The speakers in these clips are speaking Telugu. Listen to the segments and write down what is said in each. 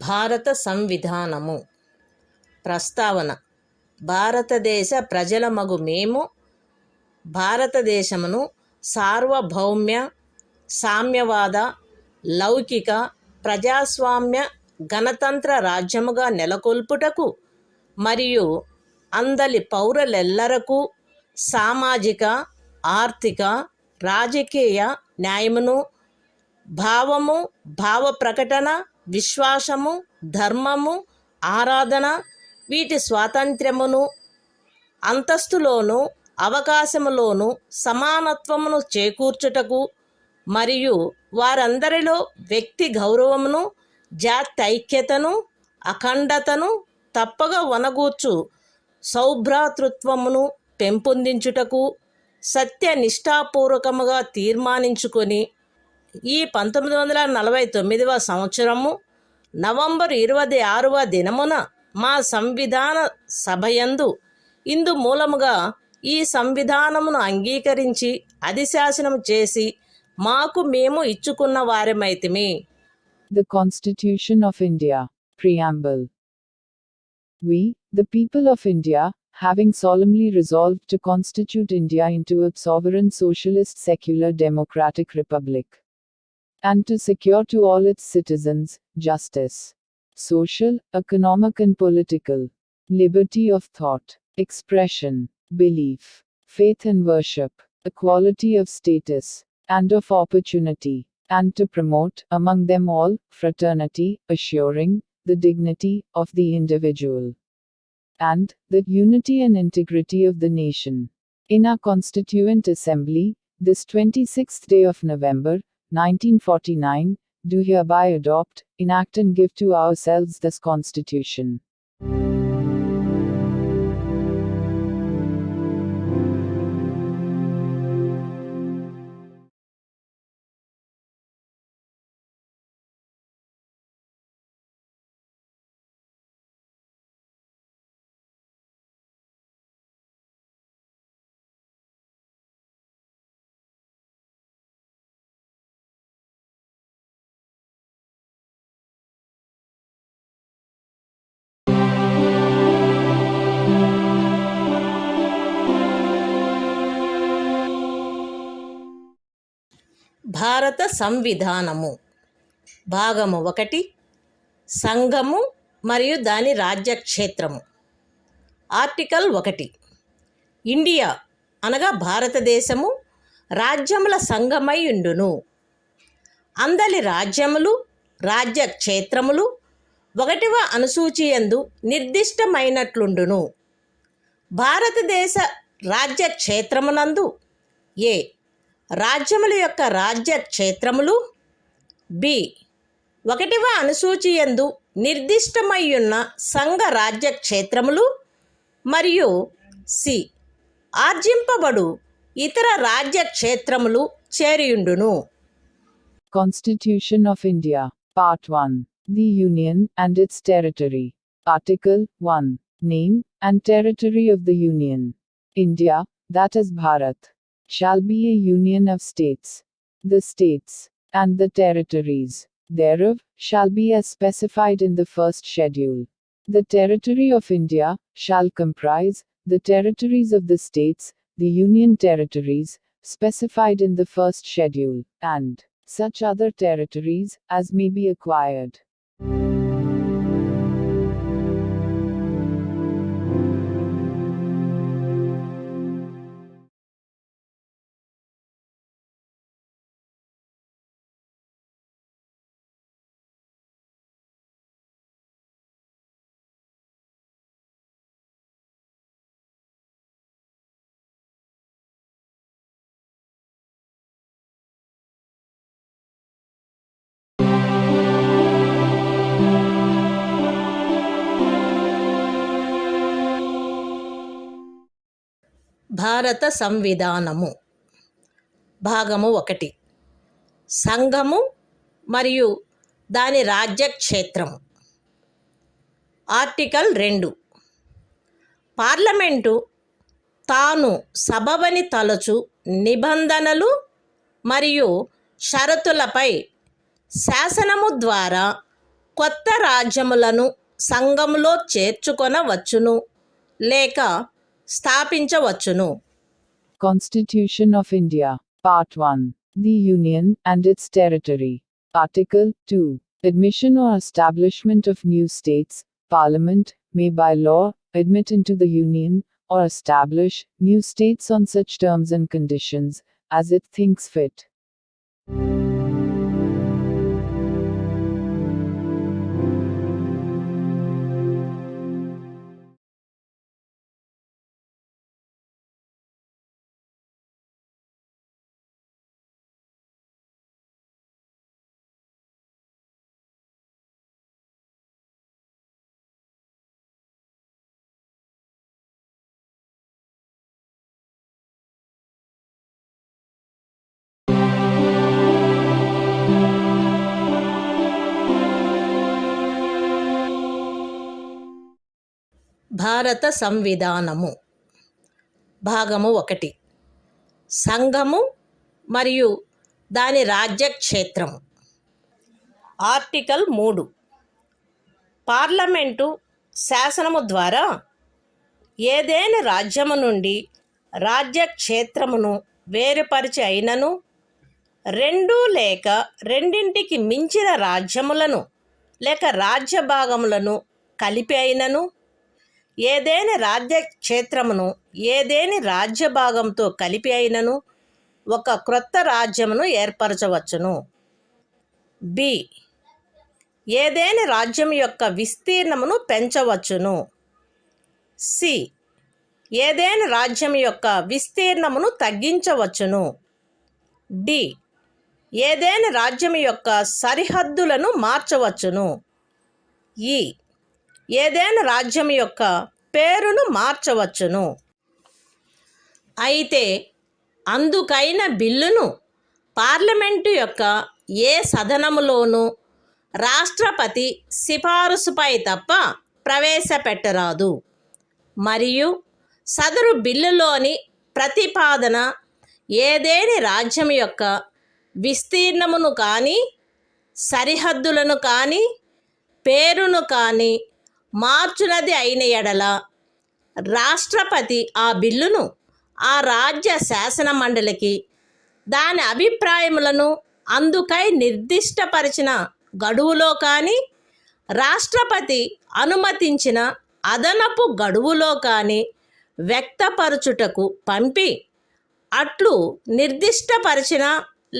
భారత సంవిధానము. ప్రస్తావన: భారతదేశ ప్రజలమగు మేము భారతదేశమును సార్వభౌమ్య, సామ్యవాద, లౌకిక, ప్రజాస్వామ్య, గణతంత్ర రాజ్యముగా నెలకొల్పుటకు మరియు అందలి పౌరులెల్లరకు సామాజిక, ఆర్థిక, రాజకీయ న్యాయమును, భావము, భావ ప్రకటన, విశ్వాసము, ధర్మము, ఆరాధన వీటి స్వాతంత్ర్యమును, అంతస్తులోను అవకాశములోను సమానత్వమును చేకూర్చుటకు మరియు వారందరిలో వ్యక్తి గౌరవమును, జాత్యైక్యతను, అఖండతను తప్పగా వనగూర్చు సౌభ్రాతృత్వమును పెంపొందించుటకు సత్యనిష్టాపూర్వకముగా తీర్మానించుకొని ఈ 1949వ సంవత్సరము నవంబర్ 26వ దినమున మా సంవిధాన సభయందు ఇందు మూలముగా ఈ సంవిధానమును అంగీకరించి అధిశాసనం చేసి మాకు మేము ఇచ్చుకున్న వారమైతిమి. The Constitution of India. Preamble. We, the people of India, having solemnly resolved to constitute India into a sovereign socialist secular democratic republic, and to secure to all its citizens justice, social, economic and political, liberty of thought, expression, belief, faith and worship, equality of status and of opportunity, and to promote, among them all, fraternity, assuring the dignity of the individual and the unity and integrity of the nation. In our Constituent Assembly, this 26th day of November, 1949, do hereby adopt, enact and give to ourselves this Constitution. భారత సంవిధానము. భాగము 1. సంఘము మరియు దాని రాజ్యక్షేత్రము. ఆర్టికల్ 1. ఇండియా అనగా భారతదేశము రాజ్యముల సంఘమై ఉండును. అందలి రాజ్యములు, రాజ్యక్షేత్రములు 1వ అనుసూచియందు నిర్దిష్టమైనట్లుండును. భారతదేశ రాజ్యక్షేత్రమునందు ఏ రాజ్యముల యొక్క రాజ్యక్షేత్రములు, బి 1వ అనుసూచియందు నిర్దిష్టమయ్యున్న సంఘ రాజ్యక్షేత్రములు మరియు సి ఆర్జింపబడు ఇతర రాజ్యక్షేత్రములు చేరియుండును. Constitution of India. Part 1. The Union and its territory. Article 1. Name and territory of the Union. India, that is Bharat, shall be a union of states. The states, and the territories, thereof, shall be as specified in the first schedule. The territory of India, shall comprise, the territories of the states, the union territories, specified in the first schedule, and such other territories, as may be acquired. భారత సంవిధానము. భాగము 1. సంఘము మరియు దాని రాజ్యక్షేత్రము. ఆర్టికల్ 2. పార్లమెంటు తాను సబబని తలచు నిబంధనలు మరియు షరతులపై శాసనము ద్వారా కొత్త రాజ్యములను సంఘములో చేర్చుకొనవచ్చును లేక స్థాపించవచ్చును. Constitution of India. Part 1. The Union and its territory. Article 2. Admission or establishment of new states. Parliament may by law admit into the Union or establish new states on such terms and conditions as it thinks fit. భారత సంవిధానము. భాగము 1. సంఘము మరియు దాని రాజ్యక్షేత్రము. ఆర్టికల్ 3. పార్లమెంటు శాసనము ద్వారా ఏదేని రాజ్యము నుండి రాజ్యక్షేత్రమును వేరుపరిచి అయినను 2 లేక 2ంటికి మించిన రాజ్యములను లేక రాజ్య భాగములను కలిపి అయినను ఏదేని రాజ్యక్షేత్రమును ఏదేని రాజ్య భాగంతో కలిపి అయినను ఒక క్రొత్త రాజ్యమును ఏర్పరచవచ్చును. బి. ఏదేని రాజ్యం యొక్క విస్తీర్ణమును పెంచవచ్చును. సి. ఏదేని రాజ్యం యొక్క విస్తీర్ణమును తగ్గించవచ్చును. డి. ఏదేని రాజ్యం యొక్క సరిహద్దులను మార్చవచ్చును. ఈ. ఏదేని రాజ్యం యొక్క పేరును మార్చవచ్చును. అయితే అందుకైన బిల్లును పార్లమెంటు యొక్క ఏ సదనములోనూ రాష్ట్రపతి సిఫారసుపై తప్ప ప్రవేశపెట్టరాదు. మరియు సదరు బిల్లులోని ప్రతిపాదన ఏదేని రాజ్యం యొక్క విస్తీర్ణమును కానీ సరిహద్దులను కానీ పేరును కానీ మార్చునది అయిన ఎడల రాష్ట్రపతి ఆ బిల్లును ఆ రాజ్య శాసన మండలికి దాని అభిప్రాయములను అందుకై నిర్దిష్టపరిచిన గడువులో కానీ రాష్ట్రపతి అనుమతించిన అదనపు గడువులో కానీ వ్యక్తపరచుటకు పంపి అట్లు నిర్దిష్టపరిచిన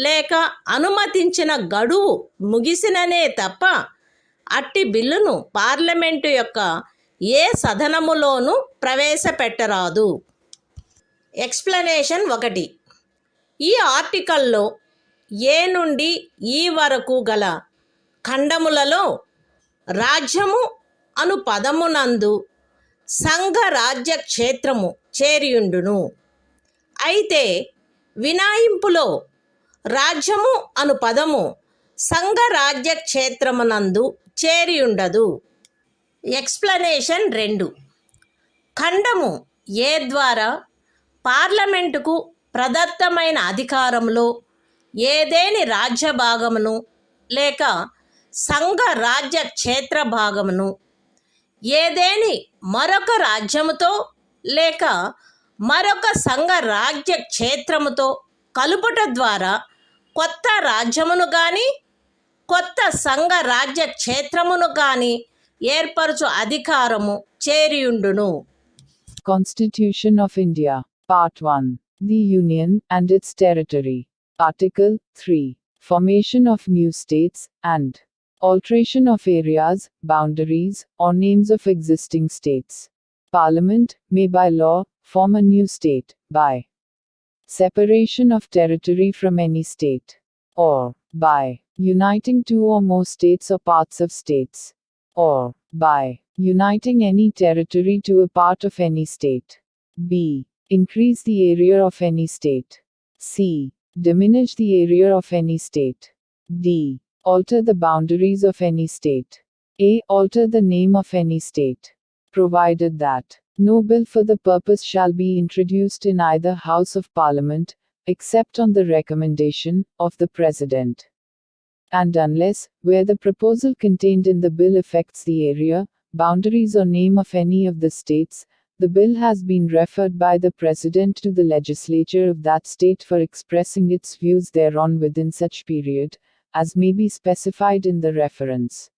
లేక అనుమతించిన గడువు ముగిసిననే తప్ప అట్టి బిల్లును పార్లమెంటు యొక్క ఏ సదనములోనూ ప్రవేశపెట్టరాదు. ఎక్స్ప్లెనేషన్ 1. ఈ ఆర్టికల్లో ఏ నుండి ఈ వరకు గల ఖండములలో రాజ్యము అను పదమునందు సంఘ రాజ్య క్షేత్రము చేరియుండును. అయితే వినాయింపులో రాజ్యము అను పదము సంఘ రాజ్య క్షేత్రమునందు చేరియుండదు. ఎక్స్ప్లెనేషన్ 2. ఖండము ఏ ద్వారా పార్లమెంటుకు ప్రదత్తమైన అధికారంలో ఏదేని రాజ్య భాగమును లేక సంఘ రాజ్య క్షేత్ర భాగమును ఏదేని మరొక రాజ్యముతో లేక మరొక సంఘ రాజ్య క్షేత్రముతో కలుపుట ద్వారా కొత్త రాజ్యమును కానీ కొత్త సంఘ రాజ్య క్షేత్రమును కానీ ఏర్పరచు అధికారము చేరియుండును. Constitution of India. Part 1. The Union and its territory. Article 3. Formation of new states and alteration of areas, boundaries, or names of existing states. Parliament may by law form a new state by separation of territory from any state, or by uniting 2 or more states or parts of states, or by uniting any territory to a part of any state. B. Increase the area of any state. C. Diminish the area of any state. D. Alter the boundaries of any state. A. Alter the name of any state. Provided that no bill for the purpose shall be introduced in either House of Parliament, except on the recommendation of the President. and unless, where the proposal contained in the bill affects the area, boundaries or name of any of the states, the bill has been referred by the President to the legislature of that state for expressing its views thereon within such period, as may be specified in the reference,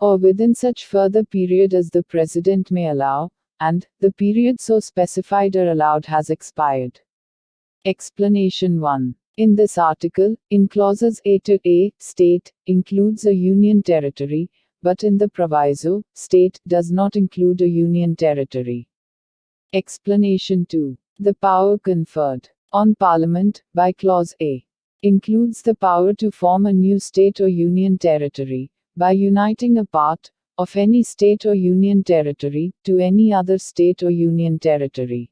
or within such further period as the President may allow, and, the period so specified or allowed has expired. Explanation 1. In this article, in clauses A to A, state includes a union territory, but in the proviso, state does not include a union territory. Explanation 2. The power conferred on Parliament by Clause A includes the power to form a new state or union territory by uniting a part of any state or union territory to any other state or union territory.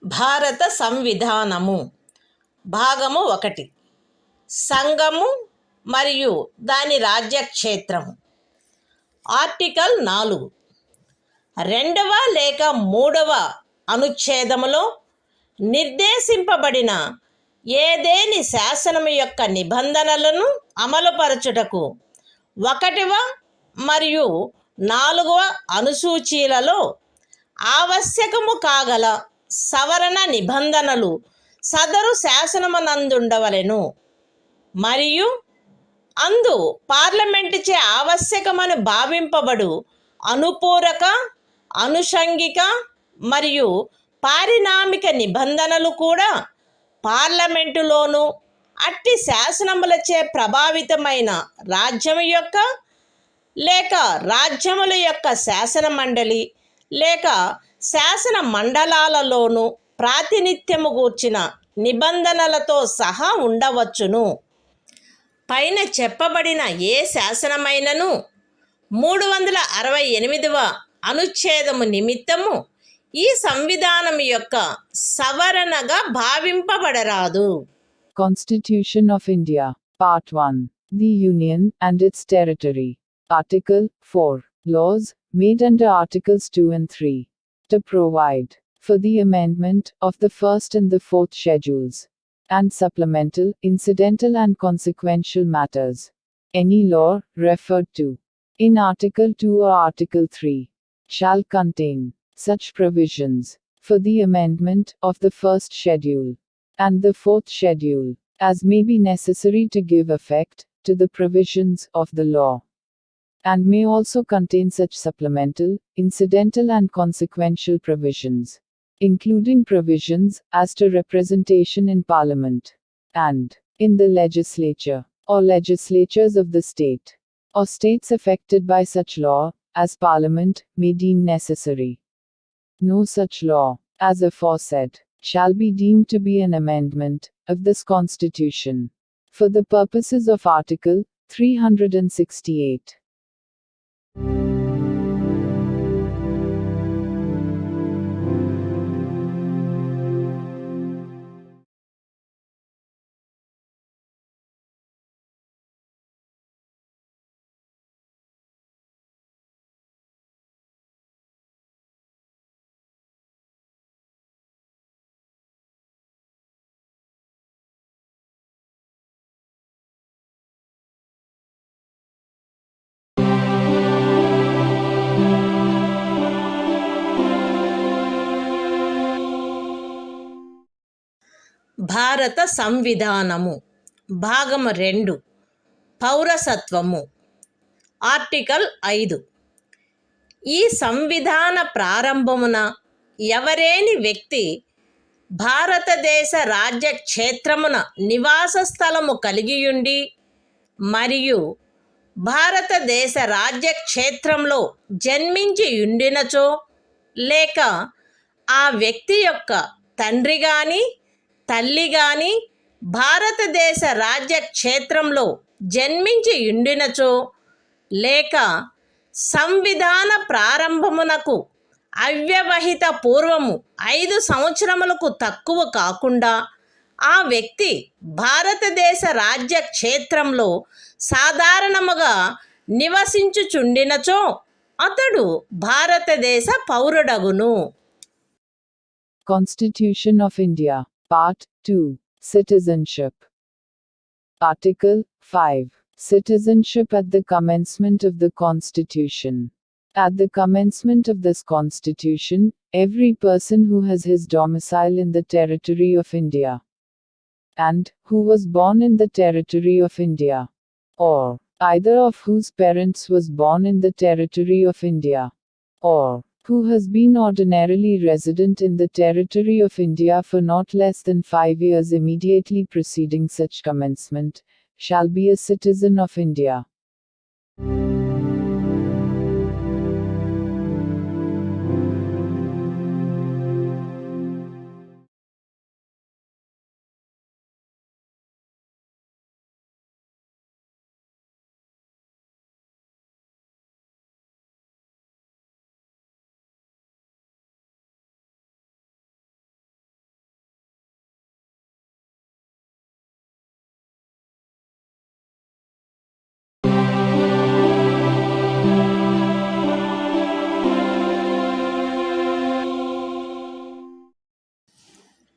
భారత సంవిధానము భాగము 1. సంఘము మరియు దాని రాజ్యక్షేత్రము. ఆర్టికల్ 4. 2వ లేక 3వ అనుచ్ఛేదములో నిర్దేశింపబడిన ఏదేని శాసనము యొక్క నిబంధనలను అమలుపరచుటకు 1వ మరియు 4వ అనుసూచీలలో ఆవశ్యకము కాగల సవరణ నిబంధనలు సదరు శాసనమునందుండవలెను మరియు అందు పార్లమెంటుచే ఆవశ్యకమని భావింపబడు అనుపూరక, అనుషంగిక మరియు పారిణామిక నిబంధనలు కూడా పార్లమెంటులోను అట్టి శాసనములచే ప్రభావితమైన రాజ్యము యొక్క లేక రాజ్యముల యొక్క శాసన మండలి లేక శాసన మండలాలలోనూ ప్రాతినిధ్యము గూర్చిన నిబంధనలతో సహా ఉండవచ్చును. పైన చెప్పబడిన ఏ శాసనమైనను 368వ అనుచ్ఛేదము నిమిత్తము ఈ సంవిధానం యొక్క సవరణగా భావింపబడరాదు. Constitution of India, Part 1. The Union and its Territory. Article 4. Laws made under Articles 2 and 3. To provide for the amendment of the first and the fourth schedules, and supplemental, incidental and consequential matters. Any law referred to in Article 2 or Article 3 shall contain such provisions for the amendment of the first schedule and the fourth schedule as may be necessary to give effect to the provisions of the law, and may also contain such supplemental, incidental and consequential provisions, including provisions as to representation in Parliament, and in the legislature, or legislatures of the state, or states affected by such law, as Parliament may deem necessary. No such law, as aforesaid, shall be deemed to be an amendment of this Constitution, for the purposes of Article 368. భారత సంవిధానము భాగము 2. పౌరసత్వము. ఆర్టికల్ 5. ఈ సంవిధాన ప్రారంభమున ఎవరేని వ్యక్తి భారతదేశ రాజ్య క్షేత్రమున నివాస స్థలము కలిగియుండి మరియు భారతదేశ రాజ్య క్షేత్రంలో జన్మించి ఉండినచో లేక ఆ వ్యక్తి యొక్క తండ్రి గాని తల్లి గాని భారతదేశ రాజ్య క్షేత్రంలో జన్మించి ఉండినచో లేక సంవిధాన ప్రారంభమునకు అవ్యవహిత పూర్వము 5 సంవత్సరములకు తక్కువ కాకుండా ఆ వ్యక్తి భారతదేశ రాజ్య క్షేత్రంలో సాధారణముగా నివసించుచుండినచో అతడు భారతదేశ పౌరుడగును. Constitution of India, Part 2, Citizenship. Article 5. Citizenship at the commencement of the Constitution. At the commencement of this Constitution, every person who has his domicile in the territory of India, and who was born in the territory of India, or either of whose parents was born in the territory of India, or who has been ordinarily resident in the territory of India for not less than 5 years immediately preceding such commencement, shall be a citizen of India.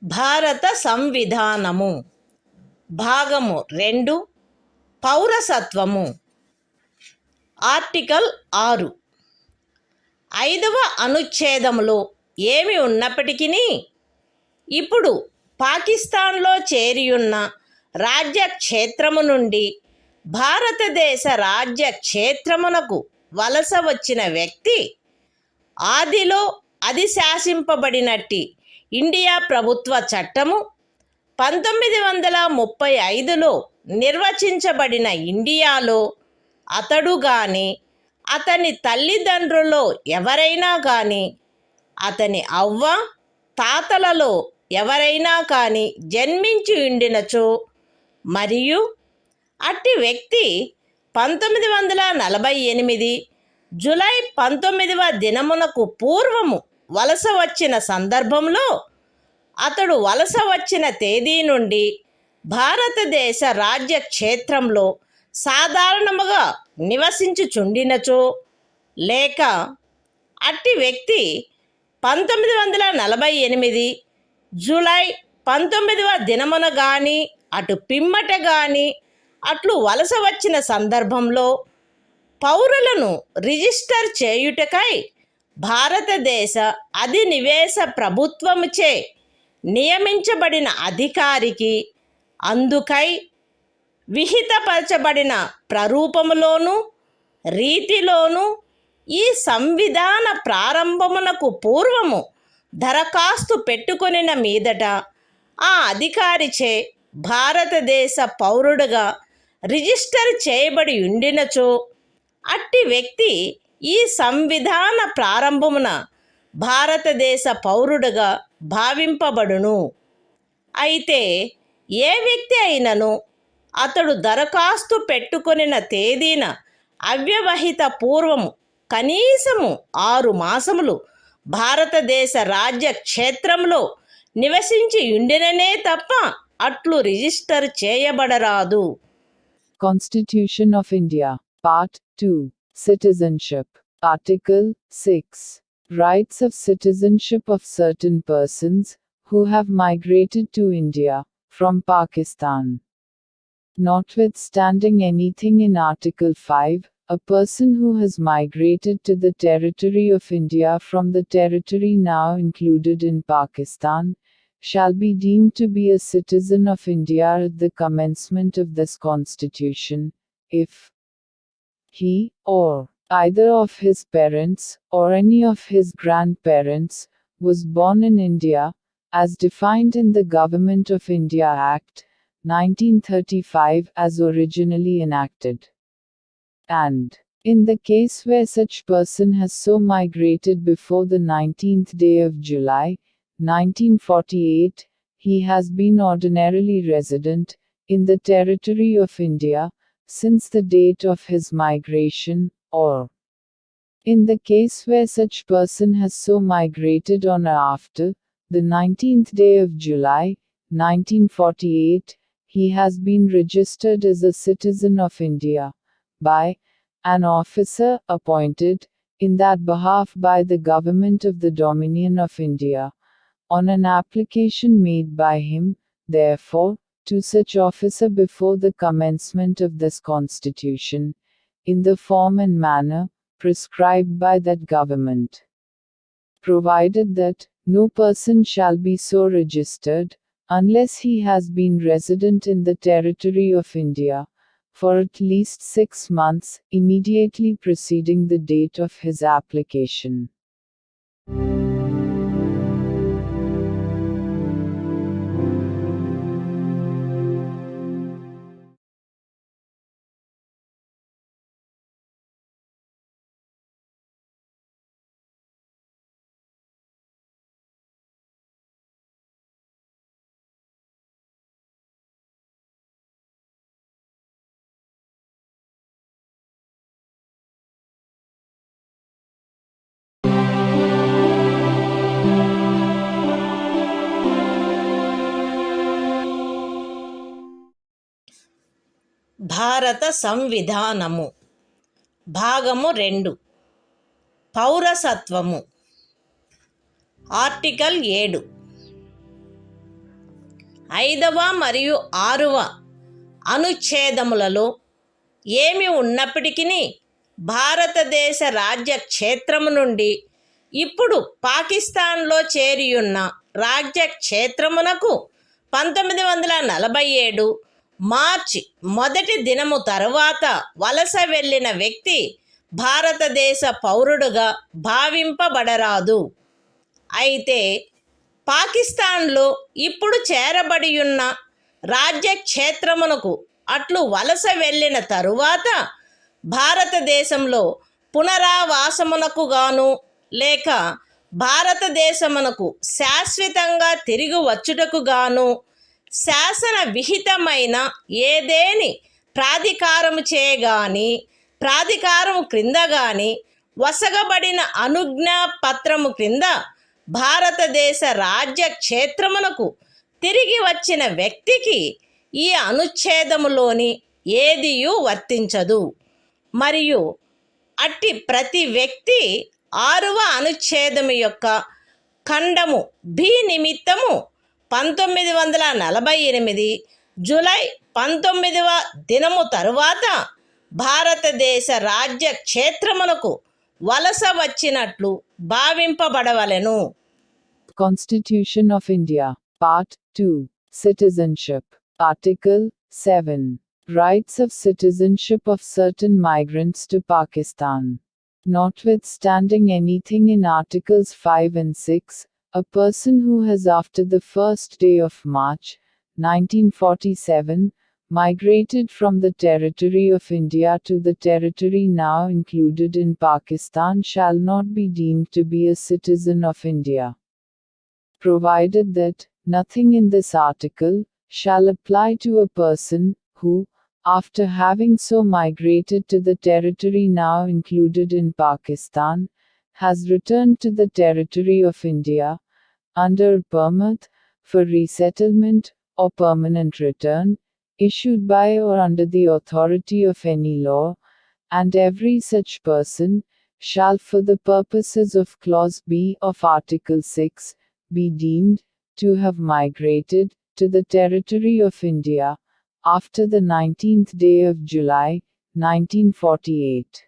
భారత సంవిధానము భాగము 2 పౌరసత్వము. ఆర్టికల్ 6. 5వ అనుచ్ఛేదములో ఏమి ఉన్నప్పటికీ ఇప్పుడు పాకిస్తాన్లో చేరియున్న రాజ్య క్షేత్రము నుండి భారతదేశ రాజ్య క్షేత్రమునకు వలస వచ్చిన వ్యక్తి ఆదిలో అది శాసింపబడినట్టి ఇండియా ప్రభుత్వ చట్టము 1935లో నిర్వచించబడిన ఇండియాలో అతడు గాని అతని తల్లిదండ్రులలో ఎవరైనా కానీ అతని అవ్వ తాతలలో ఎవరైనా కానీ జన్మించి ఉండినచో మరియు అట్టి వ్యక్తి 1948 జూలై 19వ దినమునకు పూర్వము వలస వచ్చిన సందర్భంలో అతడు వలస వచ్చిన తేదీ నుండి భారతదేశ రాజ్య క్షేత్రంలో సాధారణముగా నివసించుచుండినచో లేక అట్టి వ్యక్తి 1948 జూలై 19వ దినమున గాని అటు పిమ్మట గాని అట్లు వలస వచ్చిన సందర్భంలో పౌరులను రిజిస్టర్ చేయుటకై భారతదేశ అధినివేశ ప్రభుత్వముచే నియమించబడిన అధికారికి అందుకై విహితపరచబడిన ప్రరూపములోను రీతిలోను ఈ సంవిధాన ప్రారంభమునకు పూర్వము దరఖాస్తు పెట్టుకొనిన మీదట ఆ అధికారిచే భారతదేశ పౌరుడుగా రిజిస్టర్ చేయబడి ఉండినచో అట్టి వ్యక్తి ఈ సంవిధాన ప్రారంభమున భారతదేశ పౌరుడుగా భావింపబడును. అయితే ఏ వ్యక్తి అయినను అతడు దరఖాస్తు పెట్టుకొనిన తేదీన అవ్యవహిత పూర్వము కనీసము 6 మాసములు భారతదేశ రాజ్య క్షేత్రంలో నివసించి ఉండిననే తప్ప అట్లు register చేయబడరాదు. Constitution of India, Part 2, Citizenship. Article 6. Rights of citizenship of certain persons who have migrated to India from Pakistan. Notwithstanding anything in Article 5, a person who has migrated to the territory of India from the territory now included in Pakistan shall be deemed to be a citizen of India at the commencement of this Constitution, if he, or either of his parents, or any of his grandparents, was born in India, as defined in the Government of India Act, 1935 as originally enacted, and In the case where such person has so migrated before the 19th day of July, 1948, he has been ordinarily resident in the territory of India since the date of his migration, or in the case where such person has so migrated on or after the 19th day of July, 1948, he has been registered as a citizen of India by an officer appointed in that behalf by the Government of the Dominion of India, on an application made by him, therefore, to such officer before the commencement of this Constitution, in the form and manner prescribed by that government. Provided that no person shall be so registered, unless he has been resident in the territory of India for at least 6 months, immediately preceding the date of his application. భారత సంవిధానము భాగము 2 పౌరసత్వము ఆర్టికల్ 7 5వ మరియు 6వ అనుచ్ఛేదములలో ఏమి ఉన్నప్పటికీ భారతదేశ రాజ్య క్షేత్రము నుండి ఇప్పుడు పాకిస్తాన్లో చేరియున్న రాజ్య క్షేత్రమునకు 1947 మార్చి 1 దినము తరువాత వలస వెళ్ళిన వ్యక్తి భారతదేశ పౌరుడుగా భావింపబడరాదు. అయితే పాకిస్తాన్లో ఇప్పుడు చేరబడియున్న రాజ్య క్షేత్రమునకు అట్లు వలస వెళ్ళిన తరువాత భారతదేశంలో పునరావాసమునకు గాను లేక భారతదేశమునకు శాశ్వతంగా తిరిగి వచ్చుటకు గాను శాసన విహితమైన ఏదేని ప్రాధికారము చేయగాని ప్రాధికారము క్రింద గాని వసగబడిన అనుజ్ఞా పత్రము క్రింద భారతదేశ రాజ్య క్షేత్రమునకు తిరిగి వచ్చిన వ్యక్తికి ఈ అనుచ్ఛేదములోని ఏదియూ వర్తించదు. మరియు అట్టి ప్రతి వ్యక్తి 6వ అనుచ్ఛేదము యొక్క ఖండము బి నిమిత్తము 1948 జూలై 19వ దినము తరువాత భారతదేశ రాజ్య క్షేత్రమునకు వలస వచ్చినట్లు భావింపబడవలెను. Constitution of India, Part 2, Citizenship, Article 7, Rights of citizenship of certain migrants to Pakistan. Notwithstanding anything in Articles 5 and 6, a person who has after the first day of March, 1947, migrated from the territory of India to the territory now included in Pakistan shall not be deemed to be a citizen of India. Provided that nothing in this article shall apply to a person who, after having so migrated to the territory now included in Pakistan, has returned to the territory of India under a permit for resettlement or permanent return, issued by or under the authority of any law, and every such person shall for the purposes of Clause B of Article 6 be deemed to have migrated to the territory of India after the 19th day of July, 1948.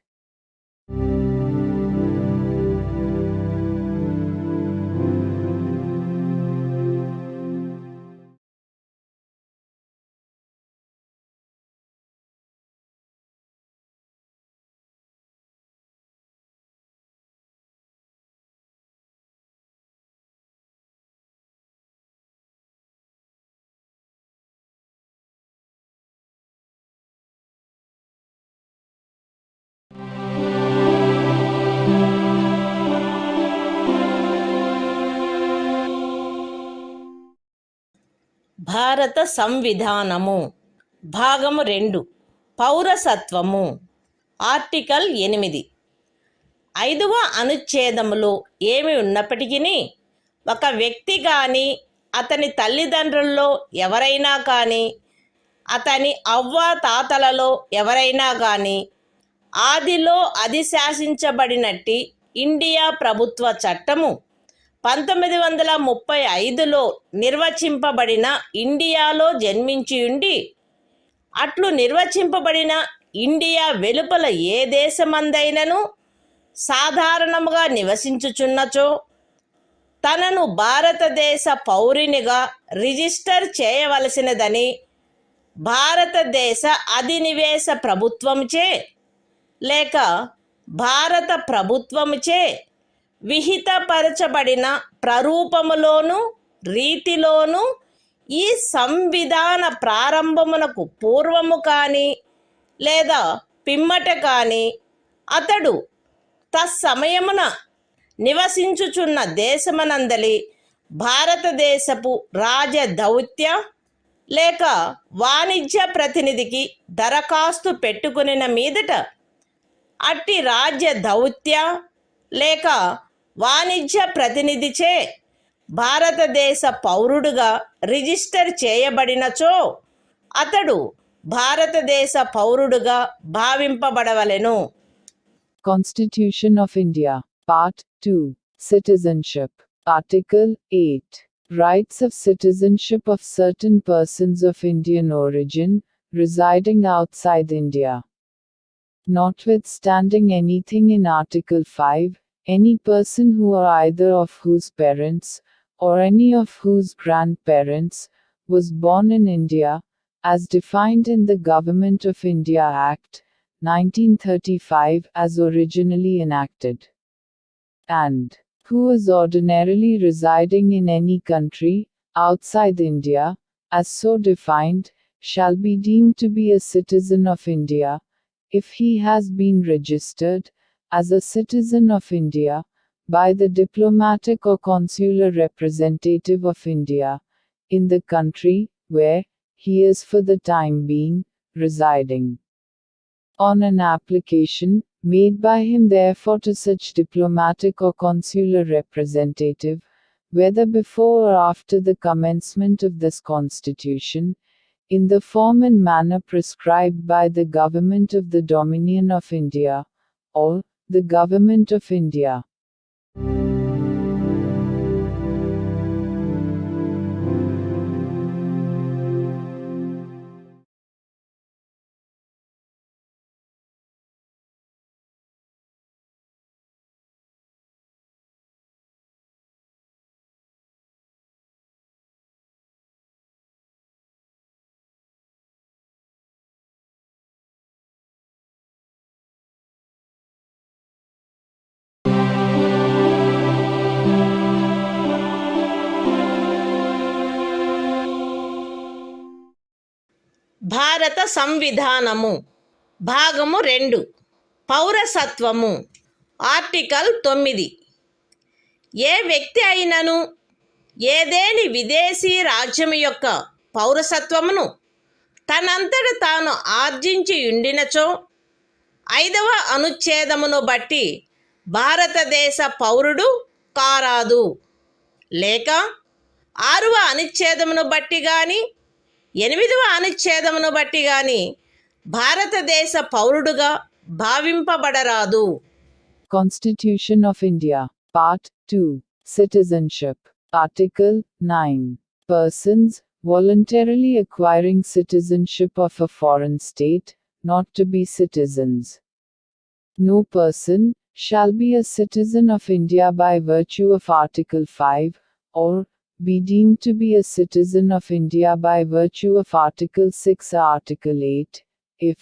భారత సంవిధానము భాగము 2 పౌరసత్వము ఆర్టికల్ 8 5వ అనుచ్ఛేదములో ఏమి ఉన్నప్పటికీ ఒక వ్యక్తి కానీ అతని తల్లిదండ్రుల్లో ఎవరైనా కానీ అతని అవ్వ తాతలలో ఎవరైనా కానీ ఆదిలో అధిశాసించబడినట్టి ఇండియా ప్రభుత్వ చట్టము 1935లో నిర్వచింపబడిన ఇండియాలో జన్మించియుండి అట్లు నిర్వచింపబడిన ఇండియా వెలుపల ఏ దేశమందైనను సాధారణముగా నివసించుచున్నచో తనను భారతదేశ పౌరునిగా రిజిస్టర్ చేయవలసినదని భారతదేశ అధినివేశ ప్రభుత్వముచే లేక భారత ప్రభుత్వముచే విహితపరచబడిన ప్రరూపములోను రీతిలోను ఈ సంవిధాన ప్రారంభమునకు పూర్వము కానీ లేదా పిమ్మట కానీ అతడు తత్సమయమున నివసించుచున్న దేశమనందలి భారతదేశపు రాజదౌత్య లేక వాణిజ్య ప్రతినిధికి దరఖాస్తు పెట్టుకునిన మీదట అట్టి రాజ్య దౌత్య లేక వాణిజ్య ప్రతినిధిచే భారతదేశ పౌరుడుగా రిజిస్టర్ చేయబడినచో అతడు భారతదేశ పౌరుడుగా భావింపబడవలెను. Constitution of India, Part 2, Citizenship, Article 8. Rights of citizenship of certain persons of Indian origin, residing outside India. Notwithstanding anything in Article 5, any person who or either of whose parents, or any of whose grandparents, was born in India, as defined in the Government of India Act, 1935 as originally enacted, and who is ordinarily residing in any country, outside India, as so defined, shall be deemed to be a citizen of India, if he has been registered, as a citizen of India, by the diplomatic or consular representative of India, in the country, where, he is for the time being, residing. On an application, made by him therefore to such diplomatic or consular representative, whether before or after the commencement of this Constitution, in the form and manner prescribed by the Government of the Dominion of India, or, the Government of India. భారత సంవిధానము భాగము 2 పౌరసత్వము ఆర్టికల్ 9. ఏ వ్యక్తి అయినను ఏదేని విదేశీ రాజ్యము యొక్క పౌరసత్వమును తనంతట తాను ఆర్జించి ఉండినచో 5వ అనుచ్ఛేదమును బట్టి భారతదేశ పౌరుడు కారాదు, లేక 6వ అనుచ్ఛేదమును బట్టి కానీ 8వ అనుచ్ఛేదమును బట్టి గాని భారతదేశ పౌరుడుగా భావింపబడరాదు. Constitution of India, Part 2, Citizenship, Article 9. Persons, voluntarily acquiring citizenship of a foreign state, not to be citizens. No person shall be a citizen of India by virtue of Article 5, or be deemed to be a citizen of India by virtue of Article 6 or Article 8, if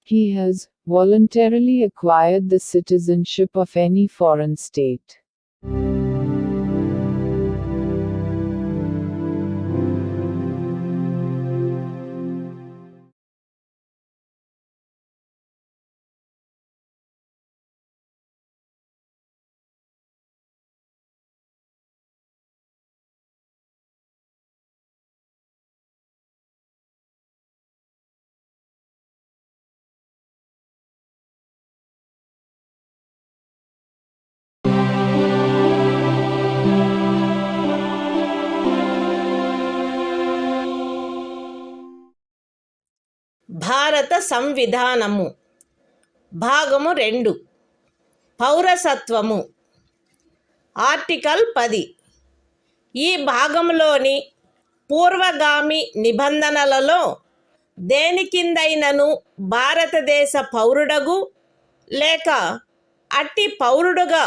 he has voluntarily acquired the citizenship of any foreign state. భారత సంవిధానము భాగము 2 పౌరసత్వము ఆర్టికల్ 10 ఈ భాగంలోని పూర్వగామి నిబంధనలలో దేని కిందైనను భారతదేశ పౌరుడగు లేక అట్టి పౌరుడుగా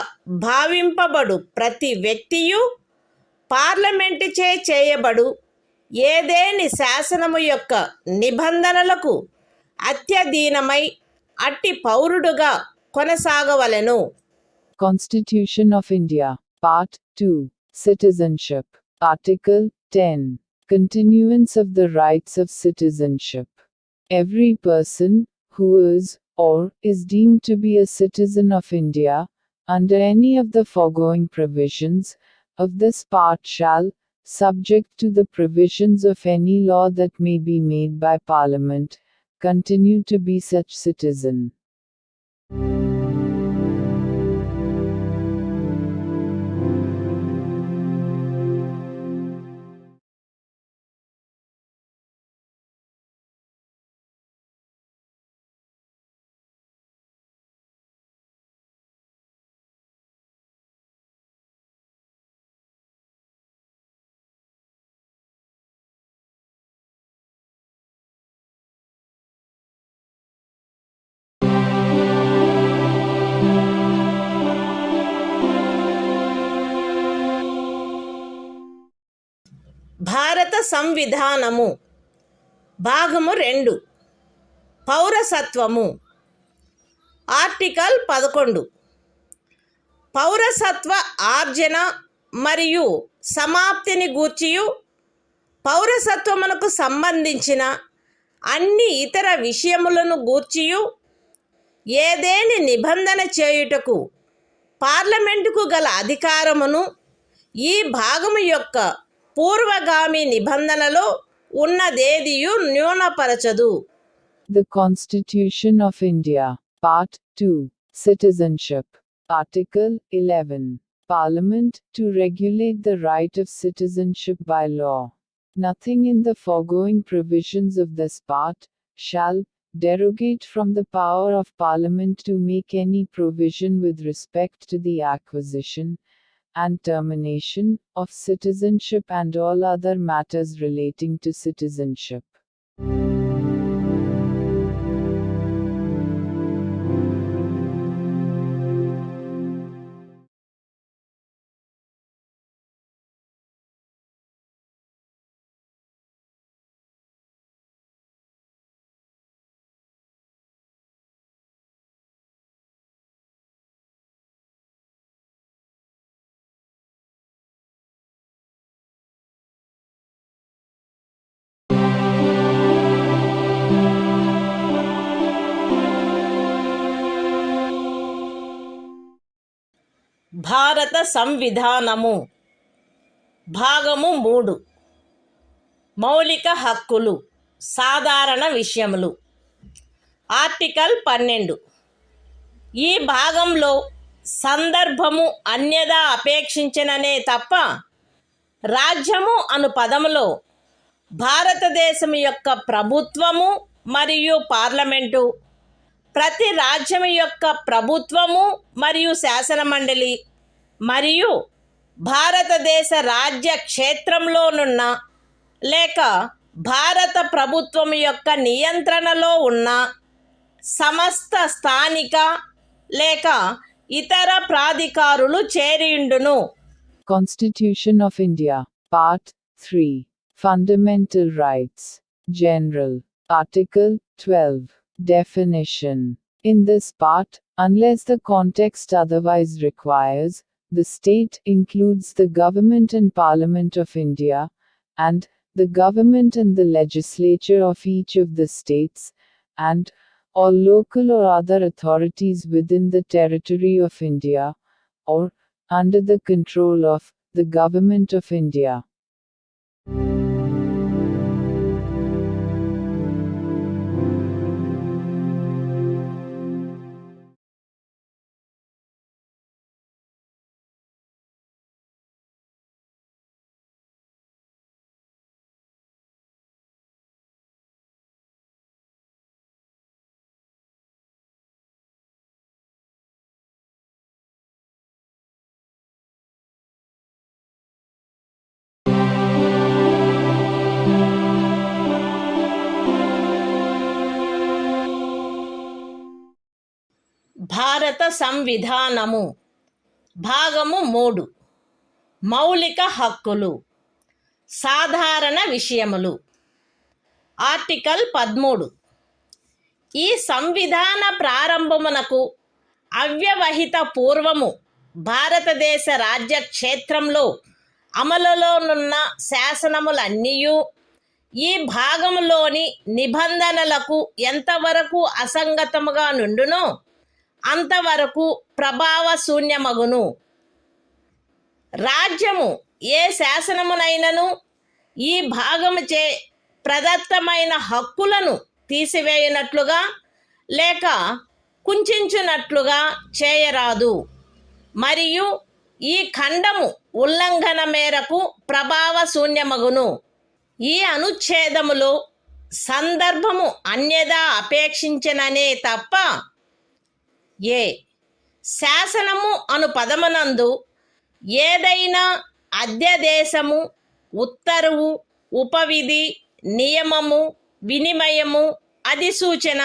భావింపబడు ప్రతి వ్యక్తియు పార్లమెంటుచే చేయబడు ఏదేని శాసనము యొక్క నిబంధనలకు అత్యధీనమై అట్టి పౌరుడుగా కొనసాగవలెను. Constitution of India, Part 2, Citizenship, Article 10, Continuance of the Rights of Citizenship. Every person who is or is deemed to be a citizen of India, under any of the foregoing provisions of this part shall, subject to the provisions of any law that may be made by Parliament, continue to be such citizen. భారత సంవిధానము భాగము 2 పౌరసత్వము ఆర్టికల్ 11 పౌరసత్వ ఆర్జన మరియు సమాప్తిని గూర్చియు పౌరసత్వమునకు సంబంధించిన అన్ని ఇతర విషయములను గూర్చియు ఏదేని నిబంధన చేయుటకు పార్లమెంటుకు గల అధికారమును ఈ భాగము యొక్క పూర్వగామి నిబంధనలో ఉన్నదేదియు న్యూనపరచదు. The Constitution of India, Part 2, Citizenship, Article 11, Parliament to regulate the right of citizenship by law. Nothing in the foregoing provisions of this part shall derogate from the power of Parliament to make any provision with respect to the acquisition and termination of citizenship and all other matters relating to citizenship. భారత సంవిధానము భాగము 3 మౌలిక హక్కులు సాధారణ విషయములు ఆర్టికల్ 12 ఈ భాగంలో సందర్భము అన్యదా అపేక్షించిననే తప్ప రాజ్యము అను పదములో భారతదేశం యొక్క ప్రభుత్వము మరియు పార్లమెంటు ప్రతి రాజ్యం యొక్క ప్రభుత్వము మరియు శాసనమండలి మరియు భారతదేశ రాజ్య క్షేత్రంలోనున్న లేక భారత ప్రభుత్వం యొక్క నియంత్రణలో ఉన్న సమస్త స్థానిక లేక ఇతర ప్రాధికారులు చేరియుండును. Constitution of India, Part 3, Fundamental Rights, General, Article 12, Definition. In this part, unless the context otherwise requires, the state includes the government and Parliament of India, and the government and the legislature of each of the states, and all local or other authorities within the territory of India, or under the control of the Government of India. భారత సంవిధానము భాగము 3 మౌలిక హక్కులు సాధారణ విషయములు ఆర్టికల్ 13 ఈ సంవిధాన ప్రారంభమునకు అవ్యవహిత పూర్వము భారతదేశ రాజ్య క్షేత్రంలో అమలులోనున్న శాసనములన్నీయు ఈ భాగములోని నిబంధనలకు ఎంతవరకు అసంగతముగా నుండునో అంతవరకు ప్రభావశూన్యమగును. రాజ్యము ఏ శాసనమునైనను ఈ భాగముచే ప్రదత్తమైన హక్కులను తీసివేయునట్లుగా లేక కుంచునట్లుగా చేయరాదు మరియు ఈ ఖండము ఉల్లంఘన మేరకు ప్రభావశూన్యమగును. ఈ అనుచ్ఛేదములో సందర్భము అన్యదా అపేక్షించననే తప్ప ఏ శాసనము అను పదమునందు ఏదైనా అధ్యదేశము, ఉత్తర్వు, ఉపవిధి, నియమము, వినిమయము, అధిసూచన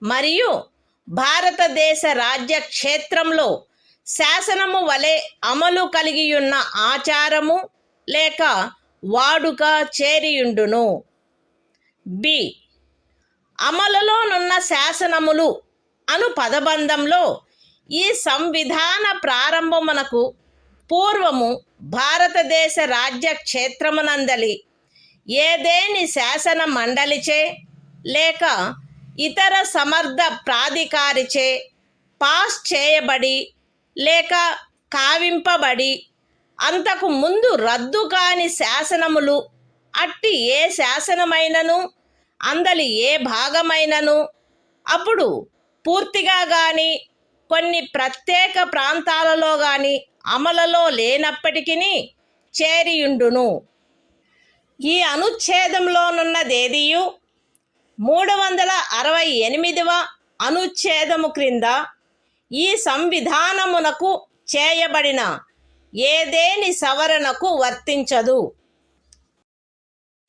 మరియు భారతదేశ రాజ్య క్షేత్రంలో శాసనము వలె అమలు కలిగియున్న ఆచారము లేక వాడుక చేరియుండును. బి అమలులోనున్న శాసనములు అను పదబంధంలో ఈ సంవిధాన ప్రారంభమునకు పూర్వము భారతదేశ రాజ్య క్షేత్రమునందలి ఏదేని శాసన మండలిచే లేక ఇతర సమర్థ ప్రాధికారిచే పాస్ చేయబడి లేక కావింపబడి అంతకు ముందు రద్దు కాని శాసనములు అట్టి ఏ శాసనమైనను అందలి ఏ భాగమైనను అప్పుడు పూర్తిగా కానీ కొన్ని ప్రత్యేక ప్రాంతాలలో కానీ అమలులో లేనప్పటికీ చేరియుండును. ఈ అనుచ్ఛేదంలోనున్నదేదియు 368వ అనుచ్ఛేదము క్రింద ఈ సంవిధానమునకు చేయబడిన ఏదేని సవరణకు వర్తించదు.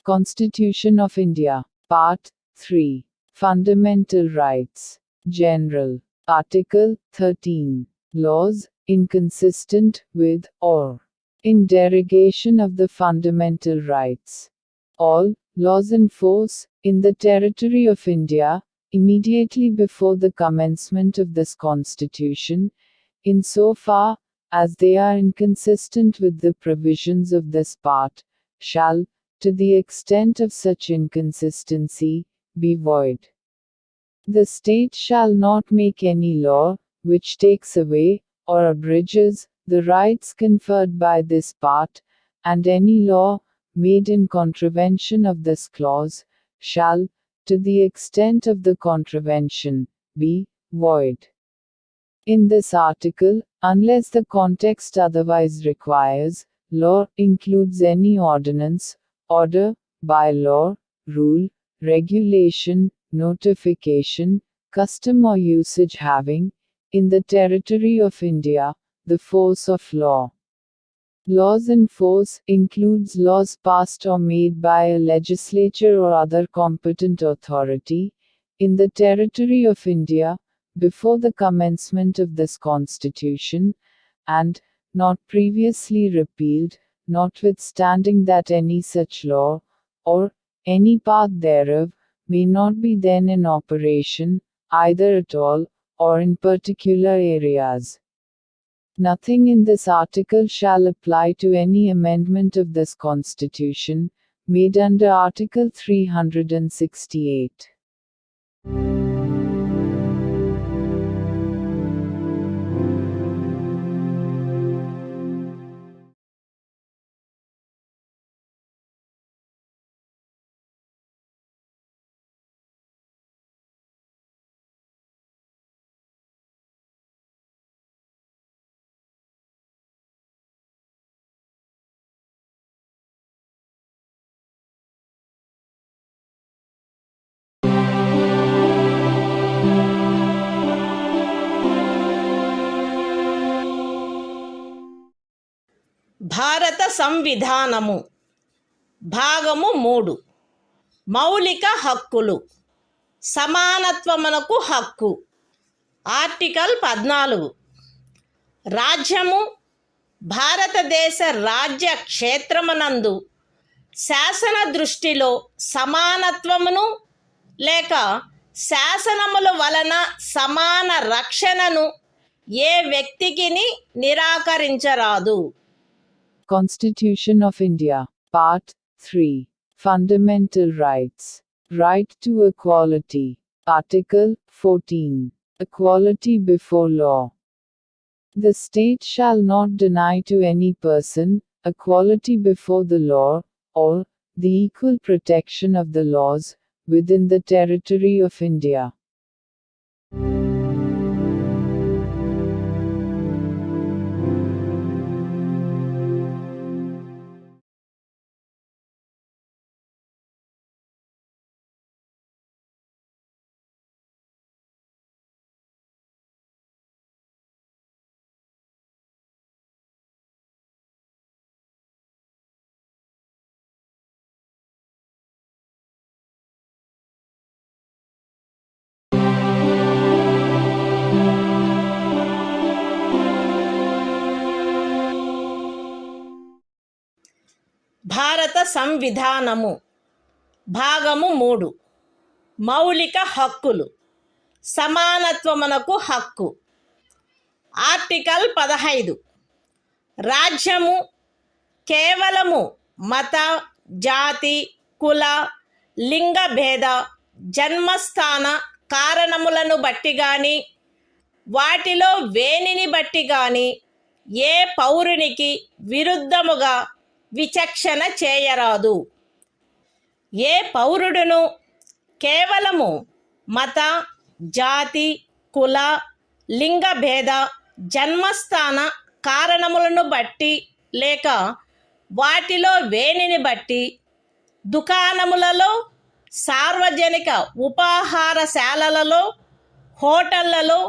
Constitution of India, Part 3, Fundamental Rights, General, Article 13, Laws inconsistent with or in derogation of the fundamental rights. All laws in force in the territory of India immediately before the commencement of this Constitution, in so far as they are inconsistent with the provisions of this part, shall, to the extent of such inconsistency, be void. The state shall not make any law which takes away or abridges the rights conferred by this part, and any law made in contravention of this clause shall, to the extent of the contravention, be void. In this article, unless the context otherwise requires, law includes any ordinance, order, bylaw, rule, regulation, notification, custom or usage having, in the territory of India, the force of law. Laws in force includes laws passed or made by a legislature or other competent authority, in the territory of India, before the commencement of this Constitution, and, not previously repealed, notwithstanding that any such law, or any part thereof, may not be then in operation, either at all, or in particular areas. Nothing in this article shall apply to any amendment of this Constitution, made under Article 368. భారత సంవిధానము భాగము 3 మౌలిక హక్కులు సమానత్వమునకు హక్కు ఆర్టికల్ 14 రాజ్యము భారతదేశ రాజ్య క్షేత్రమునందు శాసన దృష్టిలో సమానత్వమును లేక శాసనముల వలన సమాన రక్షణను ఏ వ్యక్తికిని నిరాకరించరాదు. Constitution of India, Part 3. Fundamental Rights. Right to Equality. Article 14. Equality before law. The state shall not deny to any person equality before the law, or the equal protection of the laws within the territory of India. భారత సంవిధానము భాగము 3 మౌలిక హక్కులు సమానత్వమునకు హక్కు. ఆర్టికల్ 15 రాజ్యము కేవలము మత, జాతి, కుల, లింగ భేద, జన్మస్థాన కారణములను బట్టి గాని వాటిలో వేనిని బట్టి గాని ఏ పౌరునికి విరుద్ధముగా విచక్షణ చేయరాదు. ఏ పౌరుడును కేవలము మత, జాతి, కుల, లింగ భేద, జన్మస్థాన కారణములను బట్టి లేక వాటిలో వేనిని బట్టి దుకాణములలో, సార్వజనిక ఉపాహారశాలలలో, హోటళ్లలో,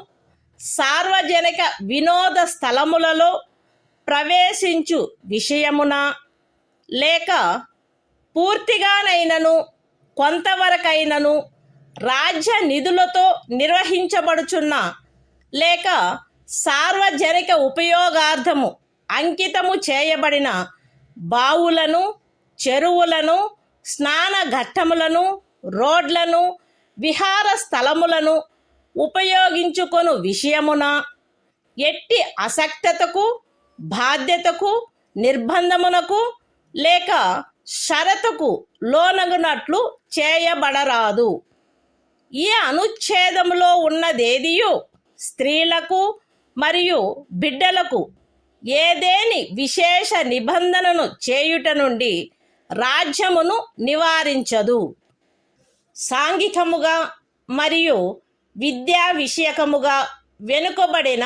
సార్వజనిక వినోద స్థలములలో ప్రవేశించు విషయమున లేక పూర్తిగానైనను కొంతవరకైనను రాజ్య నిధులతో నిర్వహించబడుచున్న లేక సార్వజనిక ఉపయోగార్థము అంకితము చేయబడిన బావులను, చెరువులను, స్నాన ఘట్టములను, రోడ్లను, విహార స్థలములను ఉపయోగించుకొను విషయమున ఎట్టి అసక్తతకు, బాధ్యతకు, నిర్బంధమునకు లేక షరతుకు లోనగునట్లు చేయబడరాదు. ఈ అనుచ్ఛేదములో ఉన్నదేదియు స్త్రీలకు మరియు బిడ్డలకు ఏదేని విశేష నిబంధనను చేయుట నుండి రాజ్యమును నివారించదు. సాంఘికముగా మరియు విద్యా విషయకముగా వెనుకబడిన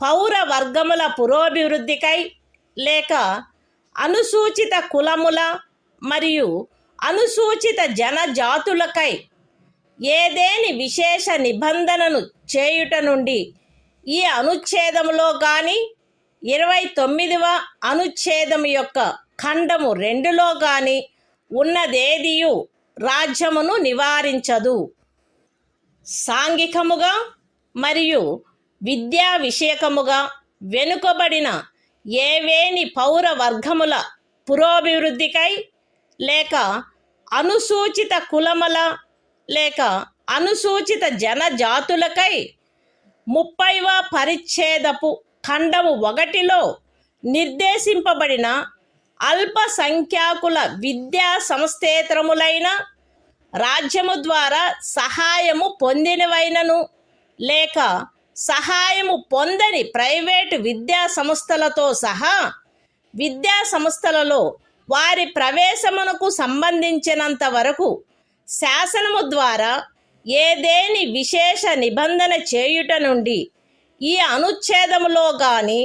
పౌర వర్గముల పురోభివృద్ధికై లేక అనుసూచిత కులముల మరియు అనుసూచిత జనజాతులకై ఏదేని విశేష నిబంధనను చేయుట నుండి ఈ అనుచ్ఛేదములో గాని 29వ అనుచ్ఛేదము యొక్క ఖండము 2లో గాని ఉన్నదేదియు రాజ్యమును నివారించదు. సాంఘికముగా మరియు విద్యా విషయకముగా వెనుకబడిన ఏవేని పౌర వర్గముల పురోభివృద్ధికై లేక అనుసూచిత కులముల లేక అనుసూచిత జనజాతులకై 30వ పరిచ్ఛేదపు ఖండము 1లో నిర్దేశింపబడిన అల్పసంఖ్యాకుల విద్యా సంస్థేతరములైన రాజ్యము ద్వారా సహాయము పొందినవైనను లేక సహాయము పొందని ప్రైవేటు విద్యా సంస్థలతో సహా విద్యా సంస్థలలో వారి ప్రవేశమునకు సంబంధించినంత వరకు శాసనము ద్వారా ఏదేని విశేష నిబంధన చేయుట నుండి ఈ అనుచ్ఛేదములో గాని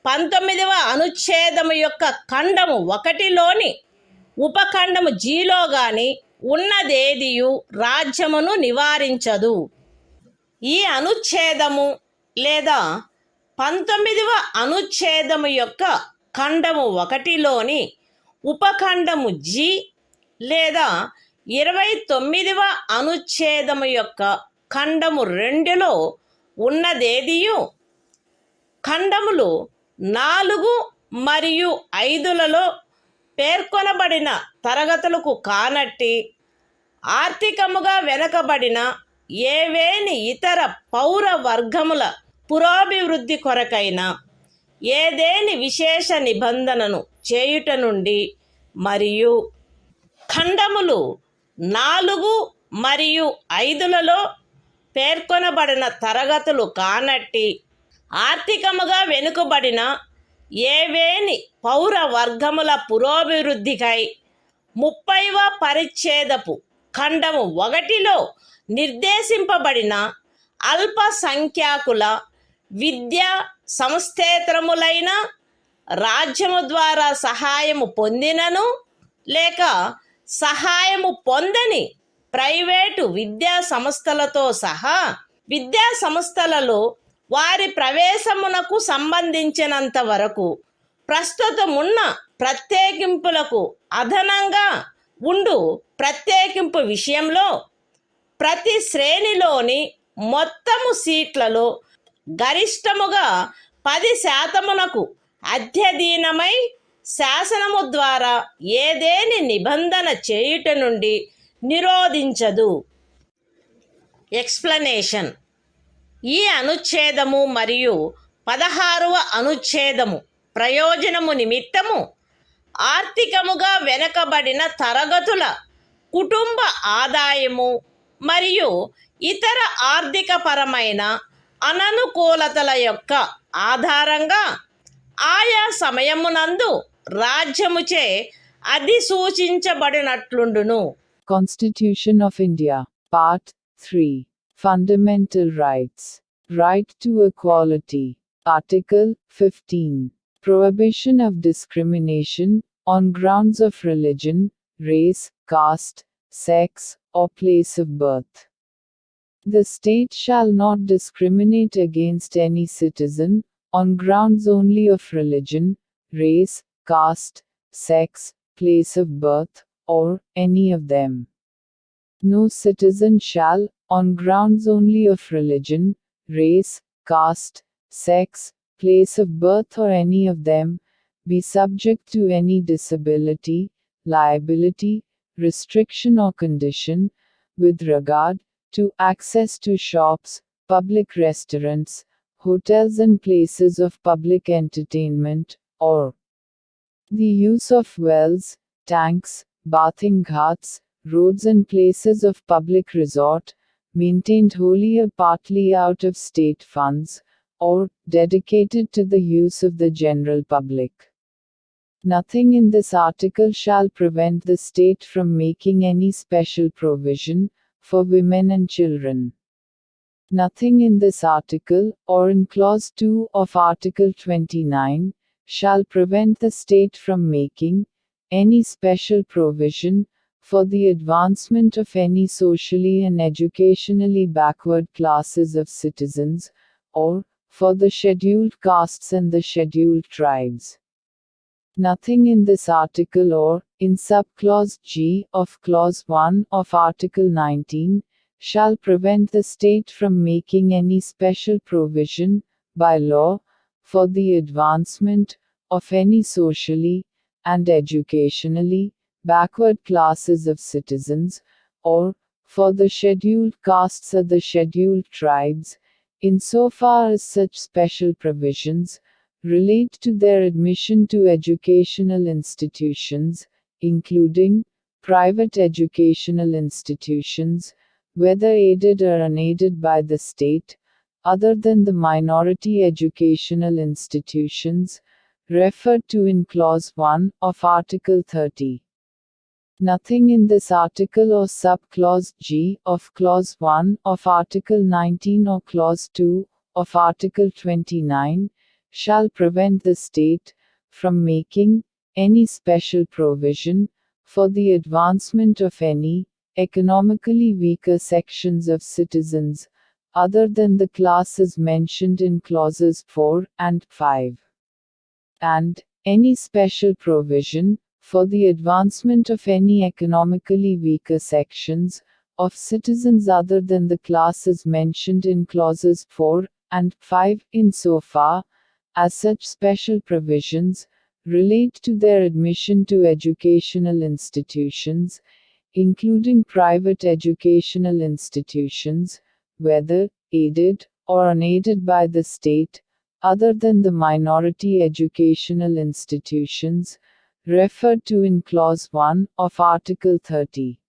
19వ అనుచ్ఛేదము యొక్క ఖండము 1లోని ఉపఖండము జీలో గాని ఉన్నదేదియు రాజ్యమును నివారించదు. ఈ అనుచ్ఛేదము లేదా 19వ అనుచ్ఛేదము యొక్క ఖండము 1లోని ఉపఖండము జి లేదా 29వ అనుచ్ఛేదము యొక్క ఖండము 2లో ఉన్నదేదియు ఖండములు 4 మరియు 5లలో పేర్కొనబడిన తరగతులకు కానట్టి ఆర్థికముగా వెనుకబడిన ఏవేని ఇతర పౌర వర్గముల పురోభివృద్ధి కొరకైన ఏదేని విశేష నిబంధనను చేయుట నుండి మరియు ఖండములు 4 మరియు 5లలో పేర్కొనబడిన తరగతులు కానట్టి ఆర్థికముగా వెనుకబడిన ఏవేని పౌర వర్గముల పురోభివృద్ధికై 30వ పరిచ్ఛేదపు ఖండము 1లో నిర్దేశింపబడిన అల్పసంఖ్యాకుల విద్యా సంస్థేతరములైన రాజ్యము ద్వారా సహాయము పొందినను లేక సహాయము పొందని ప్రైవేటు విద్యా సంస్థలతో సహా విద్యా సంస్థలలో వారి ప్రవేశమునకు సంబంధించినంత వరకు ప్రస్తుతమున్న ప్రత్యేకింపులకు అదనంగా ఉండు ప్రత్యేకింపు విషయంలో ప్రతి శ్రేణిలోని మొత్తము సీట్లలో గరిష్టముగా 10% అధ్యధీనమై శాసనము ద్వారా ఏదేని నిబంధన చేయుట నుండి నిరోధించదు. ఎక్స్ప్లనేషన్. ఈ అనుచ్ఛేదము మరియు 16వ అనుచ్ఛేదము ప్రయోజనము నిమిత్తము ఆర్థికముగా వెనుకబడిన తరగతుల కుటుంబ ఆదాయము మరియు ఇతర ఆర్థికపరమైన అననుకూలతల యొక్క ఆధారంగా ఆయా సమయమునందు రాజ్యముచే అధిసూచించబడినట్లుండును. Constitution of India, Part 3. Fundamental Rights. Right to Equality. Article 15. Prohibition of discrimination on grounds of religion, race, caste, sex, or place of birth. The state shall not discriminate against any citizen on grounds only of religion, race, caste, sex, place of birth, or any of them. No citizen shall, on grounds only of religion, race, caste, sex, place of birth, or any of them, be subject to any disability, liability, restriction, or condition, with regard to access to shops, public restaurants, hotels, and places of public entertainment, or the use of wells, tanks, bathing ghats, roads, and places of public resort, maintained wholly or partly out of state funds, or dedicated to the use of the general public. Nothing in this article shall prevent the state from making any special provision for women and children. Nothing in this article, or in Clause 2 of Article 29, shall prevent the state from making any special provision for the advancement of any socially and educationally backward classes of citizens, or for the scheduled castes and the scheduled tribes. Nothing in this article or in subclause G of Clause 1 of Article 19 shall prevent the state from making any special provision by law for the advancement of any socially and educationally backward classes of citizens, or for the scheduled castes or the scheduled tribes, insofar as such special provisions relate to their admission to educational institutions, including private educational institutions, whether aided or unaided by the state, other than the minority educational institutions referred to in Clause 1 of Article 30. Nothing in this article or subclause G of Clause 1 of Article 19 or Clause 2 of Article 29 shall prevent the state from making any special provision for the advancement of any economically weaker sections of citizens, other than the classes mentioned in Clauses 4 and 5. And any special provision for the advancement of any economically weaker sections of citizens other than the classes mentioned in clauses 4 and 5 insofar as such special provisions relate to their admission to educational institutions, including private educational institutions, whether aided or unaided by the state, other than the minority educational institutions referred to in Clause 1 of Article 30,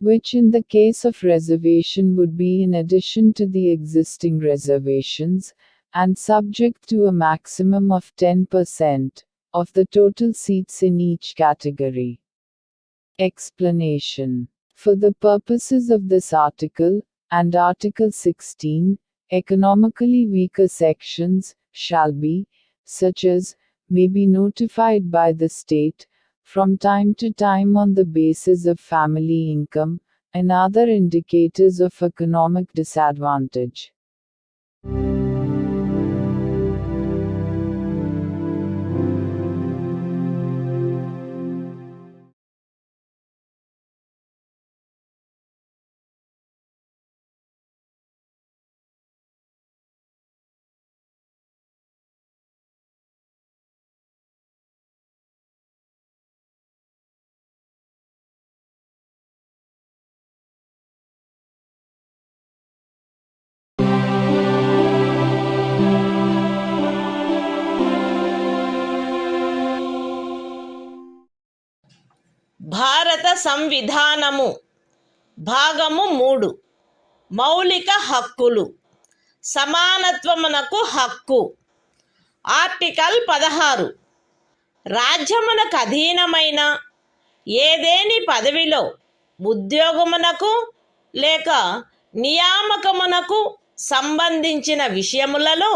which in the case of reservation would be in addition to the existing reservations, and subject to a maximum of 10% of the total seats in each category. Explanation. For the purposes of this article, and Article 16, economically weaker sections shall be, such as, may be notified by the state, from time to time on the basis of family income, and other indicators of economic disadvantage. భారత సంవిధానము భాగము 3 మౌలిక హక్కులు సమానత్వమునకు హక్కు. ఆర్టికల్ 16 రాజ్యమునకు అధీనమైన ఏదేని పదవిలో ఉద్యోగమునకు లేక నియామకమునకు సంబంధించిన విషయములలో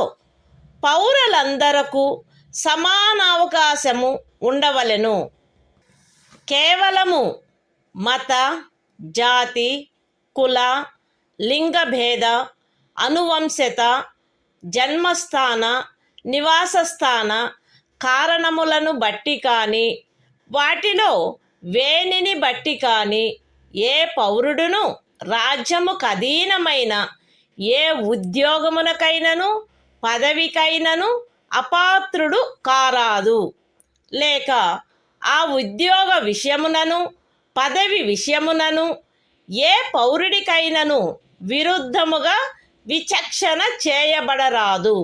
పౌరులందరకు సమాన అవకాశము ఉండవలెను. కేవలము మత, జాతి, కుల, లింగభేద, అనువంశత, జన్మస్థాన, నివాసస్థాన కారణములను బట్టి కానీ వాటిలో వేనిని బట్టి కానీ ఏ పౌరుడును రాజ్యముకు అధీనమైన ఏ ఉద్యోగమునకైనను పదవికైనను అపాత్రుడు కారాదు, లేక ఆ ఉద్యోగ విషయమునను పదవి విషయమునను ఏ పౌరుడికైనను విరుద్ధముగా విచక్షణ చేయబడరాదు.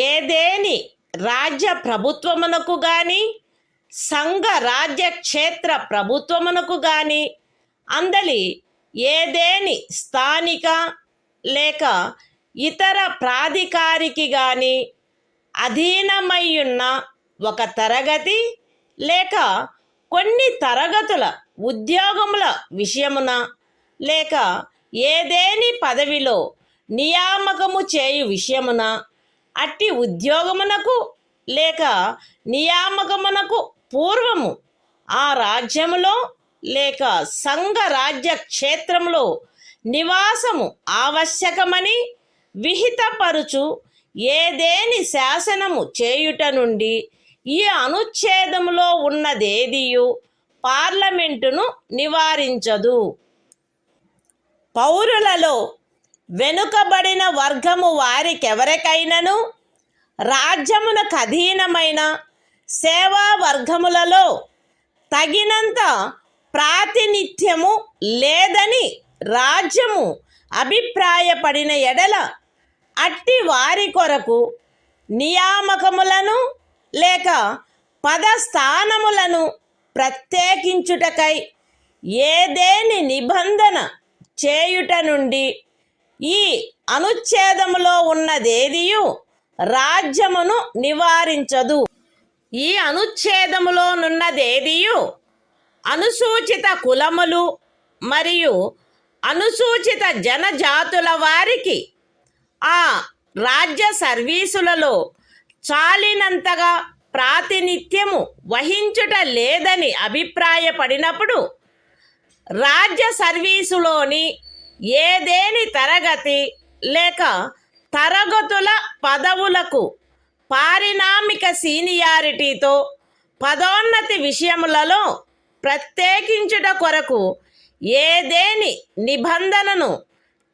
ఏదేని రాజ్య ప్రభుత్వమునకు గాని సంఘ రాజ్య క్షేత్ర ప్రభుత్వమునకు గాని అందలి ఏదేని స్థానిక లేక ఇతర ప్రాధికారికి గాని అధీనమయ్యున్న ఒక తరగతి లేక కొన్ని తరగతుల ఉద్యోగముల విషయమున లేక ఏదేని పదవిలో నియామకము చేయు విషయమున అట్టి ఉద్యోగమునకు లేక నియామకమునకు పూర్వము ఆ రాజ్యములో లేక సంఘ రాజ్య క్షేత్రములో నివాసము ఆవశ్యకమని విహితపరుచు ఏదేని శాసనము చేయుట నుండి ఈ అనుచ్ఛేదములో ఉన్నదేదియు పార్లమెంటును నివారించదు. పౌరులలో వెనుకబడిన వర్గము వారికెవరికైనను రాజ్యమునకు అధీనమైన సేవా వర్గములలో తగినంత ప్రాతినిధ్యము లేదని రాజ్యము అభిప్రాయపడిన ఎడల అట్టి వారి కొరకు నియామకములను లేక పదస్థానములను ప్రత్యేకించుటకై ఏదేని నిబంధన చేయుట నుండి ఈ అనుచ్ఛేదములో ఉన్నదేదియు రాజ్యమును నివారించదు. ఈ అనుచ్ఛేదములోనున్నదేదియు అనుసూచిత కులములు మరియు అనుసూచిత జనజాతుల వారికి ఆ రాజ్య సర్వీసులలో చాలినంతగా ప్రాతినిధ్యము వహించుట లేదని అభిప్రాయపడినప్పుడు రాజ్య సర్వీసులోని ఏదేని తరగతి లేక తరగతుల పదవులకు పారిణామిక సీనియారిటీతో పదోన్నతి విషయములలో ప్రత్యేకించుట కొరకు ఏదేని నిబంధనను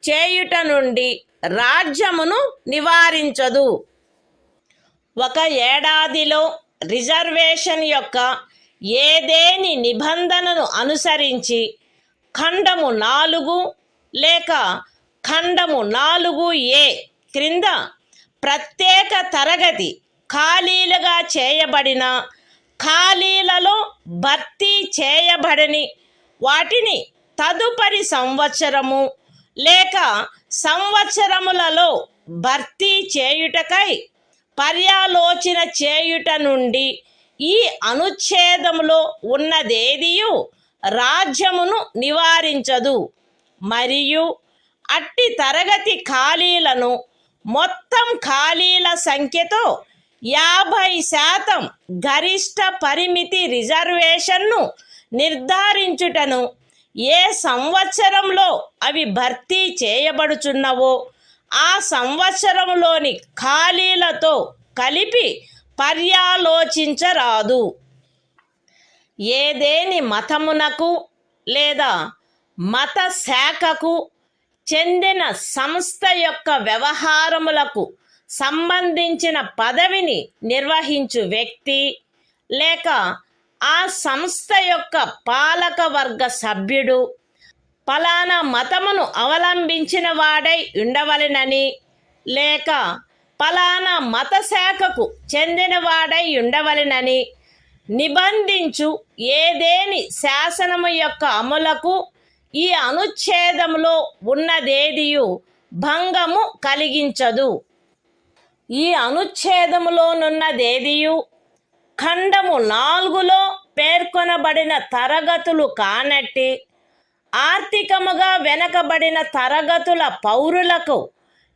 చేయుట నుండి రాజ్యమును నివారించదు. ఒక ఏడాదిలో రిజర్వేషన్ యొక్క ఏదేని నిబంధనను అనుసరించి ఖండము 4 లేక ఖండము 4A క్రింద ప్రత్యేక తరగతి ఖాళీలుగా చేయబడిన ఖాళీలలో భర్తీ చేయబడని వాటిని తదుపరి సంవత్సరము లేక సంవత్సరములలో భర్తీ చేయుటకై పర్యాలోచన చేయుట నుండి ఈ అనుచ్ఛేదములో ఉన్నదేదియు రాజ్యమును నివారించదు. మరియు అట్టి తరగతి ఖాళీలను మొత్తం ఖాళీల సంఖ్యతో 50% గరిష్ట పరిమితి రిజర్వేషన్ను నిర్ధారించుటను ఏ సంవత్సరంలో అవి భర్తీ చేయబడుచున్నవో ఆ సంవత్సరంలోని ఖాళీలతో కలిపి పర్యాలోచించరాదు. ఏదేని మతమునకు లేదా మత శాఖకు చెందిన సంస్థ యొక్క వ్యవహారములకు సంబంధించిన పదవిని నిర్వహించు వ్యక్తి లేక ఆ సంస్థ యొక్క పాలక వర్గ సభ్యుడు ఫలానా మతమును అవలంబించిన వాడై ఉండవలెనని లేక ఫలానా మత శాఖకు చెందినవాడై ఉండవలెనని నిబంధించు ఏదేని శాసనము యొక్క అమలుకు ఈ అనుచ్ఛేదములో ఉన్నదేదియు భంగము కలిగించదు. ఈ అనుచ్ఛేదములోనున్నదేదియు ఖండము 4లో పేర్కొనబడిన తరగతులు కానట్టి ఆర్థికముగా వెనకబడిన తరగతుల పౌరులకు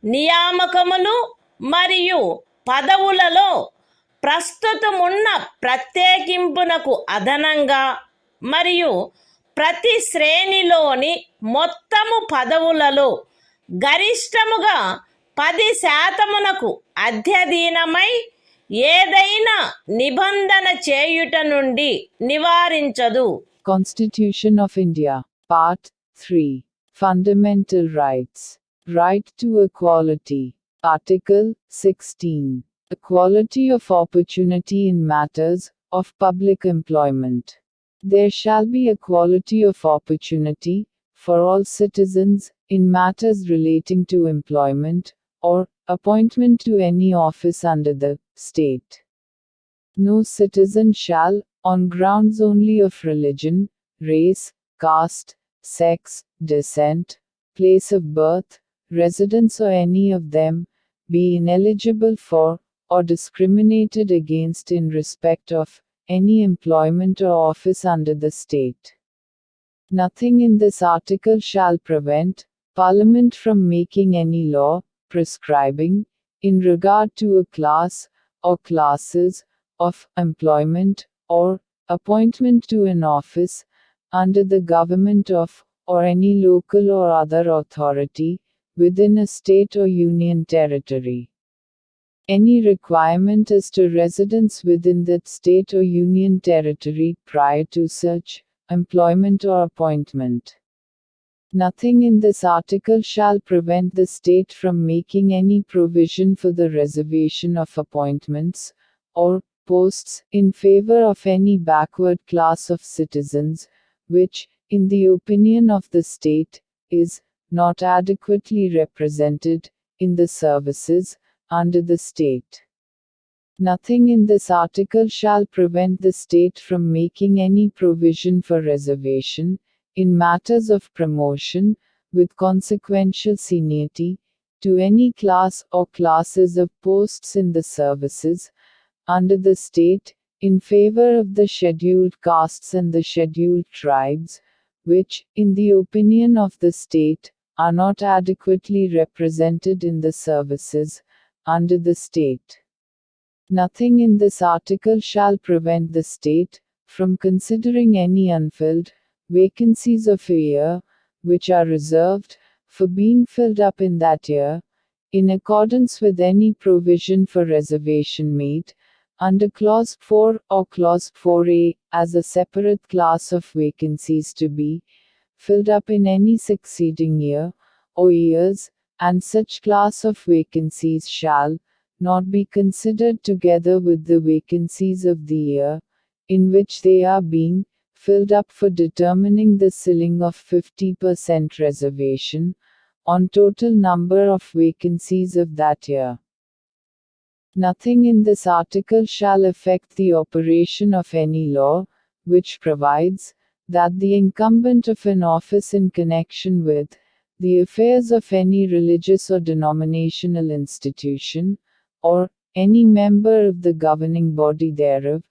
నియామకములు మరియు పదవులలో ప్రస్తుతమున్న ప్రత్యేకింపునకు అదనంగా మరియు ప్రతి శ్రేణిలోని మొత్తము పదవులలో గరిష్టముగా 10% అధ్యధీనమై ఏదైనా నిబంధన చేయుట నుండి నివారించదు. Constitution of India, Part 3. Fundamental Rights. Right to Equality. Article 16. Equality of opportunity in matters of public employment. There shall be equality of opportunity for all citizens in matters relating to employment or appointment to any office under the state. No citizen shall, on grounds only of religion, race, caste, sex, descent, place of birth, residence or any of them, be ineligible for, or discriminated against in respect of, any employment or office under the state. Nothing in this article shall prevent Parliament from making any law, prescribing, in regard to a class, or classes, of employment, or appointment to an office, under the government of, or any local or other authority, within a state or union territory. Any requirement as to residence within that state or union territory prior to such employment or appointment. Nothing in this article shall prevent the state from making any provision for the reservation of appointments, or posts, in favor of any backward class of citizens, which, in the opinion of the state, is not adequately represented in the services under the state. Nothing in this article shall prevent the state from making any provision for reservation, in matters of promotion, with consequential seniority, to any class or classes of posts in the services under the state, in favor of the scheduled castes and the scheduled tribes, which, in the opinion of the state, are not adequately represented in the services under the state. Nothing in this article shall prevent the state from considering any unfilled vacancies of a year, which are reserved for being filled up in that year, in accordance with any provision for reservation made under Clause 4 or Clause 4A, as a separate class of vacancies to be filled up in any succeeding year, or years, and such class of vacancies shall not be considered together with the vacancies of the year in which they are being filled up for determining the ceiling of 50% reservation on total number of vacancies of that year. Nothing in this article shall affect the operation of any law which provides that the incumbent of an office in connection with the affairs of any religious or denominational institution, or any member of the governing body thereof,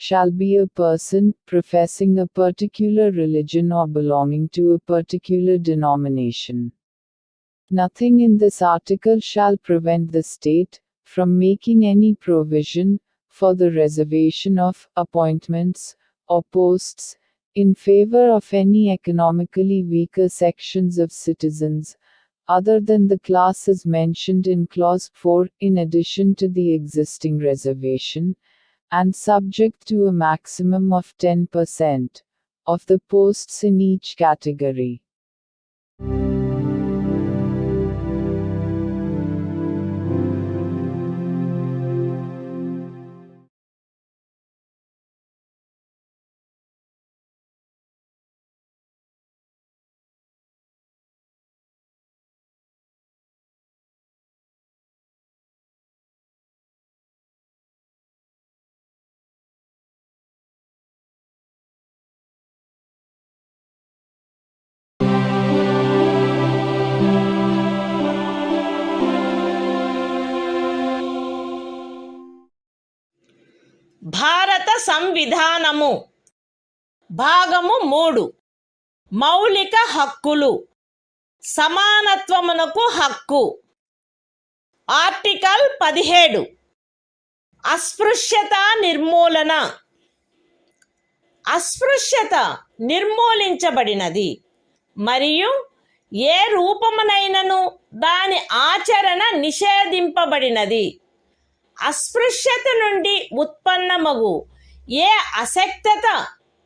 shall be a person professing a particular religion or belonging to a particular denomination. Nothing in this article shall prevent the state from making any provision for the reservation of appointments or posts in favor of any economically weaker sections of citizens, other than the classes mentioned in Clause 4, in addition to the existing reservation, and subject to a maximum of 10% of the posts in each category. భారత సంవిధానము భాగము 3 మౌలిక హక్కులు సమానత్వమునకు హక్కు. ఆర్టికల్ 17 అస్పృశ్యత నిర్మూలన. అస్పృశ్యత నిర్మూలించబడినది మరియు ఏ రూపమునైనను దాని ఆచరణ నిషేధింపబడినది. అస్పృశ్యత నుండి ఉత్పన్నమగు ఏ అసక్తత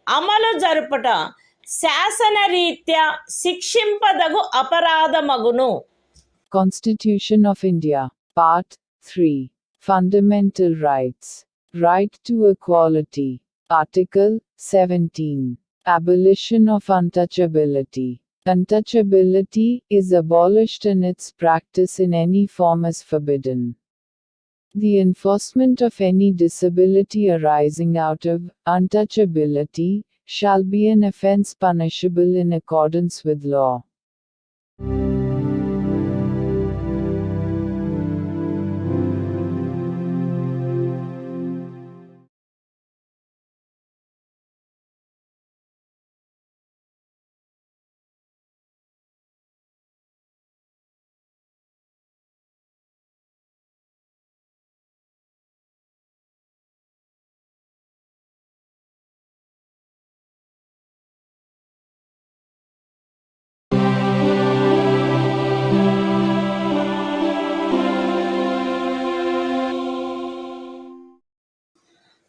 అమలు జరుపుట శాసనరీత్యా శిక్షింపదగు అపరాధమగును. Constitution of India, Part 3. Fundamental Rights. Right to equality. Article 17. Abolition of untouchability. Untouchability is abolished and its practice in any form is forbidden. The enforcement of any disability arising out of untouchability shall be an offense punishable in accordance with law.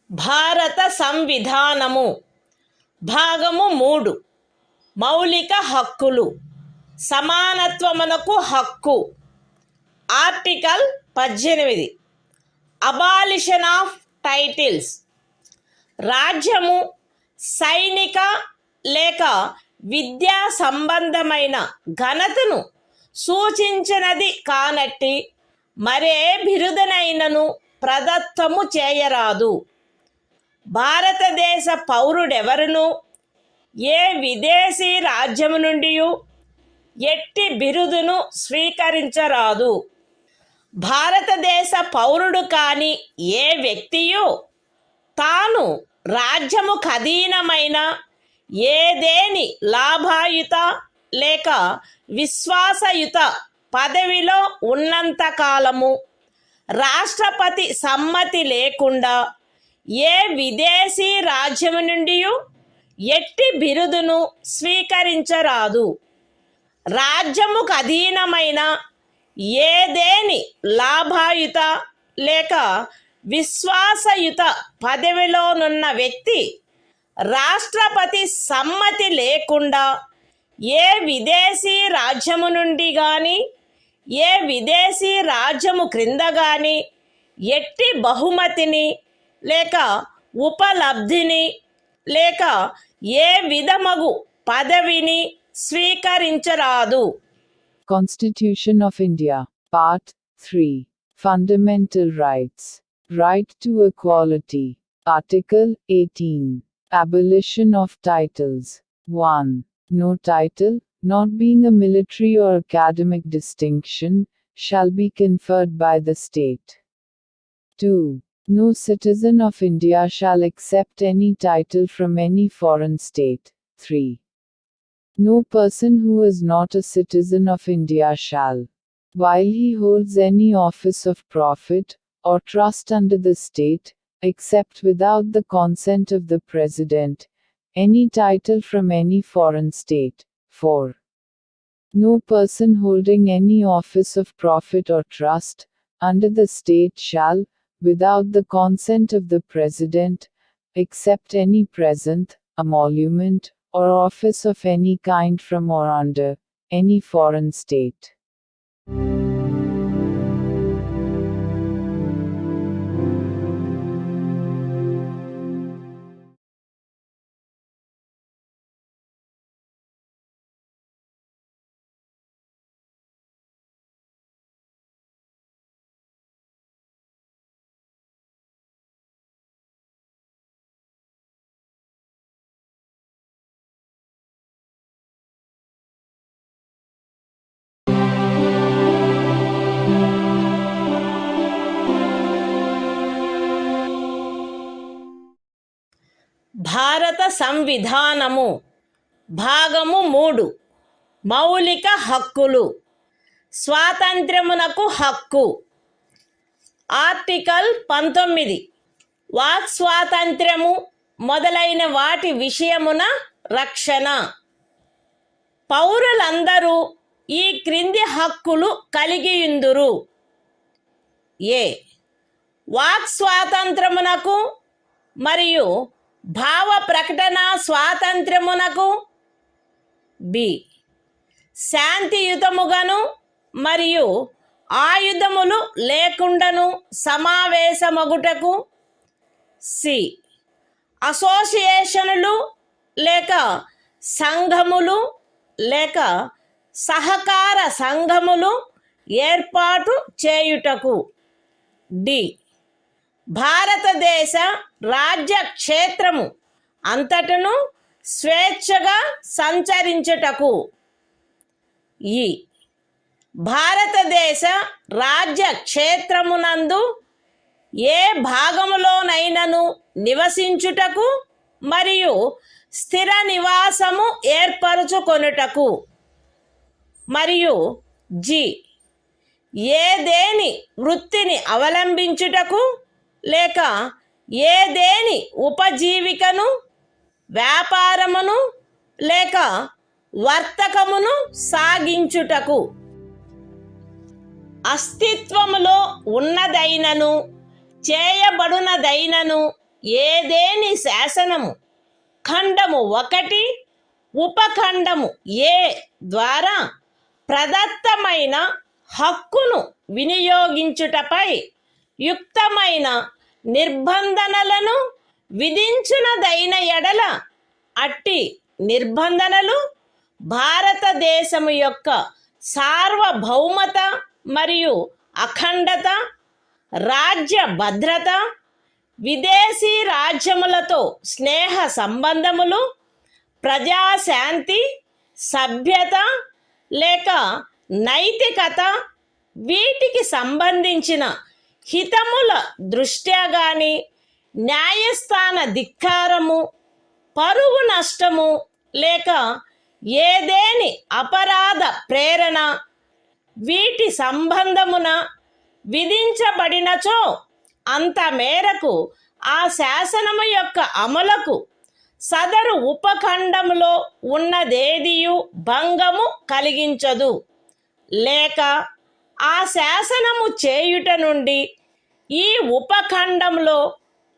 భారత సంవిధానము భాగము 3 మౌలిక హక్కులు సమానత్వమునకు హక్కు. Article 18 abolition of titles. రాజ్యము సైనిక లేక విద్యా సంబంధమైన ఘనతను సూచించినది కానట్టి మరే బిరుదనైనను ప్రదత్తము చేయరాదు. భారతదేశ పౌరుడెవరును ఏ విదేశీ రాజ్యము నుండి ఎట్టి బిరుదును స్వీకరించరాదు. భారతదేశ పౌరుడు కాని ఏ వ్యక్తియు తాను రాజ్యము ఖదీనమైన ఏదేని లాభాయుత లేక విశ్వాసయుత పదవిలో ఉన్నంతకాలము రాష్ట్రపతి సమ్మతి లేకుండా ఏ విదేశీ రాజ్యము నుండి ఎట్టి బిరుదును స్వీకరించరాదు. రాజ్యముకు అధీనమైన ఏదేని లాభాయుత లేక విశ్వాసయుత పదవిలోనున్న వ్యక్తి రాష్ట్రపతి సమ్మతి లేకుండా ఏ విదేశీ రాజ్యము నుండి కానీ ఏ విదేశీ రాజ్యము క్రింద కానీ ఎట్టి బహుమతిని లేక ఉపలబ్ధిని లేక ఏ విధమగు పదవిని స్వీకరించరాదు. Constitution of India, Part 3. Fundamental Rights. Right to Equality. Article 18. Abolition of Titles. 1. No title, not being a military or academic distinction, shall be conferred by the state. 2. No citizen of India shall accept any title from any foreign state. 3. No person who is not a citizen of India shall, while he holds any office of profit or trust under the state, accept without the consent of the President, any title from any foreign state. 4. No person holding any office of profit or trust under the state shall, without the consent of the President, accept any present, emolument, or office of any kind from or under any foreign state. భారత సంవిధానము భాగము 3 మౌలిక హక్కులు. స్వాతంత్ర్యమునకు హక్కు. ఆర్టికల్ 19 వాక్ స్వాతంత్ర్యము మొదలైన వాటి విషయమున రక్షణ. పౌరులందరూ ఈ క్రింది హక్కులు కలిగియుందురు. ఏ వాక్ స్వాతంత్రమునకు మరియు భావ ప్రకటన స్వాతంత్ర్యమునకు. బి శాంతియుతముగాను మరియు ఆయుధములు లేకుండాను సమావేశమగుటకు. సి అసోసియేషనులు లేక సంఘములు లేక సహకార సంఘములు ఏర్పాటు చేయుటకు. డి భారతదేశ రాజ్య క్షేత్రము అంతటను స్వేచ్ఛగా సంచరించుటకు. ఈ భారతదేశ రాజ్య క్షేత్రమునందు ఏ భాగములోనైనను నివసించుటకు మరియు స్థిర నివాసము ఏర్పరచుకొనుటకు. మరియు జి ఏదేని వృత్తిని అవలంబించుటకు లేక ఏదేని ఉపజీవికను వ్యాపారమును లేక వర్తకమును సాగించుటకు. అస్తిత్వములో ఉన్నదైనను చేయబడునదైనను ఏదేని శాసనము ఖండము 1 ఉపఖండము ఏ ద్వారా ప్రదత్తమైన హక్కును వినియోగించుటపై యుక్తమైన నిర్బంధనలను విధించునదైన ఎడల అట్టి నిర్బంధనలు భారతదేశము యొక్క సార్వభౌమత మరియు అఖండత, రాజ్య భద్రత, విదేశీ రాజ్యములతో స్నేహ సంబంధములు, ప్రజాశాంతి, సభ్యత లేక నైతికత వీటికి సంబంధించిన హితముల దృష్ట్యా గాని న్యాయస్థాన ధిక్కారము, పరువు నష్టము లేక ఏదేని అపరాధ ప్రేరణ వీటి సంబంధమున విధించబడినచో అంత మేరకు ఆ శాసనము యొక్క అమలుకు సదరు ఉపఖండములో ఉన్నదేదియు భంగము కలిగించదు, లేక ఆ శాసనము చేయుట నుండి ఈ ఉపఖండంలో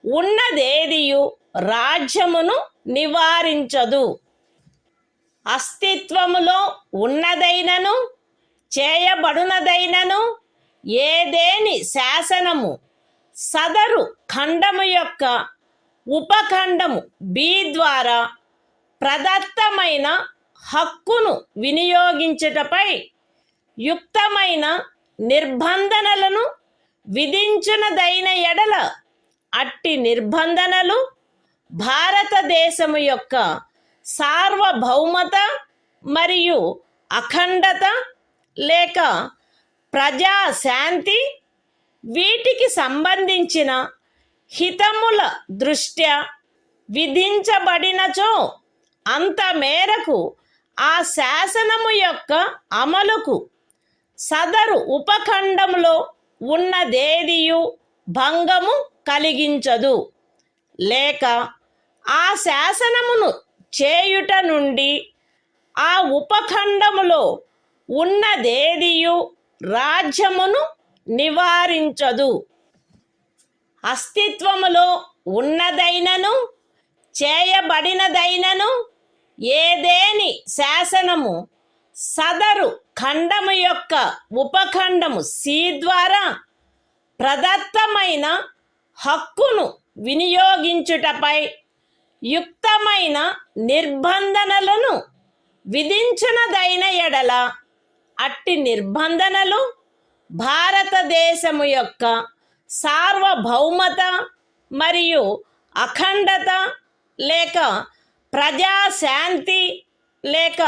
ఉన్నదేదియు రాజ్యమును నివారించదు. అస్తిత్వములో ఉన్నదైనను చేయబడునదైనను ఏదేని శాసనము సదరు ఖండము యొక్క ఉపఖండము బి ద్వారా ప్రదత్తమైన హక్కును వినియోగించుటపై యుక్తమైన నిర్బంధనలను విధించునదైన ఎడల అట్టి నిర్బంధనలు భారతదేశము యొక్క సార్వభౌమత మరియు అఖండత లేక ప్రజాశాంతి వీటికి సంబంధించిన హితముల దృష్ట్యా విధించబడినచో అంత మేరకు ఆ శాసనము యొక్క అమలుకు సదరు ఉపఖండంలో ఉన్నదేదియు భంగము కలిగించదు, లేక ఆ శాసనమును చేయుట నుండి ఆ ఉపఖండములో ఉన్నదేదియు రాజ్యమును నివారించదు. అస్తిత్వములో ఉన్నదైనను చేయబడినదైనను ఏదేని శాసనము సదరు ఖండము యొక్క ఉపఖండము సి ద్వారా ప్రదత్తమైన హక్కును వినియోగించుటపై యుక్తమైన నిర్బంధనలను విధించునదైన ఎడల అట్టి నిర్బంధనలు భారతదేశము యొక్క సార్వభౌమత మరియు అఖండత లేక ప్రజాశాంతి లేక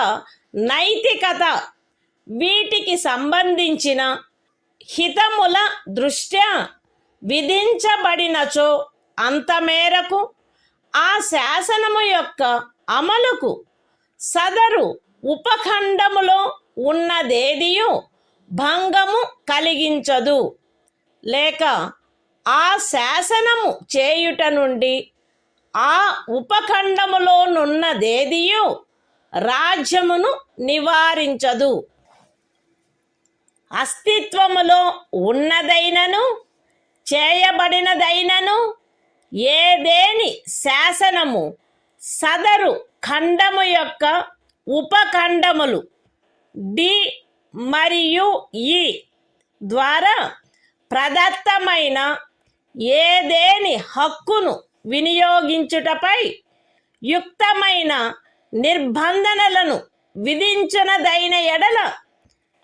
నైతికత వీటికి సంబంధించిన హితముల దృష్ట్యా విధించబడినచో అంత మేరకు ఆ శాసనము యొక్క అమలుకు సదరు ఉపఖండములో ఉన్నదేదియు భంగము కలిగించదు, లేక ఆ శాసనము చేయుట నుండి ఆ ఉపఖండములోనున్నదేదియు రాజ్యమును నివారించదు. అస్తిత్వములో ఉన్నదైనను చేయబడినదైనను ఏదేని శాసనము సదరు ఖండము యొక్క ఉపఖండములు డి మరియు ఈ ద్వారా ప్రదత్తమైన ఏదేని హక్కును వినియోగించుటపై యుక్తమైన నిర్బంధనలను విధించునదైన ఎడల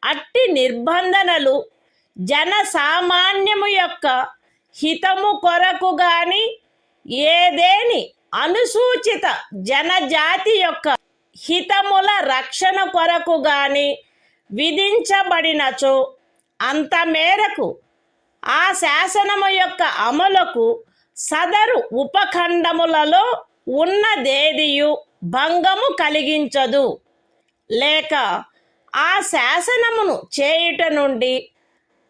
అట్టి నిర్బంధనలు జనసామాన్యము యొక్క హితము కొరకు గాని ఏదేని అనుసూచిత జనజాతి యొక్క హితముల రక్షణ కొరకు గాని విధించబడినచో అంత మేరకు ఆ శాసనము యొక్క అమలుకు సదరు ఉపఖండములలో ఉన్నదేదియు భంగము కలిగించదు, లేక ఆ శాసనమును చేయుట నుండి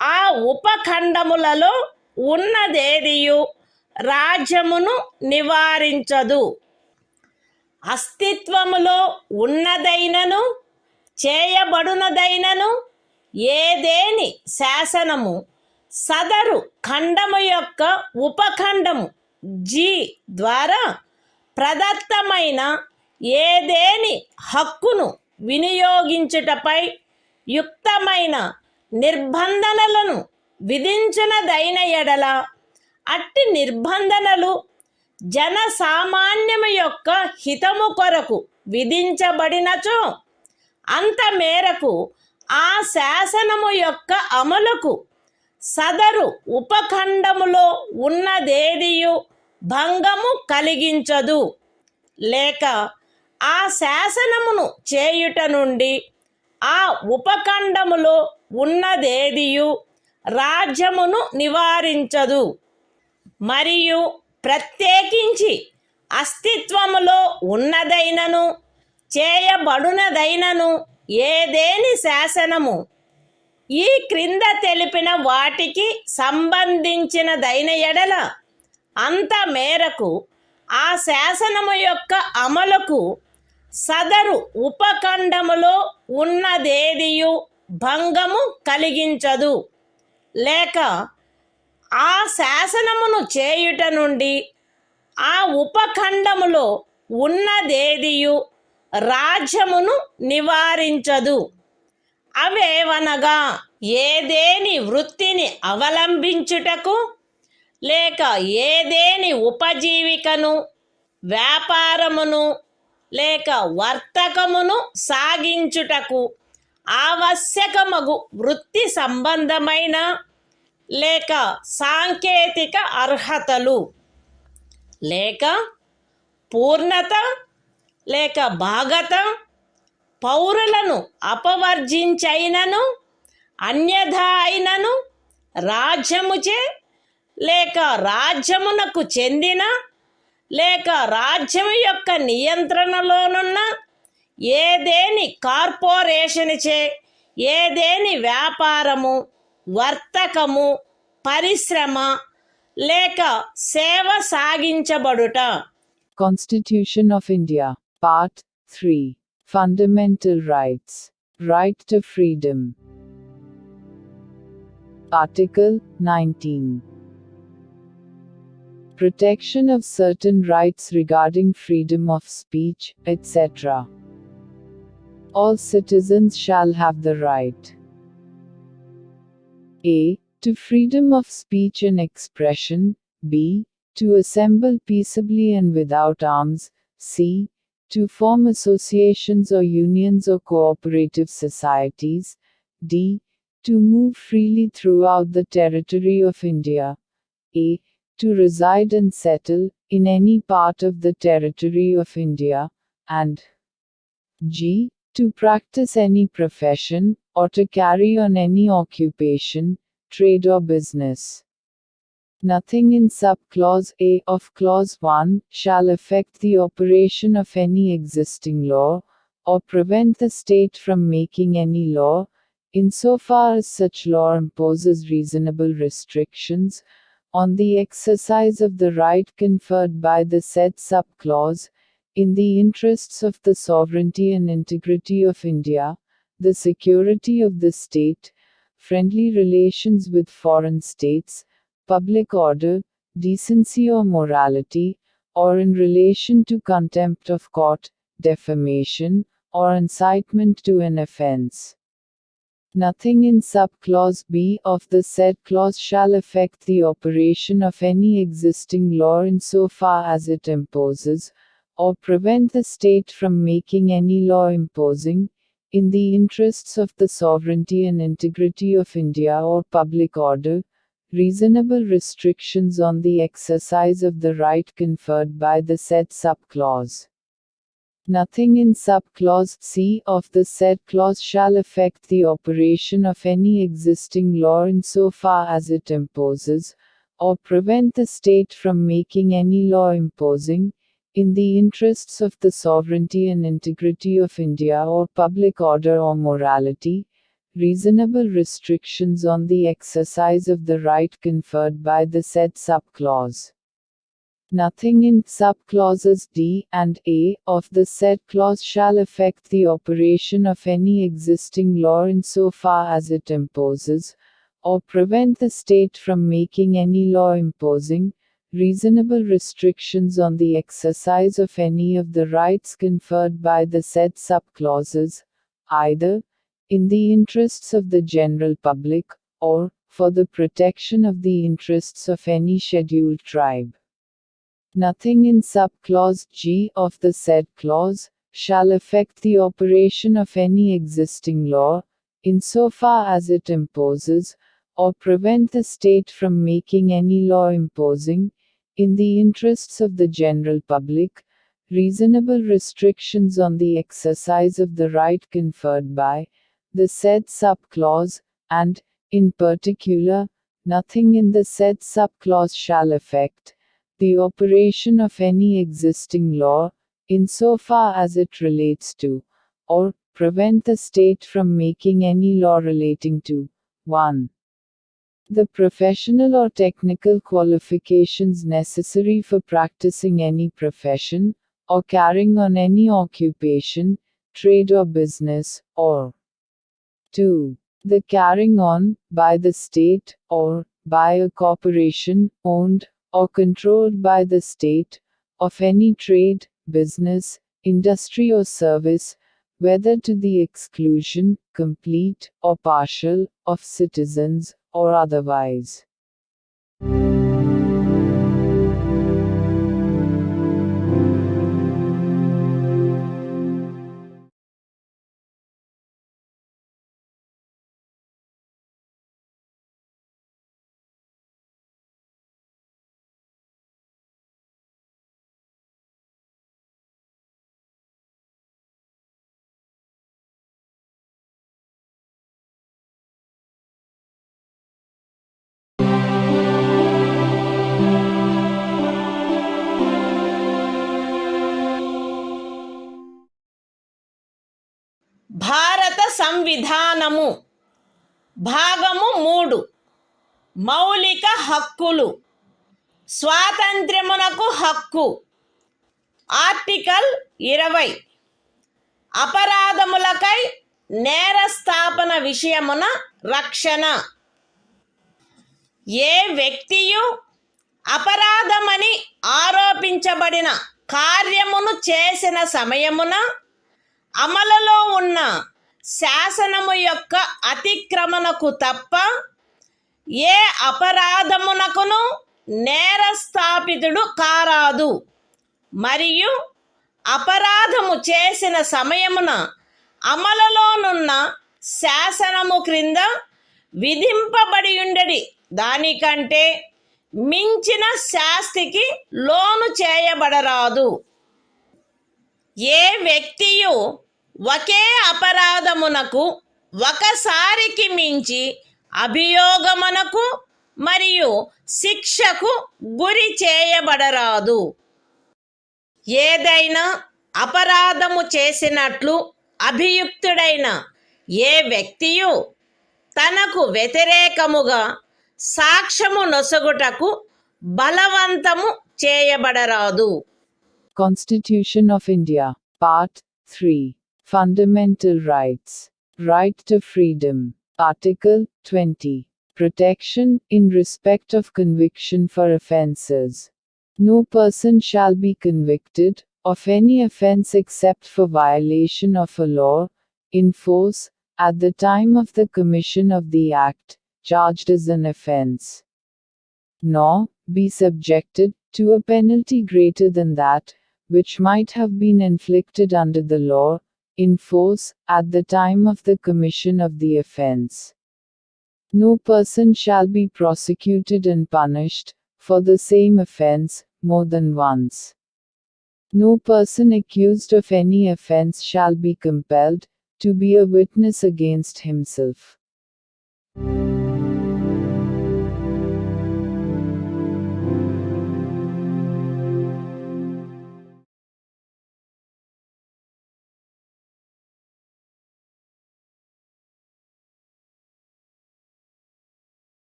ఆ ఉపఖండములలో ఉన్నదేదియు రాజ్యమును నివారించదు. అస్తిత్వములో ఉన్నదైనను చేయబడునదైనను ఏదేని శాసనము సదరు ఖండము యొక్క ఉపఖండము జి ద్వారా ప్రదత్తమైన ఏదేని హక్కును వినియోగించుటపై యుక్తమైన నిర్బంధనలను విధించునదైన ఎడల అట్టి నిర్బంధనలు జనసామాన్యము యొక్క హితము కొరకు విధించబడినచో అంత మేరకు ఆ శాసనము యొక్క అమలుకు సదరు ఉపఖండములో ఉన్నదేదియు భంగము కలిగించదు, లేక ఆ శాసనమును చేయుట నుండి ఆ ఉపఖండములో ఉన్నదేదియు రాజ్యమును నివారించదు. మరియు ప్రత్యేకించి అస్తిత్వములో ఉన్నదైనను చేయబడునదైనను ఏదేని శాసనము ఈ క్రింద తెలిపిన వాటికి సంబంధించినదైన ఎడల అంత మేరకు ఆ శాసనము యొక్క అమలుకు సదరు ఉపఖండములో ఉన్నదేదియు భంగము కలిగించదు, లేక ఆ శాసనమును చేయుట నుండి ఆ ఉపఖండములో ఉన్నదేదియు రాజ్యమును నివారించదు. అవేవనగా ఏదేని వృత్తిని అవలంబించుటకు లేక ఏదేని ఉపజీవికను, వ్యాపారమును లేక వర్తకమును సాగించుటకు ఆవశ్యకమగు వృత్తి సంబంధమైన లేక సాంకేతిక అర్హతలు లేక పూర్ణత లేక భాగత పౌరులను అపవర్జించైనను అన్యథా అయినను రాజ్యముచే లేక రాజ్యమునకు చెందిన లేక రాజ్యము యొక్క నియంత్రణలోనున్న ఏదేని కార్పొరేషన్చే ఏదేని వ్యాపారము, వర్తకము, పరిశ్రమ లేక సేవ సాగించబడుట. Constitution of India. Part 3. Fundamental Rights. Right to Freedom. Article 19. Protection of certain rights regarding freedom of speech, etc. All citizens shall have the right a. to freedom of speech and expression, b. to assemble peaceably and without arms, c. to form associations or unions or cooperative societies, d. to move freely throughout the territory of India, a. to reside and settle in any part of the territory of India, and g. to practice any profession, or to carry on any occupation, trade or business. Nothing in sub-clause A of clause 1 shall affect the operation of any existing law, or prevent the state from making any law, insofar as such law imposes reasonable restrictions on the exercise of the right conferred by the said sub-clause, in the interests of the sovereignty and integrity of India, the security of the state, friendly relations with foreign states, public order, decency or morality, or in relation to contempt of court, defamation, or incitement to an offense. Nothing in sub-clause B of the said clause shall affect the operation of any existing law insofar as it imposes, or prevent the state from making any law imposing, in the interests of the sovereignty and integrity of India or public order, reasonable restrictions on the exercise of the right conferred by the said sub-clause. Nothing in sub-clause C of the said clause shall affect the operation of any existing law insofar as it imposes, or prevent the state from making any law imposing, in the interests of the sovereignty and integrity of India or public order or morality, reasonable restrictions on the exercise of the right conferred by the said sub-clause. Nothing in sub-clauses D and A of the said clause shall affect the operation of any existing law insofar as it imposes, or prevent the state from making any law imposing, reasonable restrictions on the exercise of any of the rights conferred by the said sub-clauses, either in the interests of the general public, or for the protection of the interests of any scheduled tribe. Nothing in sub-clause G of the said clause shall affect the operation of any existing law, insofar as it imposes, or prevent the state from making any law imposing, in the interests of the general public, reasonable restrictions on the exercise of the right conferred by the said sub-clause, and, in particular, nothing in the said sub-clause shall affect the operation of any existing law, insofar as it relates to, or prevent the state from making any law relating to 1. The professional or technical qualifications necessary for practicing any profession, or carrying on any occupation, trade or business, or 2. The carrying on, by the state, or by a corporation, owned or controlled by the state, of any trade, business, industry or service, whether to the exclusion, complete or partial, of citizens, or otherwise. భారత సంవిధానము భాగము 3 మౌలిక హక్కులు స్వాతంత్ర్యమునకు హక్కు ఆర్టికల్ 20 అపరాధములకై నేరస్థాపన విషయమున రక్షణ ఏ వ్యక్తియు అపరాధమని ఆరోపించబడిన కార్యమును చేసిన సమయమున అమలులో ఉన్న శాసనము యొక్క అతిక్రమణకు తప్ప ఏ అపరాధమునకును నేరస్థాపితుడు కారాదు మరియు అపరాధము చేసిన సమయమున అమలులోనున్న శాసనము క్రింద విధింపబడి ఉండడి దానికంటే మించిన శాస్తికి లోను చేయబడరాదు ఏ వ్యక్తియు ఒకే అపరాధమునకు ఒకసారికి మించి అభియోగమునకు మరియు శిక్షకు గురి చేయబడరాదు ఏదైనా అపరాధము చేసినట్లు అభియుక్తుడైన ఏ వ్యక్తియు తనకు వ్యతిరేకముగా సాక్ష్యము నొసగుటకు బలవంతము చేయబడరాదు. Constitution of India, Part 3. Fundamental Rights. Right to Freedom. Article 20. Protection in respect of conviction for offences. No person shall be convicted of any offence except for violation of a law, in force, at the time of the commission of the act, charged as an offence, nor be subjected to a penalty greater than that, which might have been inflicted under the law, in force, at the time of the commission of the offence. No person shall be prosecuted and punished, for the same offence, more than once. No person accused of any offence shall be compelled to be a witness against himself.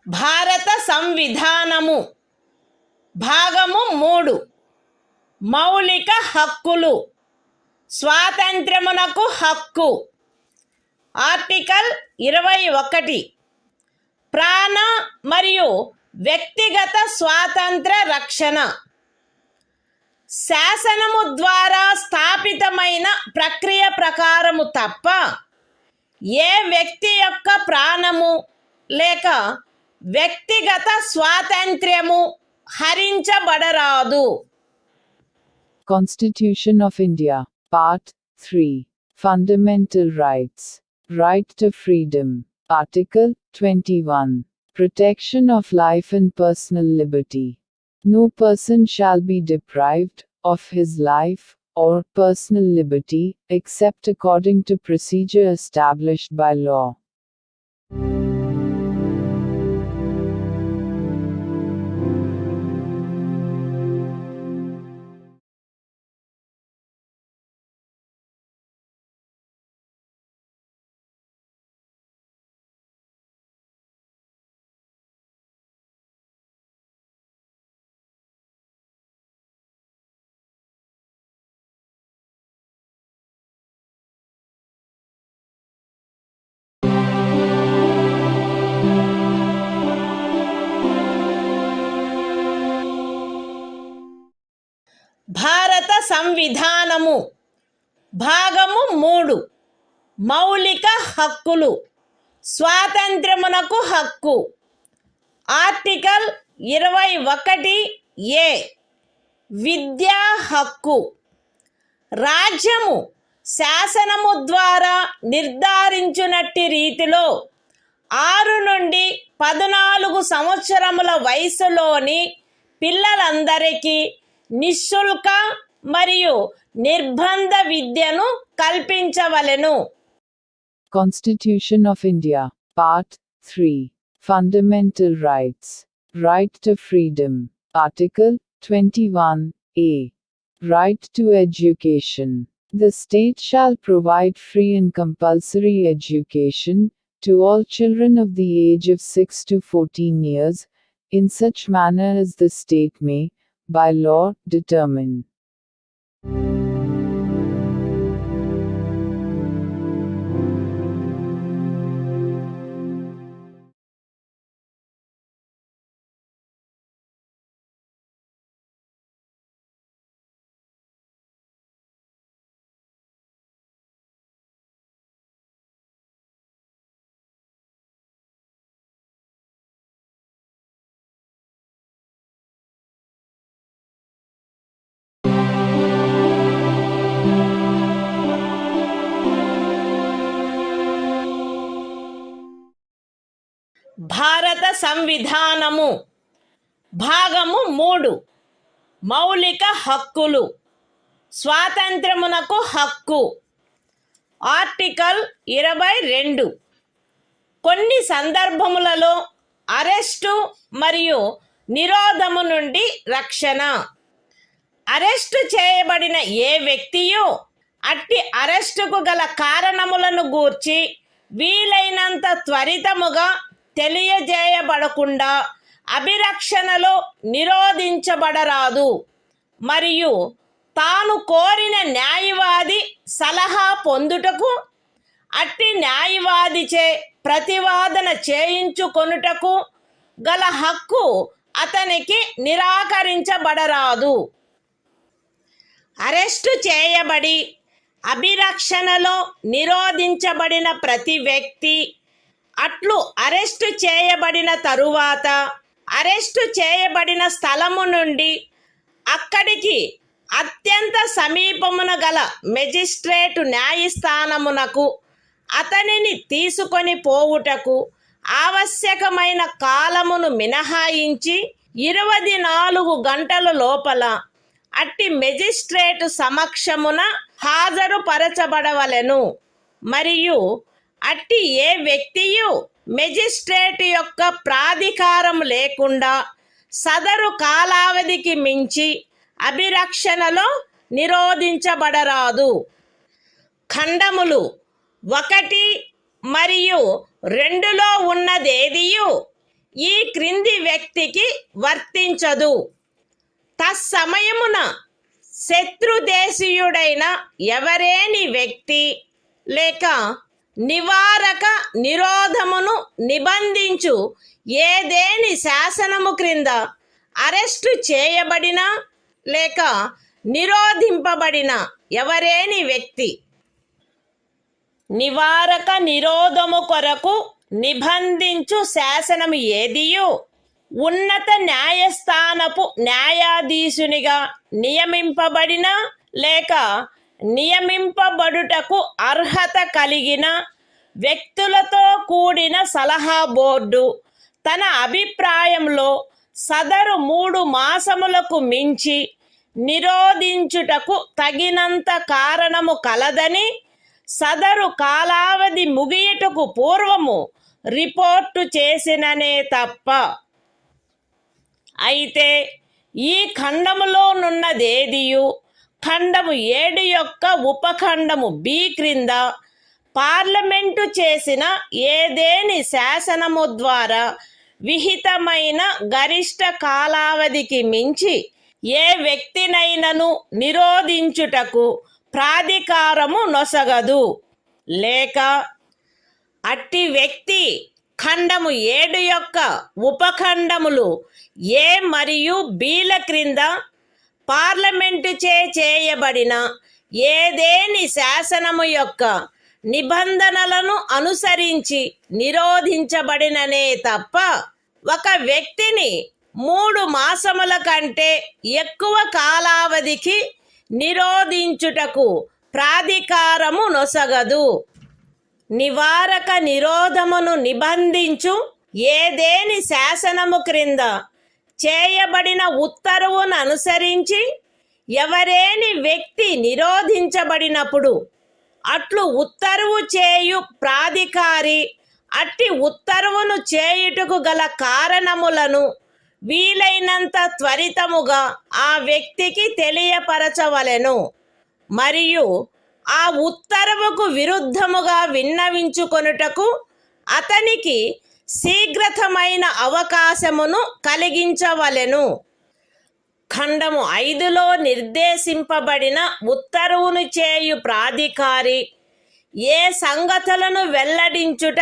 భారత సంవిధానము భాగము 3 మౌలిక హక్కులు స్వాతంత్ర్యమునకు హక్కు ఆర్టికల్ 21 ప్రాణ మరియు వ్యక్తిగత స్వాతంత్ర రక్షణ శాసనము ద్వారా స్థాపితమైన ప్రక్రియ ప్రకారము తప్ప ఏ వ్యక్తి యొక్క ప్రాణము లేక వ్యక్తిగత స్వాతంత్ర్యము హరించబడరాదు. Constitution of India, Part 3. Fundamental Rights. Right to Freedom. Article 21. Protection of life and personal liberty. No person shall be deprived of his life or personal liberty, except according to procedure established by law. సంవిధానము భాగము 3 మౌలిక హక్కులు స్వాతంత్ర్యమునకు హక్కు ఆర్టికల్ 21A విద్యా హక్కు రాజ్యము శాసనము ద్వారా నిర్ధారించునట్టి రీతిలో 6 నుండి 14 సంవత్సరముల వయసులోని పిల్లలందరికీ నిశుల్క మరియు నిర్బంధ విద్యను కల్పించవలెను. Constitution of India, Part 3. Fundamental Rights. Right to Freedom. Article 21A. Right to Education. The state shall provide free and compulsory education to all children of the age of 6 to 14 years, in such manner as the state may, by law, determine. భారత సంవిధానము భాగము 3 మౌలిక హక్కులు స్వాతంత్ర్యమునకు హక్కు ఆర్టికల్ 22 కొన్ని సందర్భములలో అరెస్టు మరియు నిరోధము నుండి రక్షణ అరెస్టు చేయబడిన ఏ వ్యక్తియు అట్టి అరెస్టుకు గల కారణములను గూర్చి వీలైనంత త్వరితముగా తెలియజేయబడకుండా అభిరక్షణలో నిరోధించబడరాదు మరియు తాను కోరిన న్యాయవాది సలహా పొందుటకు అట్టి న్యాయవాదిచే ప్రతివాదన చేయించుకొనుటకు గల హక్కు అతనికి నిరాకరించబడరాదు. అరెస్టు చేయబడి అభిరక్షణలో నిరోధించబడిన ప్రతి వ్యక్తి అట్లు అరెస్టు చేయబడిన తరువాత అరెస్టు చేయబడిన స్థలము నుండి అక్కడికి అత్యంత సమీపమున గల మెజిస్ట్రేటు న్యాయస్థానమునకు అతనిని తీసుకొని పోవుటకు ఆవశ్యకమైన కాలమును మినహాయించి 24 గంటల లోపల అట్టి మెజిస్ట్రేటు సమక్షమున హాజరుపరచబడవలెను మరియు అట్టి ఏ వ్యక్తియు మెజిస్ట్రేటు యొక్క ప్రాధికారం లేకుండా సదరు కాలావధికి మించి అభిరక్షణలో నిరోధించబడరాదు. ఖండములు 1 మరియు 2లో ఉన్నదేదియు ఈ క్రింది వ్యక్తికి వర్తించదు. తత్సమయమున శత్రుదేశీయుడైన ఎవరేని వ్యక్తి లేక నివారక నిరోధమును నిబంధించు ఏదేని శాసనము క్రింద అరెస్టు చేయబడిన లేక నిరోధింపబడిన ఎవరేని వ్యక్తి నివారక నిరోధము కొరకు నిబంధించు శాసనము ఏదియు ఉన్నత న్యాయస్థానపు న్యాయాధీశునిగా నియమింపబడిన లేక నియమింపబడుటకు అర్హత కలిగిన వ్యక్తులతో కూడిన సలహా బోర్డు తన అభిప్రాయంలో సదరు 3 మాసములకు మించి నిరోధించుటకు తగినంత కారణము కలదని సదరు కాలావధి ముగియుటకు పూర్వము రిపోర్టు చేసిననే తప్ప. అయితే ఈ ఖండములోనున్నదేదియు ఖండము 7 యొక్క ఉపఖండము బి క్రింద పార్లమెంటు చేసిన ఏదేని శాసనము ద్వారా విహితమైన గరిష్ట కాలావధికి మించి ఏ వ్యక్తినైనను నిరోధించుటకు ప్రాధికారము నొసగదు లేక అట్టి వ్యక్తి ఖండము 7 యొక్క ఉపఖండములు ఏ మరియు బిల క్రింద పార్లమెంటుచే చేయబడిన ఏదేని శాసనము యొక్క నిబంధనలను అనుసరించి నిరోధించబడిననే తప్ప ఒక వ్యక్తిని 3 మాసముల కంటే ఎక్కువ కాలావధికి నిరోధించుటకు ప్రాధికారము నొసగదు. నివారక నిరోధమును నిబంధించు ఏదేని శాసనము క్రింద చేయబడిన ఉత్తర్వును అనుసరించి ఎవరేని వ్యక్తి నిరోధించబడినప్పుడు అట్లు ఉత్తర్వు చేయు ప్రాధికారి అట్టి ఉత్తర్వును చేయుటకు గల కారణములను వీలైనంత త్వరితముగా ఆ వ్యక్తికి తెలియపరచవలెను. మరియు ఆ ఉత్తర్వుకు విరుద్ధముగా విన్నవించుకొనుటకు అతనికి శీఘ్రతమైన అవకాశమును కలిగించవలెను. ఖండము 5లో నిర్దేశింపబడిన ఉత్తర్వును చేయు ప్రాధికారి ఏ సంగతులను వెల్లడించుట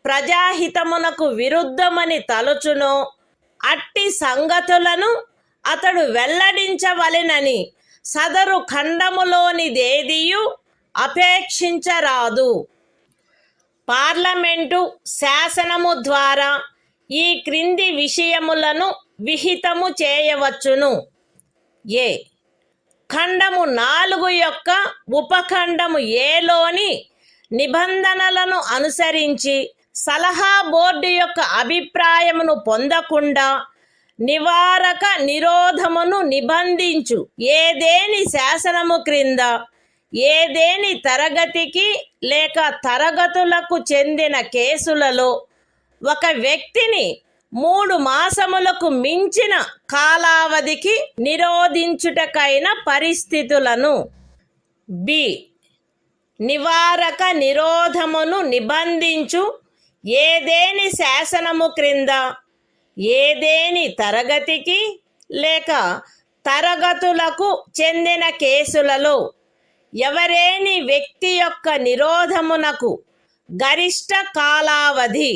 ప్రజాహితమునకు విరుద్ధమని తలచునో అట్టి సంగతులను అతడు వెల్లడించవలెనని సదరు ఖండములోనిదేదియు అపేక్షించరాదు. పార్లమెంటు శాసనము ద్వారా ఈ క్రింది విషయములను విహితము చేయవచ్చును. ఏ. ఖండము 4 యొక్క ఉపఖండము ఏలోని నిబంధనలను అనుసరించి సలహా బోర్డు యొక్క అభిప్రాయమును పొందకుండా నివారక నిరోధమును నిబంధించు ఏదేని శాసనము క్రింద ఏదేని తరగతికి లేక తరగతులకు చెందిన కేసులలో ఒక వ్యక్తిని 3 మాసములకు మించిన కాలావధికి నిరోధించుటకైన పరిస్థితులను. బి. నివారక నిరోధమును నిబంధించు ఏదేని శాసనము క్రింద ఏదేని తరగతికి లేక తరగతులకు చెందిన కేసులలో ఎవరేని వ్యక్తి యొక్క నిరోధమునకు గరిష్ట కాలావధి.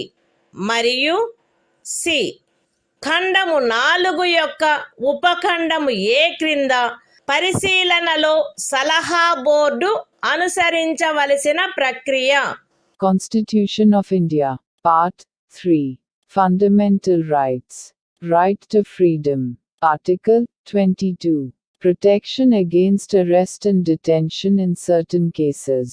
మరియు సి. ఖండము 4 యొక్క ఉపఖండము ఏ క్రింద పరిశీలనలో సలహా బోర్డు అనుసరించవలసిన ప్రక్రియ. Constitution of India, Part 3. Fundamental Rights. Right to Freedom. Article 22. Protection against arrest and detention in certain cases.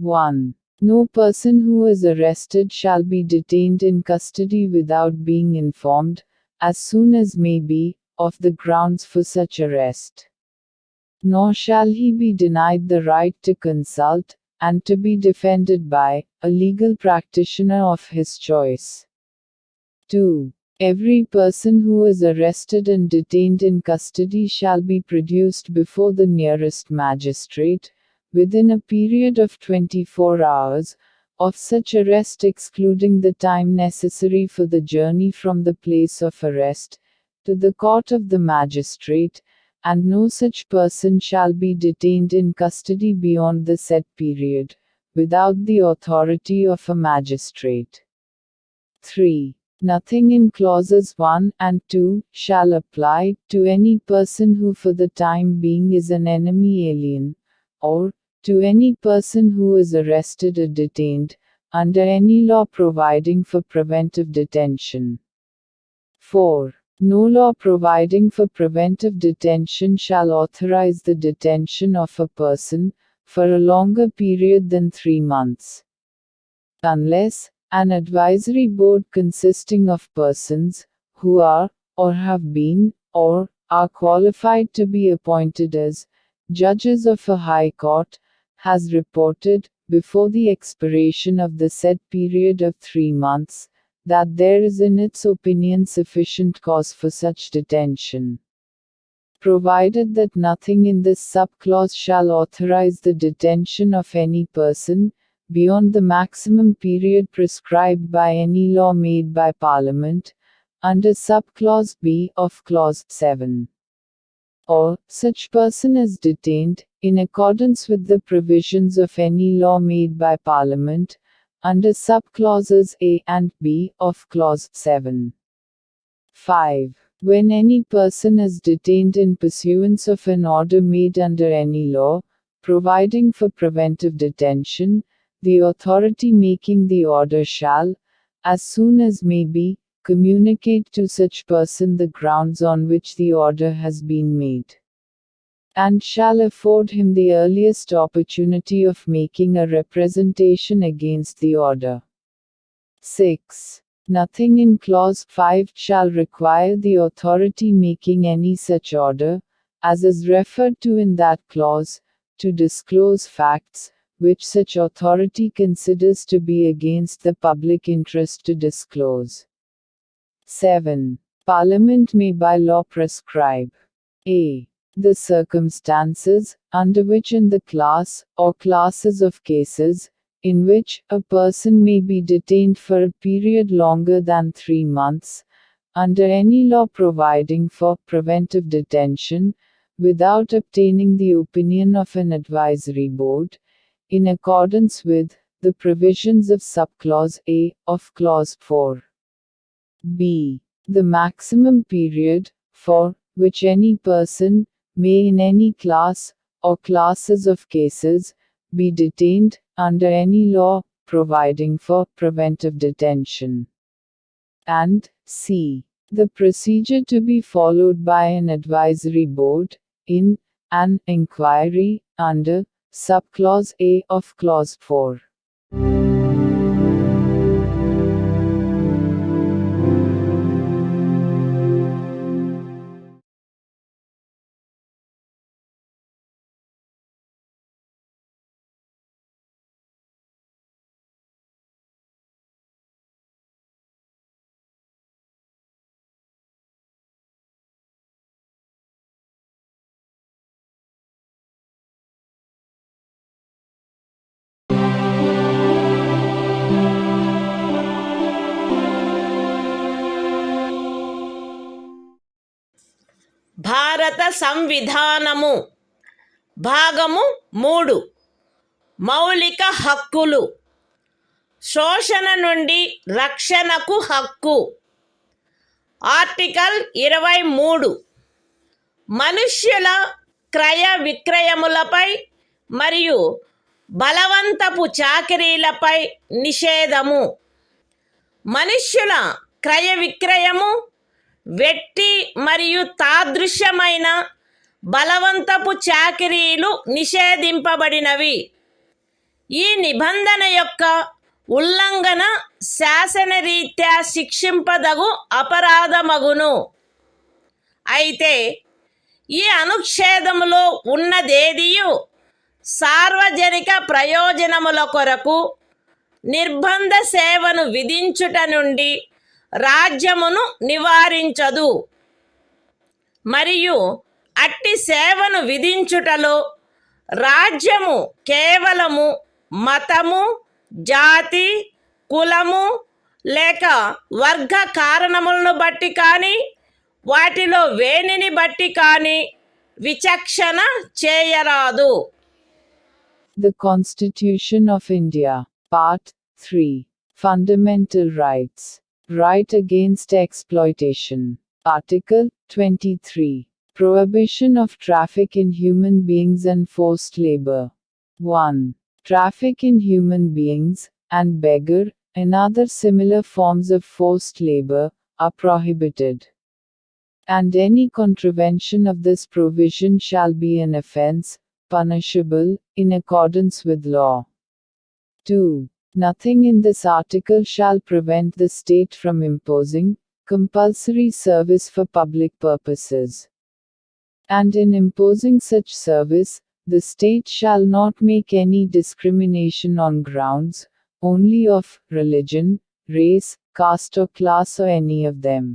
1. No person who is arrested shall be detained in custody without being informed, as soon as may be, of the grounds for such arrest. Nor shall he be denied the right to consult, and to be defended by, a legal practitioner of his choice. 2. Every person who is arrested and detained in custody shall be produced before the nearest magistrate, within a period of 24 hours, of such arrest excluding the time necessary for the journey from the place of arrest, to the court of the magistrate, and no such person shall be detained in custody beyond the set period, without the authority of a magistrate. 3. Nothing in clauses 1 and 2 shall apply to any person who for the time being is an enemy alien, or to any person who is arrested or detained, under any law providing for preventive detention. 4. No law providing for preventive detention shall authorize the detention of a person, for a longer period than 3 months. Unless, an advisory board consisting of persons, who are, or have been, or are qualified to be appointed as, judges of a high court, has reported, before the expiration of the said period of 3 months, that there is in its opinion sufficient cause for such detention. Provided that nothing in this subclause shall authorize the detention of any person, beyond the maximum period prescribed by any law made by Parliament, under subclause B of clause 7. Or, such person is detained, in accordance with the provisions of any law made by Parliament, under subclauses A and B of clause 7. 5. When any person is detained in pursuance of an order made under any law, providing for preventive detention, the authority making the order shall, as soon as may be, communicate to such person the grounds on which the order has been made, and shall afford him the earliest opportunity of making a representation against the order. 6. Nothing in Clause 5 shall require the authority making any such order, as is referred to in that clause, to disclose facts, which such authority considers to be against the public interest to disclose. 7. Parliament may by law prescribe a. The circumstances, under which in the class, or classes of cases, in which a person may be detained for a period longer than 3 months, under any law providing for preventive detention, without obtaining the opinion of an advisory board, in accordance with the provisions of subclause A of clause 4. B. The maximum period, for which any person may in any class, or classes of cases, be detained, under any law, providing for preventive detention. And C. The procedure to be followed by an advisory board, in an inquiry, under subclause A of clause 4. భారత సంవిధానము భాగము 3 మౌలిక హక్కులు శోషణ నుండి రక్షణకు హక్కు ఆర్టికల్ 23 మనుష్యుల క్రయ విక్రయములపై మరియు బలవంతపు చాకిరీలపై నిషేధము మనుష్యుల క్రయ విక్రయము వెట్టి మరియు తాదృశ్యమైన బలవంతపు చాకిరీలు నిషేధింపబడినవి ఈ నిబంధన యొక్క ఉల్లంఘన శాసనరీత్యా శిక్షింపదగు అపరాధమగును అయితే ఈ అనుచ్ఛేదములో ఉన్నదేదియు సార్వజనిక ప్రయోజనముల కొరకు నిర్బంధ సేవను విధించుట నుండి రాజ్యమును నివారించదు మరియు అట్టి సేవను విధించుటలో రాజ్యము కేవలము మతము జాతి కులము లేక వర్గ కారణములను బట్టి కానీ వాటిలో వేనిని బట్టి కానీ విచక్షణ చేయరాదు. The Constitution of India, Part 3. Fundamental Rights. Right against exploitation. Article 23. Prohibition of traffic in human beings and forced labor. 1. Traffic in human beings, and beggar, and other similar forms of forced labor, are prohibited. And any contravention of this provision shall be an offense, punishable, in accordance with law. 2. Nothing in this article shall prevent the state from imposing compulsory service for public purposes. And in imposing such service, the state shall not make any discrimination on grounds, only of religion, race, caste or class or any of them.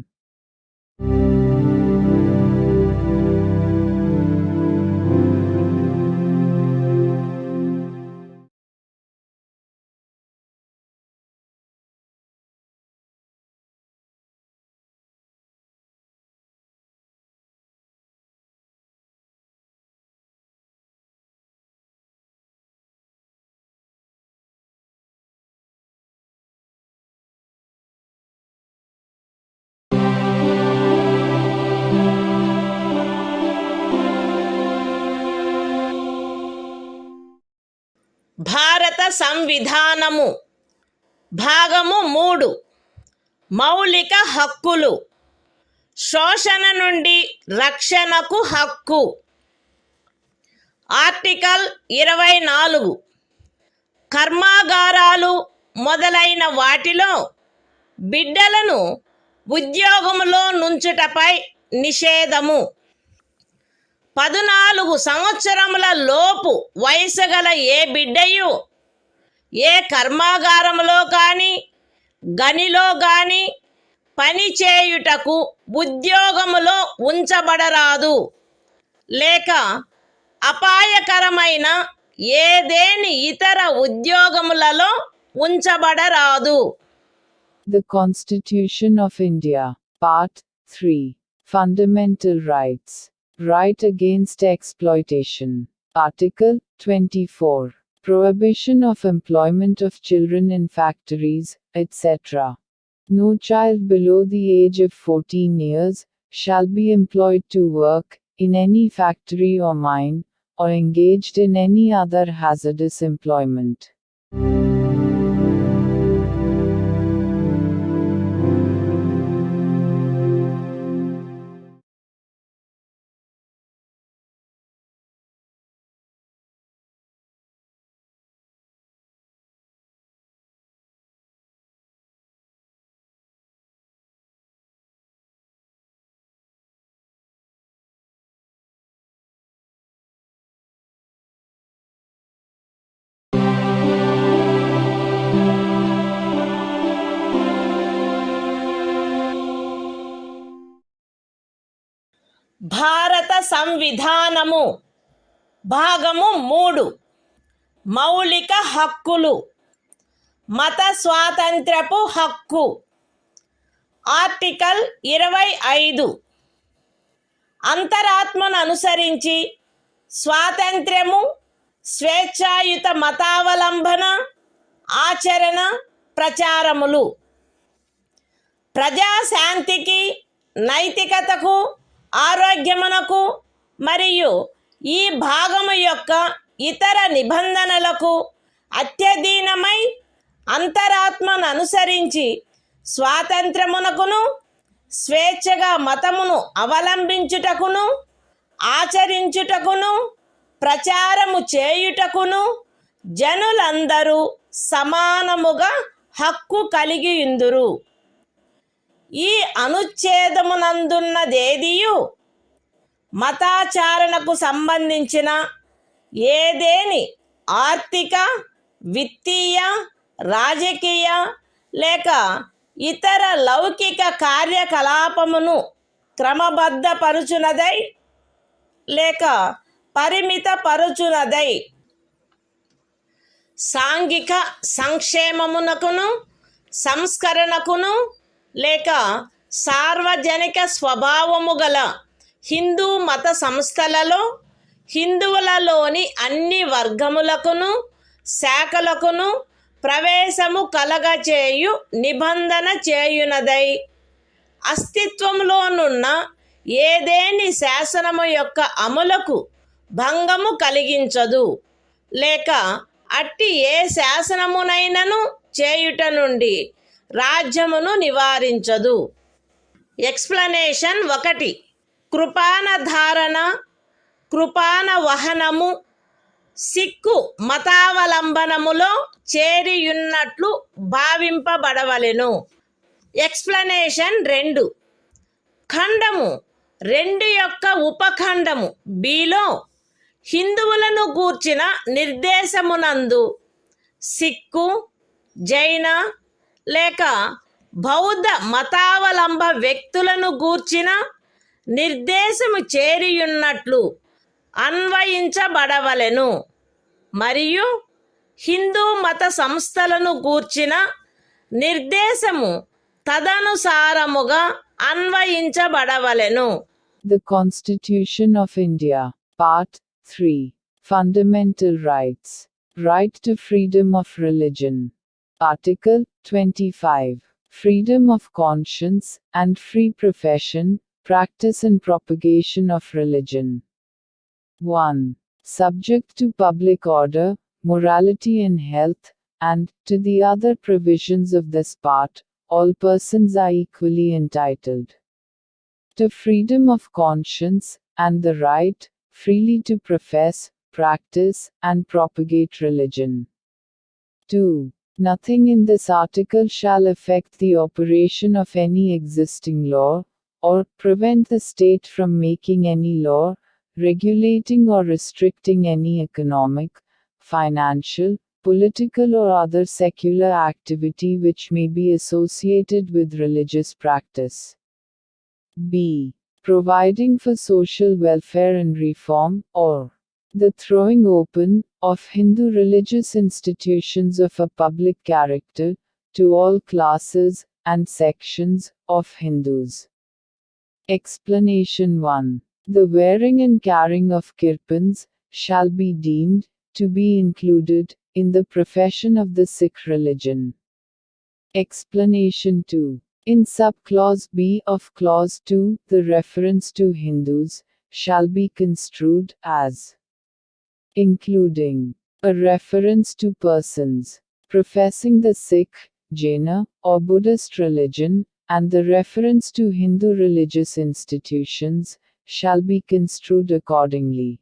సంవిధానము భాగము 3 మౌలిక హక్కులు శోషణ నుండి రక్షణకు హక్కు ఆర్టికల్ 24 కర్మాగారాలు మొదలైన వాటిలో బిడ్డలను ఉద్యోగములో నుంచుటపై నిషేధము 14 సంవత్సరముల లోపు వయసు గల ఏ బిడ్డయు ఏ కర్మాగారములో కానీ గనిలో కానీ పని చేయుటకు ఉద్యోగములో ఉంచబడరాదు లేక అపాయకరమైన ఏదేని ఇతర ఉద్యోగములలో ఉంచబడరాదు. The Constitution of India, Part 3. Fundamental Rights. Right against exploitation. Article 24. Prohibition of employment of children in factories, etc. No child below the age of 14 years shall be employed to work in any factory or mine, or engaged in any other hazardous employment. భారత సంవిధానము భాగము 3 మౌలిక హక్కులు మత స్వాతంత్ర్యపు హక్కు ఆర్టికల్ 25 అంతరాత్మను అనుసరించి స్వాతంత్ర్యము స్వేచ్ఛాయుత మతావలంబన ఆచరణ ప్రచారములు ప్రజాశాంతికి నైతికతకు ఆరోగ్యమునకు మరియు ఈ భాగము యొక్క ఇతర నిబంధనలకు అత్యధీనమై అంతరాత్మను అనుసరించి స్వాతంత్రమునకును స్వేచ్ఛగా మతమును అవలంబించుటకును ఆచరించుటకును ప్రచారము చేయుటకును జనులందరూ సమానముగా హక్కు కలిగియుందురు. ఈ అనుచ్ఛేదమునందున్నదేదియు మతాచారణకు సంబంధించిన ఏదేని ఆర్థిక విత్తీయ రాజకీయ లేక ఇతర లౌకిక కార్యకలాపమును క్రమబద్ధపరుచునదై లేక పరిమితపరుచునదై సాంఘిక సంక్షేమమునకును సంస్కరణకును లేక సార్వజనిక స్వభావము గల హిందూ మత సంస్థలలో హిందువులలోని అన్ని వర్గములకును శాఖలకును ప్రవేశము కలగచేయు నిబంధన చేయునదై అస్తిత్వములోనున్న ఏదేని శాసనము యొక్క అమలుకు భంగము కలిగించదు లేక అట్టి ఏ శాసనమునైనను చేయుట నుండి రాజ్యమును నివారించదు. ఎక్స్ప్లనేషన్ 1 కృపాన ధారణ కృపాన వహనము సిక్కు మతావలంబనములో చేరియున్నట్లు భావింపబడవలెను. ఎక్స్ప్లనేషన్ 2 ఖండము 2 యొక్క ఉపఖండము బిలో హిందువులను గూర్చిన నిర్దేశమునందు సిక్కు జైన లేక బౌద్ధ మతావలంబ వ్యక్తులను గూర్చిన నిర్దేశము చేరియున్నట్లు అన్వయించబడవలెను మరియు హిందూ మత సంస్థలను గూర్చిన నిర్దేశము తదనుసారముగా అన్వయించబడవలెను. The Constitution of India, Part 3. Fundamental Rights. Right to freedom of religion. Article 25. Freedom of conscience and free profession, practice and propagation of religion. 1. Subject to public order, morality and health, and, to the other provisions of this part, all persons are equally entitled to freedom of conscience, and the right, freely to profess, practice, and propagate religion. 2. Nothing in this article shall affect the operation of any existing law, or prevent the state from making any law, regulating or restricting any economic, financial, political or other secular activity which may be associated with religious practice. B. Providing for social welfare and reform, or the throwing open of Hindu religious institutions of a public character to all classes and sections of Hindus. Explanation 1. The wearing and carrying of kirpans shall be deemed to be included in the profession of the Sikh religion. Explanation 2. In subclause B of clause 2, the reference to Hindus shall be construed as including a reference to persons professing the Sikh, Jaina, or Buddhist religion, and the reference to Hindu religious institutions shall be construed accordingly.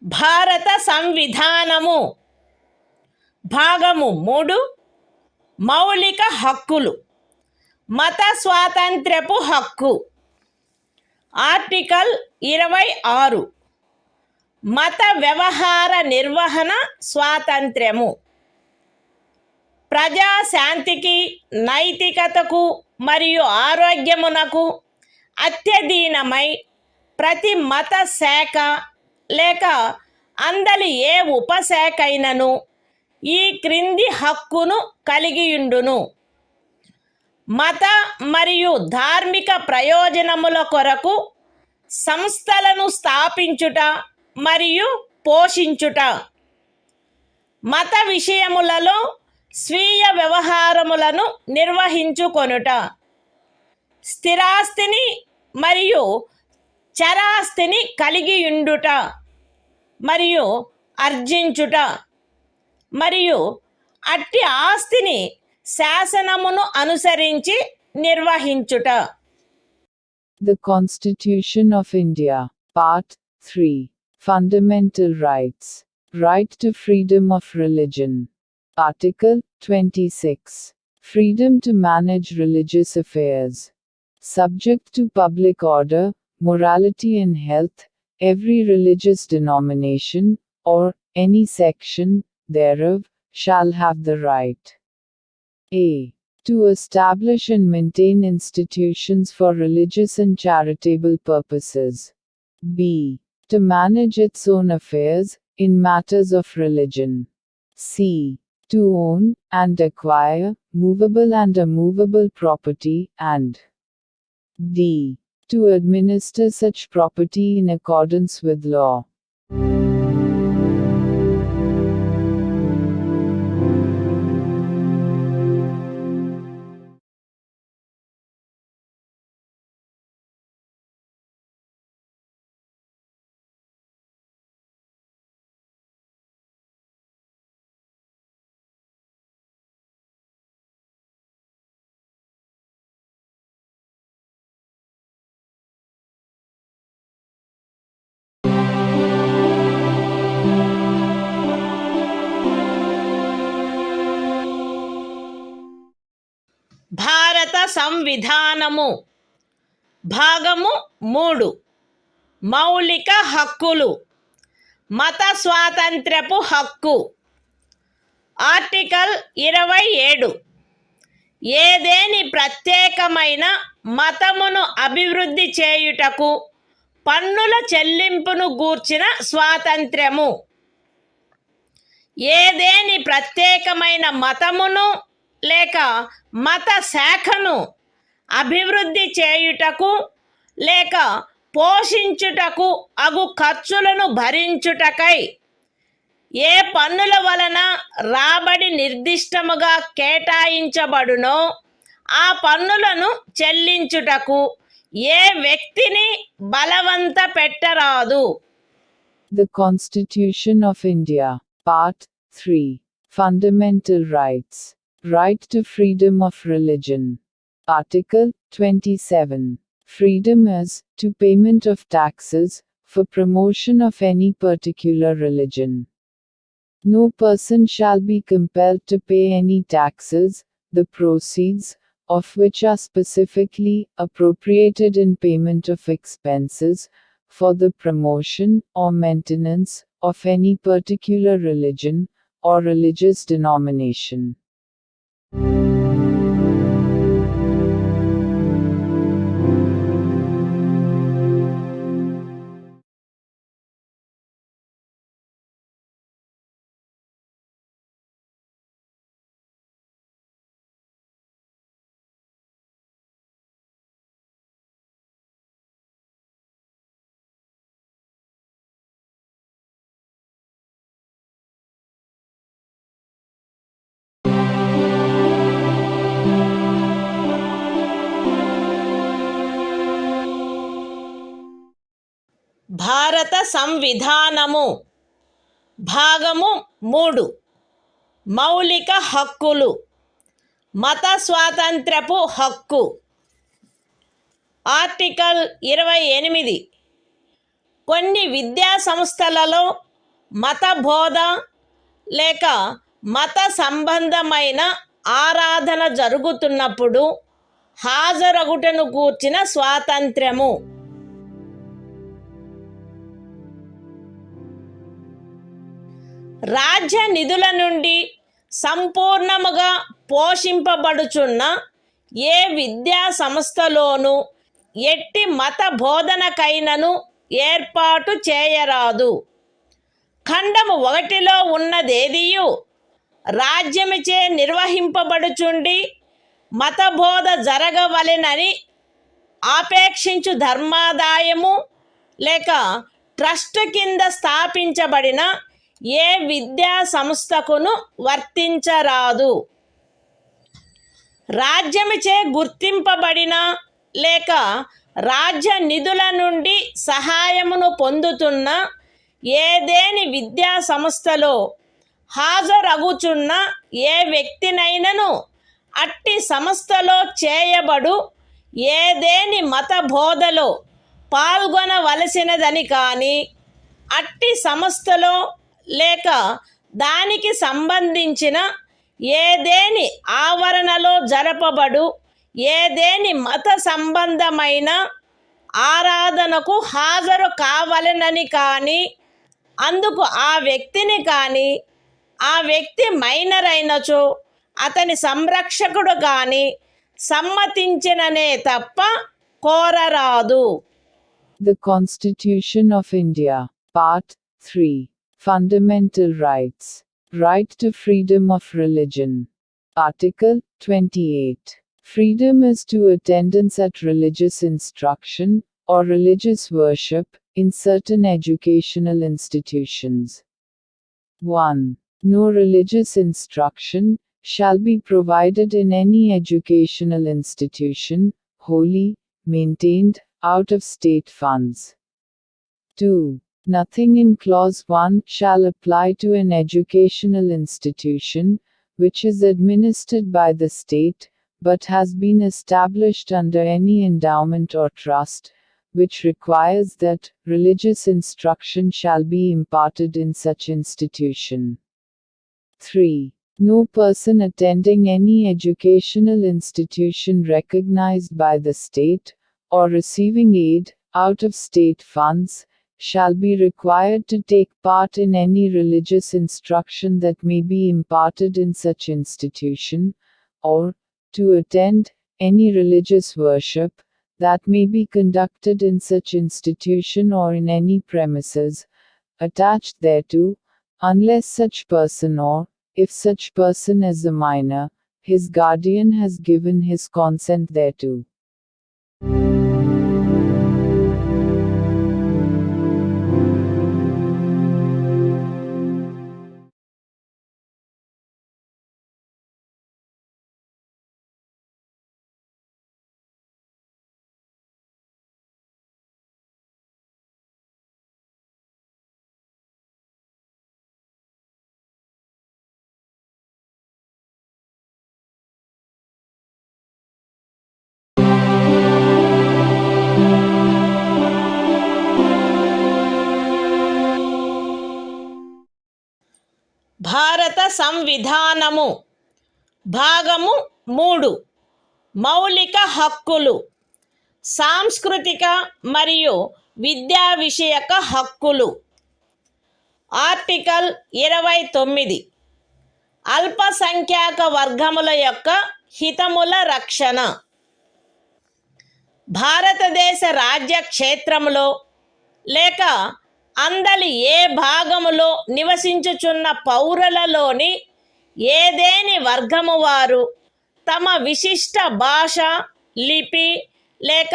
భారత సంవిధానము భాగము 3 మౌలిక హక్కులు మత స్వాతంత్ర్యపు హక్కు ఆర్టికల్ 26 మత వ్యవహార నిర్వహణ స్వాతంత్ర్యము ప్రజాశాంతికి నైతికతకు మరియు ఆరోగ్యమునకు అత్యధీనమై ప్రతి మత శాఖ లేక అందలి ఏ ఉపశాఖైనను ఈ క్రింది హక్కును కలిగియుండును. మత మరియు ధార్మిక ప్రయోజనముల కొరకు సంస్థలను స్థాపించుట మరియు పోషించుట, మత విషయములలో స్వీయ వ్యవహారములను నిర్వహించుకొనుట, స్థిరాస్తిని మరియు చరాస్తిని కలిగియుండుట మరియు ఆర్జించుట, మరియు అట్టి ఆస్తిని శాసనమును అనుసరించి నిర్వహించుట. The Constitution of India, Part 3. Fundamental Rights. Right to freedom of religion. Article 26. Freedom to manage religious affairs. Subject to public order, morality and health, every religious denomination, or any section thereof, shall have the right a. to establish and maintain institutions for religious and charitable purposes. b. to manage its own affairs, in matters of religion. c. to own, and acquire, movable and immovable property, and d. to administer such property in accordance with law. భారత సంవిధానము భాగము 3 మౌలిక హక్కులు మత స్వాతంత్ర్యపు హక్కు ఆర్టికల్ 27 ఏదేని ప్రత్యేకమైన మతమును అభివృద్ధి చేయుటకు పన్నుల చెల్లింపును గూర్చిన స్వాతంత్ర్యము. ఏదేని ప్రత్యేకమైన మతమును లేక మత శాఖను అభివృద్ధి చేయుటకు లేక పోషించుటకు అగు ఖర్చులను భరించుటకై ఏ పన్నుల వలన రాబడి నిర్దిష్టముగా కేటాయించబడునో ఆ పన్నులను చెల్లించుటకు ఏ వ్యక్తిని బలవంత పెట్టరాదు. The Constitution of India, Part 3. Fundamental Rights. Right to freedom of religion. Article 27. Freedom is, to payment of taxes, for promotion of any particular religion. No person shall be compelled to pay any taxes, the proceeds of which are specifically appropriated in payment of expenses for the promotion or maintenance of any particular religion or religious denomination. భారత సంవిధానము భాగము 3 మౌలిక హక్కులు. మత స్వాతంత్ర్యపు హక్కు. ఆర్టికల్ 28. కొన్ని విద్యా సంస్థలలో మత బోధ లేక మత సంబంధమైన ఆరాధన జరుగుతున్నప్పుడు హాజరగుటను గూర్చిన స్వాతంత్ర్యము. రాజ్య నిధుల నుండి సంపూర్ణముగా పోషింపబడుచున్న ఏ విద్యా సంస్థలోనూ ఎట్టి మత బోధనకైనను ఏర్పాటు చేయరాదు. ఖండము 1లో ఉన్నదేదియు రాజ్యముచే నిర్వహింపబడుచుండి మతబోధ జరగవలెనని ఆపేక్షించు ధర్మాదాయము లేక ట్రస్ట్ కింద స్థాపించబడిన ఏ విద్యా సంస్థకును వర్తించరాదు. రాజ్యముచే గుర్తింపబడిన లేక రాజ్య నిధుల నుండి సహాయమును పొందుతున్న ఏదేని విద్యా సంస్థలో హాజరగుచున్న ఏ వ్యక్తినైనను అట్టి సంస్థలో చేయబడు ఏదేని మత బోధలో పాల్గొనవలసినదని కానీ అట్టి సంస్థలో లేక దానికి సంబంధించిన ఏదేని ఆవరణలో జరపబడు ఏదేని మత సంబంధమైన ఆరాధనకు హాజరు కావలెనని కానీ అందుకు ఆ వ్యక్తిని కానీ ఆ వ్యక్తి మైనర్ అయినచో అతని సంరక్షకుడు కానీ సమ్మతించిననే తప్ప కోరరాదు. The Constitution of India, Part 3. Fundamental Rights. Right to freedom of religion. Article 28. Freedom is to attendance at religious instruction or religious worship in certain educational institutions. 1. No religious instruction shall be provided in any educational institution, wholly maintained out of state funds. 2. Nothing in Clause 1 shall apply to an educational institution which is administered by the state, but has been established under any endowment or trust, which requires that religious instruction shall be imparted in such institution. 3. No person attending any educational institution recognized by the state, or receiving aid out of state funds, shall be required to take part in any religious instruction that may be imparted in such institution, or to attend any religious worship that may be conducted in such institution or in any premises attached thereto, unless such person or, if such person is a minor, his guardian has given his consent thereto. భారత సంవిధానము భాగము 3 మౌలిక హక్కులు సాంస్కృతిక మరియు విద్యా విషయక హక్కులు ఆర్టికల్ 29 అల్పసంఖ్యాక వర్గముల యొక్క హితముల రక్షణ భారతదేశ రాజ్య క్షేత్రములో లేక అందలి ఏ భాగములో నివసించుచున్న పౌరులలోని ఏదేని వర్గము వారు తమ విశిష్ట భాష లిపి లేక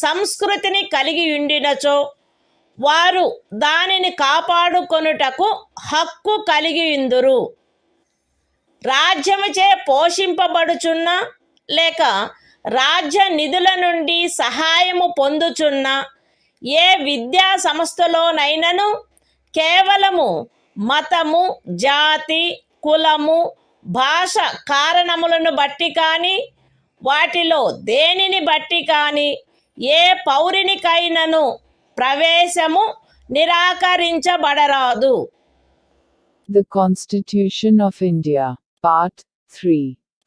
సంస్కృతిని కలిగి ఉండినచో వారు దానిని కాపాడుకొనుటకు హక్కు కలిగి ఉందురు. రాజ్యముచే పోషింపబడుచున్న లేక రాజ్య నిధుల నుండి సహాయము పొందుచున్న ఏ విద్యా సంస్థలోనైనను కేవలము మతము జాతి కులము భాష కారణములను బట్టి కానీ వాటిలో దేనిని బట్టి కానీ ఏ పౌరునికైనను ప్రవేశము నిరాకరించబడరాదు. The Constitution of India, Part 3,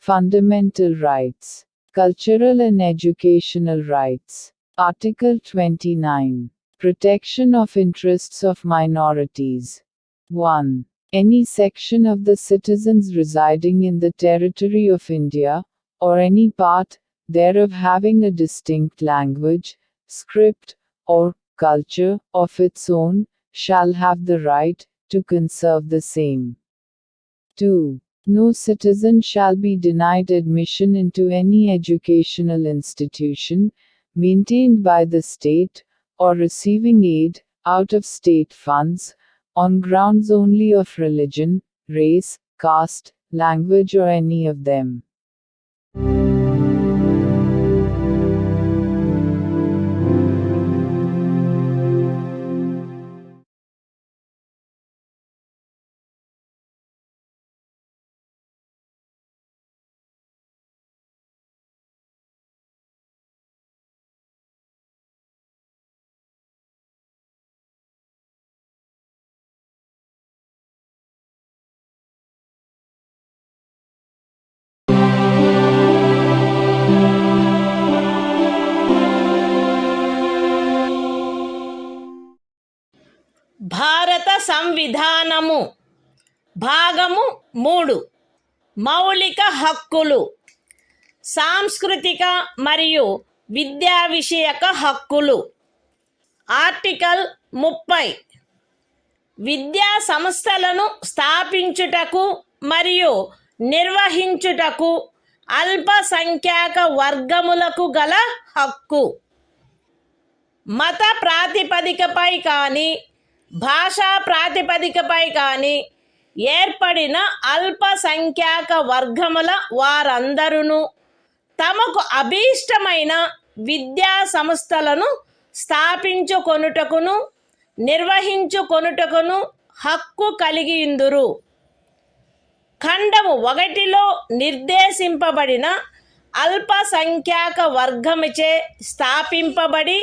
Fundamental Rights, Cultural and Educational Rights. Article 29. Protection of interests of minorities. 1. Any section of the citizens residing in the territory of India, or any part thereof having a distinct language, script, or culture of its own, shall have the right to conserve the same. 2. No citizen shall be denied admission into any educational institution maintained by the state, or receiving aid out of state funds, on grounds only of religion, race, caste, language or any of them. భారత సంవిధానము భాగము 3 మౌలిక హక్కులు సాంస్కృతిక మరియు విద్యా విషయక హక్కులు ఆర్టికల్ 30 విద్యా సంస్థలను స్థాపించుటకు మరియు నిర్వహించుటకు అల్పసంఖ్యాక వర్గములకు గల హక్కు మత ప్రాతిపదికపై కానీ భాషా ప్రాతిపదికపై కానీ ఏర్పడిన అల్పసంఖ్యాక వర్గముల వారందరూ తమకు అభీష్టమైన విద్యా సంస్థలను స్థాపించుకొనుటకును నిర్వహించుకొనుటకును హక్కు కలిగియుందురు. ఖండము 1లో నిర్దేశింపబడిన అల్పసంఖ్యాక వర్గముచే స్థాపింపబడి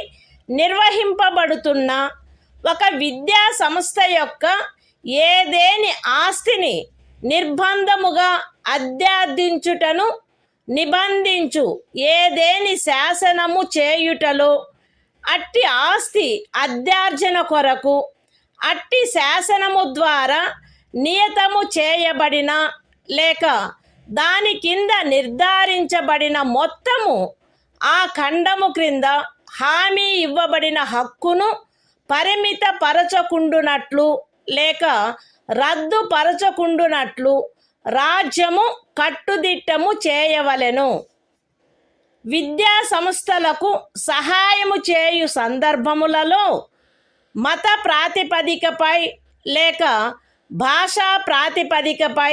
నిర్వహింపబడుతున్న ఒక విద్యా సంస్థ యొక్క ఏదేని ఆస్తిని నిర్బంధముగా అధ్యార్థించుటను నిబంధించు ఏదేని శాసనము చేయుటలో అట్టి ఆస్తి అధ్యార్జన కొరకు అట్టి శాసనము ద్వారా నియతము చేయబడిన లేక దాని కింద నిర్ధారించబడిన మొత్తము ఆ ఖండము క్రింద హామీ ఇవ్వబడిన హక్కును పరిమితపరచకుండునట్లు లేక రద్దుపరచకుండునట్లు రాజ్యము కట్టుదిట్టము చేయవలెను. విద్యా సంస్థలకు సహాయము చేయు సందర్భములలో మత ప్రాతిపదికపై లేక భాషా ప్రాతిపదికపై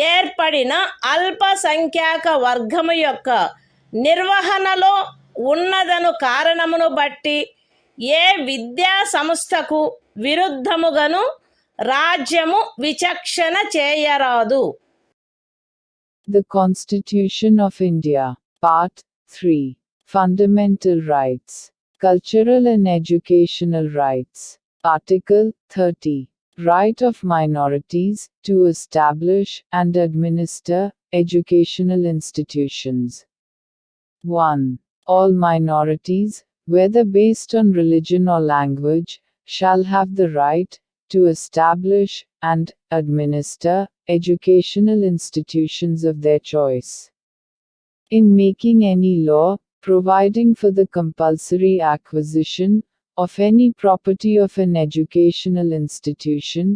ఏర్పడిన అల్పసంఖ్యాక వర్గము యొక్క నిర్వహణలో ఉన్నదను కారణమును బట్టి ఏ విద్యా సంస్థకు విరుద్ధముగాను రాజ్యము విచక్షణ చేయరాదు. The Constitution of India, Part 3, Fundamental Rights, Cultural and Educational Rights, Article 30, Right of minorities to establish and administer educational institutions. 1. All minorities, whether based on religion or language, shall have the right to establish and administer educational institutions of their choice. In making any law, providing for the compulsory acquisition of any property of an educational institution,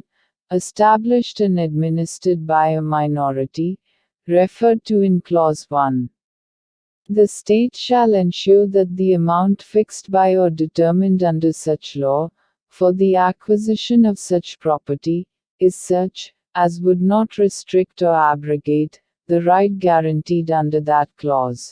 established and administered by a minority, referred to in Clause 1. The state shall ensure that the amount fixed by or determined under such law, for the acquisition of such property, is such, as would not restrict or abrogate, the right guaranteed under that clause.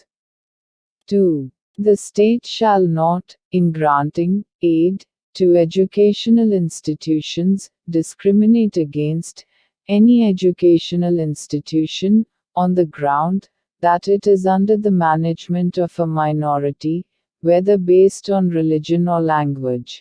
2. The state shall not, in granting aid to educational institutions, discriminate against any educational institution, on the ground that it is under the management of a minority, whether based on religion or language.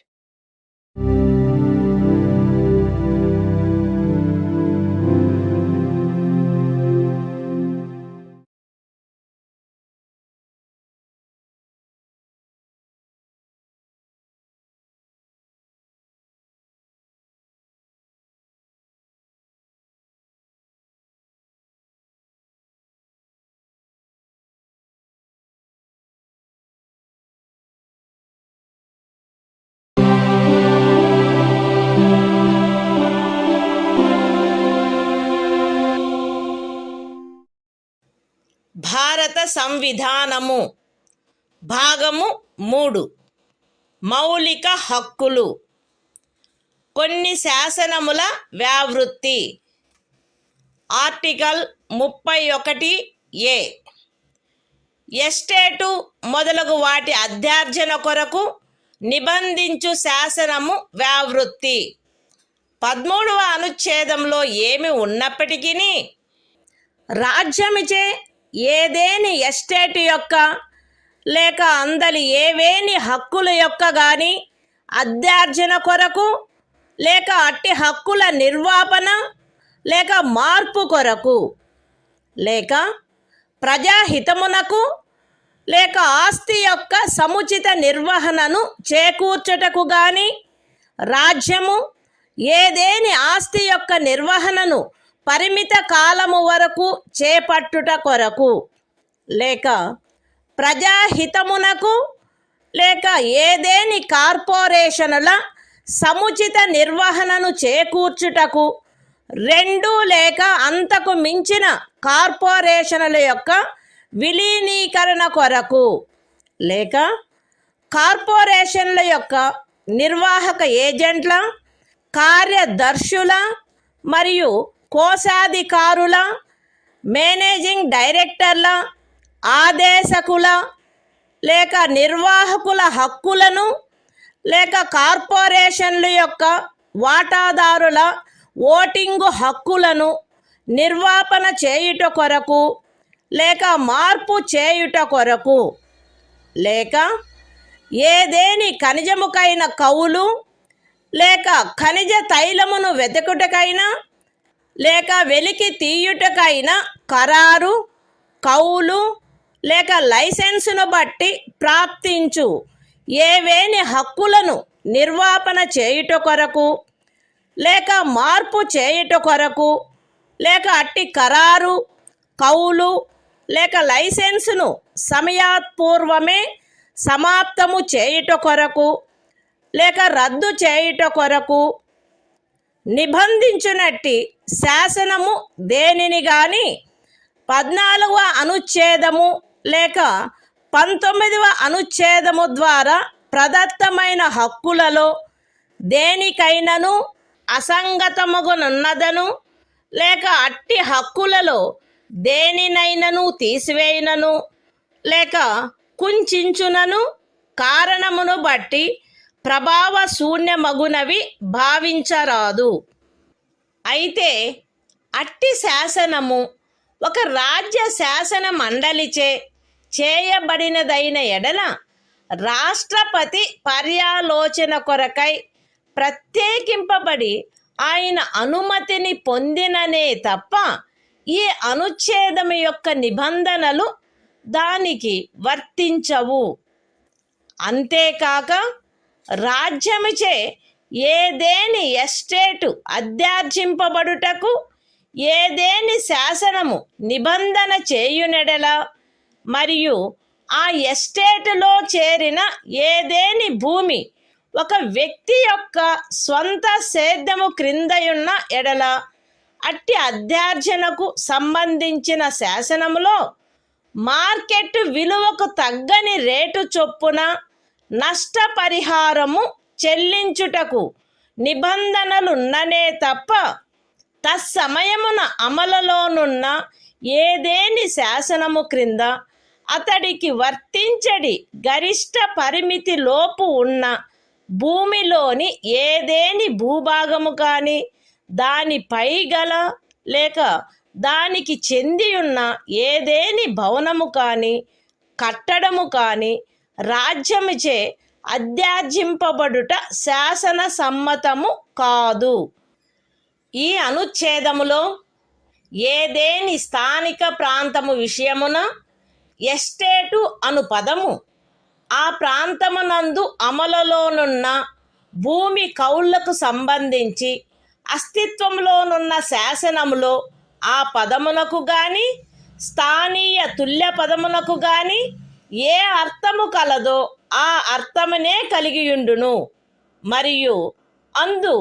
భారత సంవిధానము భాగము 3 మౌలిక హక్కులు. కొన్ని శాసనముల వ్యావృత్తి. Article 31A. ఎస్టేటు మొదలగు వాటి అధ్యార్జన కొరకు నిబంధించు శాసనము వ్యావృత్తి. 13వ అనుచ్ఛేదంలో ఏమి ఉన్నప్పటికీ రాజ్యమిచే ఏదేని ఎస్టేటు యొక్క లేక అందలి ఏవేని హక్కుల యొక్క గాని అధ్యార్జన కొరకు లేక అట్టి హక్కుల నిర్వాపన లేక మార్పు కొరకు లేక ప్రజాహితమునకు లేక ఆస్తి యొక్క సముచిత నిర్వహణను చేకూర్చుటకు గాని రాజ్యము ఏదేని ఆస్తి యొక్క నిర్వహణను పరిమిత కాలము వరకు చేపట్టుట కొరకు లేక ప్రజాహితమునకు లేక ఏదేని కార్పొరేషనుల సముచిత నిర్వహణను చేకూర్చుటకు 2 లేక అంతకు మించిన కార్పొరేషనుల యొక్క విలీనీకరణ కొరకు లేక కార్పొరేషన్ల యొక్క నిర్వాహక ఏజెంట్ల, కార్యదర్శుల మరియు కోశాధికారుల, మేనేజింగ్ డైరెక్టర్ల, ఆదేశకుల లేక నిర్వాహకుల హక్కులను లేక కార్పొరేషన్ల యొక్క వాటాదారుల ఓటింగు హక్కులను నిర్వాపన చేయుట కొరకు లేక మార్పు చేయుట కొరకు లేక ఏదేని ఖనిజముకైన కౌలు లేక ఖనిజ తైలమును వెతుకుటకైనా లేక వెలికి తీయుటకైనా ఖరారు, కౌలు లేక లైసెన్సును బట్టి ప్రాప్తించు ఏవేని హక్కులను నిర్వాపన చేయుట కొరకు లేక మార్పు చేయుట కొరకు లేక అట్టి ఖరారు, కౌలు లేక లైసెన్సును సమయాత్పూర్వమే సమాప్తము చేయుట కొరకు లేక రద్దు చేయుట కొరకు నిబంధించునట్టి శాసనము దేనిని గాని 14వ అనుచ్ఛేదము లేక 19వ అనుచ్ఛేదము ద్వారా ప్రదత్తమైన హక్కులలో దేనికైనను అసంగతమగునున్నదను లేక అట్టి హక్కులలో దేనినైనను తీసివేయునను లేక కుంచించునను కారణమును బట్టి ప్రభావ శూన్యమగునవి భావించరాదు. అయితే అట్టి శాసనము ఒక రాజ్య శాసన మండలిచే చేయబడినదైన ఎడల రాష్ట్రపతి పర్యాలోచన కొరకై ప్రత్యేకింపబడి ఆయన అనుమతిని పొందిననే తప్ప ఈ అనుచ్ఛేదము యొక్క నిబంధనలు దానికి వర్తించవు. అంతేకాక రాజ్యముచే ఏదేని ఎస్టేటు అధ్యార్జింపబడుటకు ఏదేని శాసనము నిబంధన చేయునెడల మరియు ఆ ఎస్టేటులో చేరిన ఏదేని భూమి ఒక వ్యక్తి యొక్క స్వంత సేద్యము క్రిందయున్న ఎడల అట్టి అధ్యార్జనకు సంబంధించిన శాసనములో మార్కెట్ విలువకు తగ్గని రేటు చొప్పున నష్టపరిహారము చెల్లించుటకు నిబంధనలున్ననే తప్ప తత్సమయమున అమలులోనున్న ఏదేని శాసనము క్రింద అతడికి వర్తించడి గరిష్ట పరిమితి లోపు ఉన్న భూమిలోని ఏదేని భూభాగము కానీ దానిపై గల లేక దానికి చెందియున్న ఏదేని భవనము కానీ కట్టడము కానీ రాజ్యముచే అధ్యార్జింపబడుట శాసన సమ్మతము కాదు. ఈ అనుచ్ఛేదములో ఏదేని స్థానిక ప్రాంతము విషయమున ఎస్టేటు అను పదము ఆ ప్రాంతమునందు అమలులోనున్న భూమి కౌళ్లకు సంబంధించి అస్తిత్వంలోనున్న శాసనములో ఆ పదమునకు గాని స్థానీయ తుల్య పదమునకు గాని ఏ అర్థము కలదో ఆ అర్థమునే కలిగియుండును మరియు అందు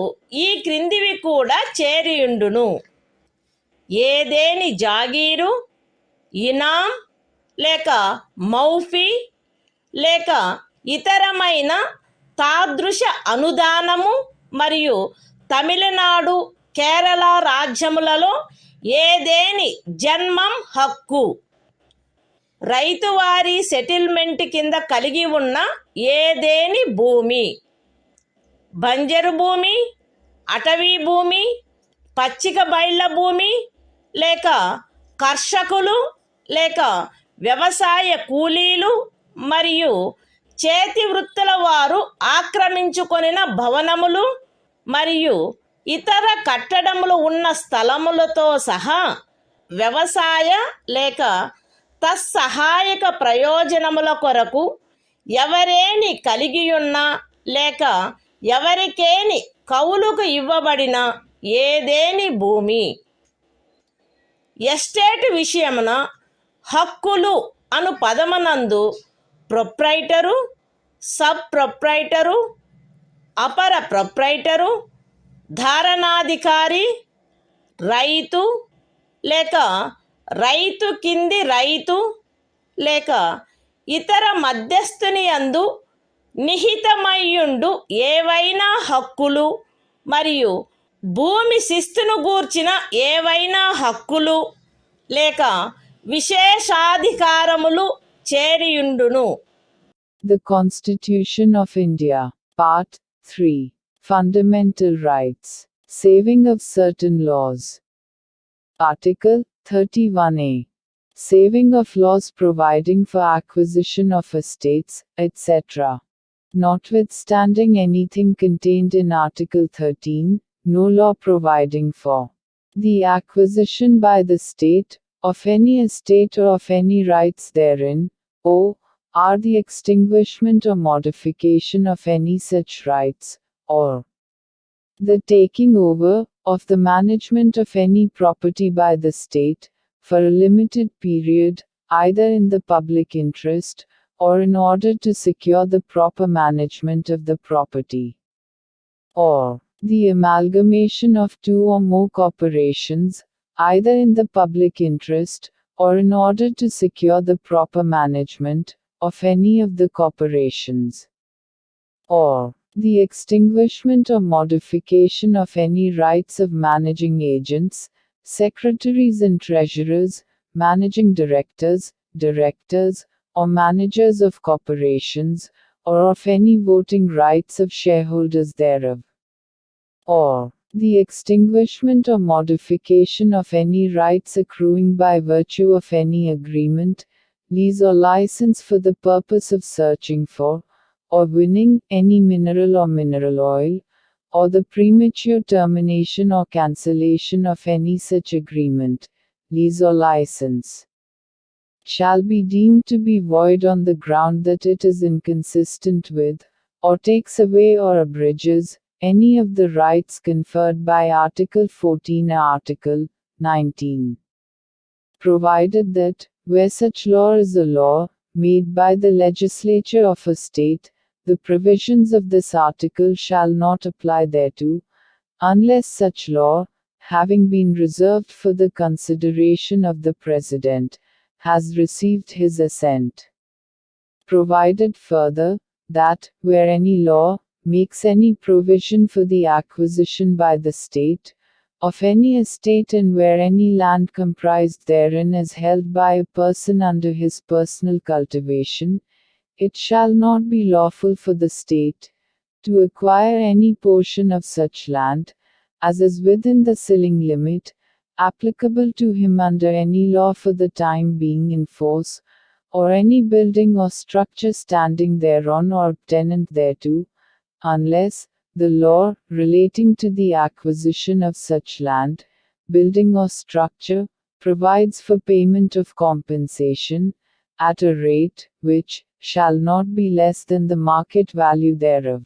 ఈ క్రిందివి కూడా చేరియుండును. ఏదేని జాగీరు, ఇనాం లేక మౌఫీ లేక ఇతరమైన తాదృశ అనుదానము మరియు తమిళనాడు కేరళ రాజ్యములలో ఏదేని జన్మం హక్కు రైతువారి సెటిల్మెంట్ కింద కలిగి ఉన్న ఏదేని భూమి, బంజరు భూమి, అటవీ భూమి, పచ్చిక బయళ్ళ భూమి లేక కర్షకులు లేక వ్యవసాయ కూలీలు మరియు చేతి వృత్తుల వారు ఆక్రమించుకొనిన భవనములు మరియు ఇతర కట్టడములు ఉన్న స్థలములతో సహా వ్యవసాయ లేక తత్సహాయక ప్రయోజనముల కొరకు ఎవరేని కలిగియున్న లేక ఎవరికేని కౌలుకు ఇవ్వబడిన ఏదేని భూమి. ఎస్టేట్ విషయమున హక్కులు అను పదమునందు ప్రొప్రైటరు, సబ్ ప్రొప్రైటరు, అపర ప్రొప్రైటరు, ధారణాధికారి, రైతు లేక రైతు కింది రైతు లేక ఇతర మధ్యస్థుని యందు నిహితమయ్యుండు ఏవైనా హక్కులు మరియు భూమి శిస్తును గూర్చిన ఏవైనా హక్కులు లేక విశేషాధికారములు చేరియుండును. The Constitution of India, Part 3, Fundamental Rights, Saving of Certain Laws. Article 31A. Saving of laws providing for acquisition of estates, etc. Notwithstanding anything contained in Article 13, no law providing for the acquisition by the state of any estate or of any rights therein, or the extinguishment or modification of any such rights, or the taking over of the management of any property by the state, for a limited period, either in the public interest, or in order to secure the proper management of the property, or the amalgamation of two or more corporations, either in the public interest, or in order to secure the proper management of any of the corporations, or the extinguishment or modification of any rights of managing agents, secretaries and treasurers, managing directors, or managers of corporations, or of any voting rights of shareholders thereof, or the extinguishment or modification of any rights accruing by virtue of any agreement, lease or license for the purpose of searching for, or winning, any mineral or mineral oil, or the premature termination or cancellation of any such agreement, lease or license, shall be deemed to be void on the ground that it is inconsistent with, or takes away or abridges, any of the rights conferred by Article 14 or Article 19. Provided that, where such law is a law, made by the legislature of a state, the provisions of this article shall not apply thereto, unless such law, having been reserved for the consideration of the President, has received his assent. Provided further, that, where any law makes any provision for the acquisition by the state of any estate, and where any land comprised therein is held by a person under his personal cultivation, it shall not be lawful for the state to acquire any portion of such land, as is within the ceiling limit applicable to him under any law for the time being in force, or any building or structure standing thereon or tenant thereto, unless the law relating to the acquisition of such land, building or structure provides for payment of compensation at a rate which shall not be less than the market value thereof.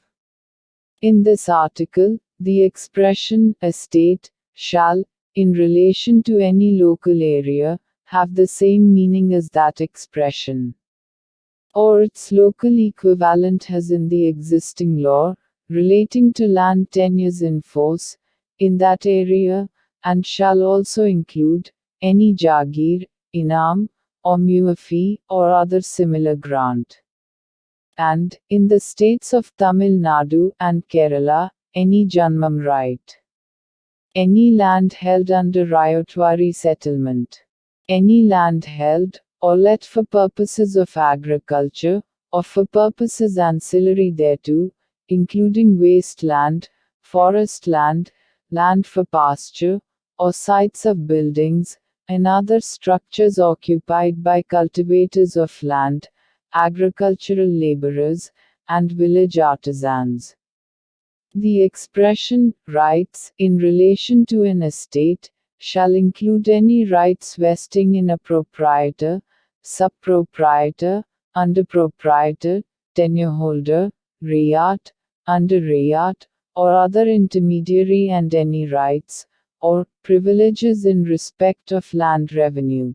In this article, the expression estate shall, in relation to any local area, have the same meaning as that expression, or its local equivalent has in the existing law relating to land tenures in force in that area, and shall also include any jagir, inam, or muafi, or other similar grant. And, in the states of Tamil Nadu and Kerala, any janmam right. Any land held under Ryotwari settlement. Any land held, or let for purposes of agriculture, or for purposes ancillary thereto, including waste land, forest land, land for pasture, or sites of buildings, and other structures occupied by cultivators of land, agricultural laborers, and village artisans. The expression, rights, in relation to an estate, shall include any rights vesting in a proprietor, sub-proprietor, under-proprietor, tenure-holder, rayat, under-rayat, or other intermediary, and any rights, or privileges in respect of land revenue.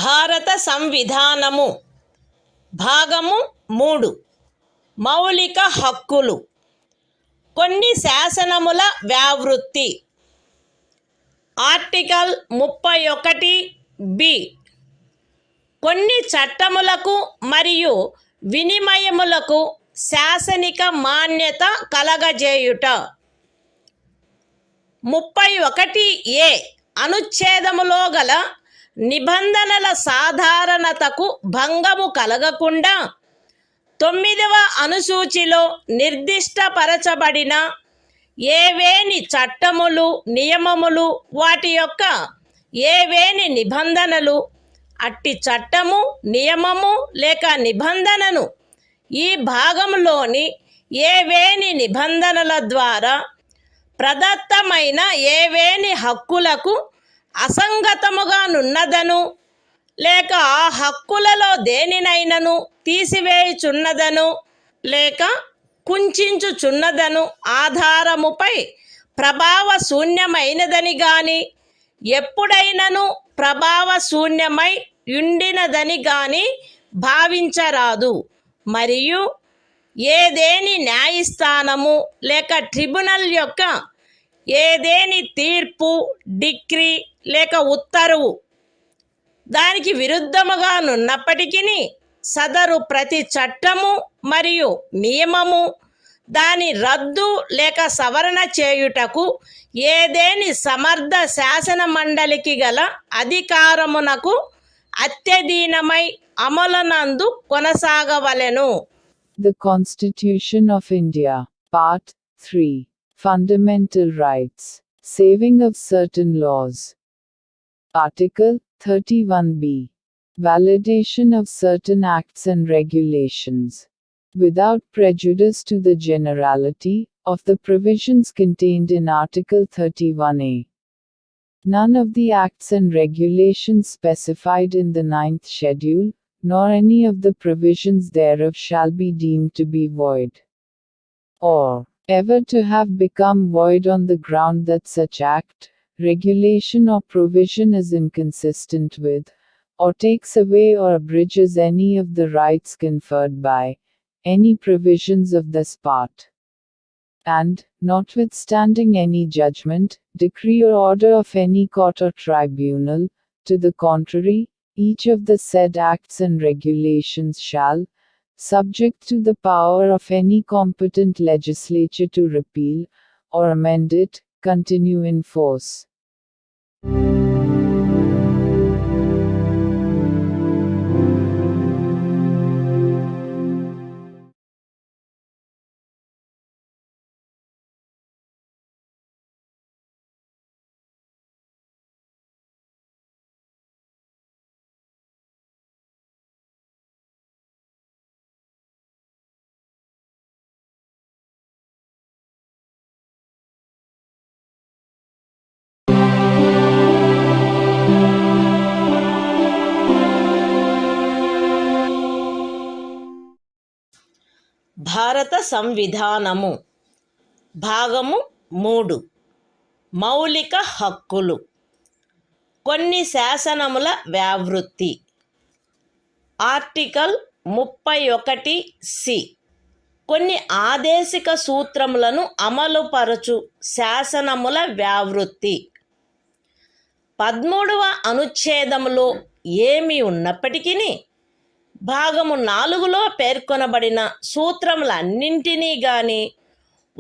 భారత సంవిధానము భాగము 3 మౌలిక హక్కులు. కొన్ని శాసనముల వ్యావృత్తి. ఆర్టికల్ 31(b) కొన్ని చట్టములకు మరియు వినిమయములకు శాసనిక మాన్యత కలగజేయుట. 31(a) అనుచ్ఛేదములో గల నిబంధనల సాధారణతకు భంగము కలగకుండా 9వ అనుసూచిలో నిర్దిష్టపరచబడిన ఏవేని చట్టములు, నియమములు, వాటి యొక్క ఏవేని నిబంధనలు, అట్టి చట్టము, నియమము లేక నిబంధనను ఈ భాగంలోని ఏవేని నిబంధనల ద్వారా ప్రదత్తమైన ఏవేని హక్కులకు అసంగతముగా నున్నదను లేక ఆ హక్కులలో దేనినైనను తీసివేయుచున్నదను లేక కుంచుచున్నదను ఆధారముపై ప్రభావ శూన్యమైనదని గాని ఎప్పుడైనను ప్రభావ శూన్యమై ఉండినదని గాని భావించరాదు. మరియు ఏదేని న్యాయస్థానము లేక ట్రిబ్యునల్ యొక్క ఏదేని తీర్పు, డిక్రీ లేక ఉత్తర్వు దానికి విరుద్ధముగా నున్నప్పటికీ సదరు ప్రతి చట్టము మరియు నియమము దాని రద్దు లేక సవరణ చేయుటకు ఏదేని సమర్థ శాసన మండలికి గల అధికారమునకు అత్యధీనమై అమలునందు కొనసాగవలెను. The Constitution of India, Part 3. Fundamental Rights. Saving of certain laws. Article 31B. Validation of certain acts and regulations. Without prejudice to the generality of the provisions contained in Article 31A. None of the acts and regulations specified in the 9th schedule, nor any of the provisions thereof shall be deemed to be void, or ever to have become void on the ground that such act, regulation or provision is inconsistent with, or takes away or abridges any of the rights conferred by any provisions of this part. And, notwithstanding any judgment, decree or order of any court or tribunal, to the contrary, each of the said acts and regulations shall, subject to the power of any competent legislature to repeal, or amend it, continue in force. భారత సంవిధానము భాగము 3 మౌలిక హక్కులు. కొన్ని శాసనముల వ్యావృత్తి. Article 31C. కొన్ని ఆదేశిక సూత్రములను అమలుపరచు శాసనముల వ్యావృత్తి. 13వ అనుచ్ఛేదములో ఏమి ఉన్నప్పటికీ భాగము 4లో పేర్కొనబడిన సూత్రములన్నింటినీ గాని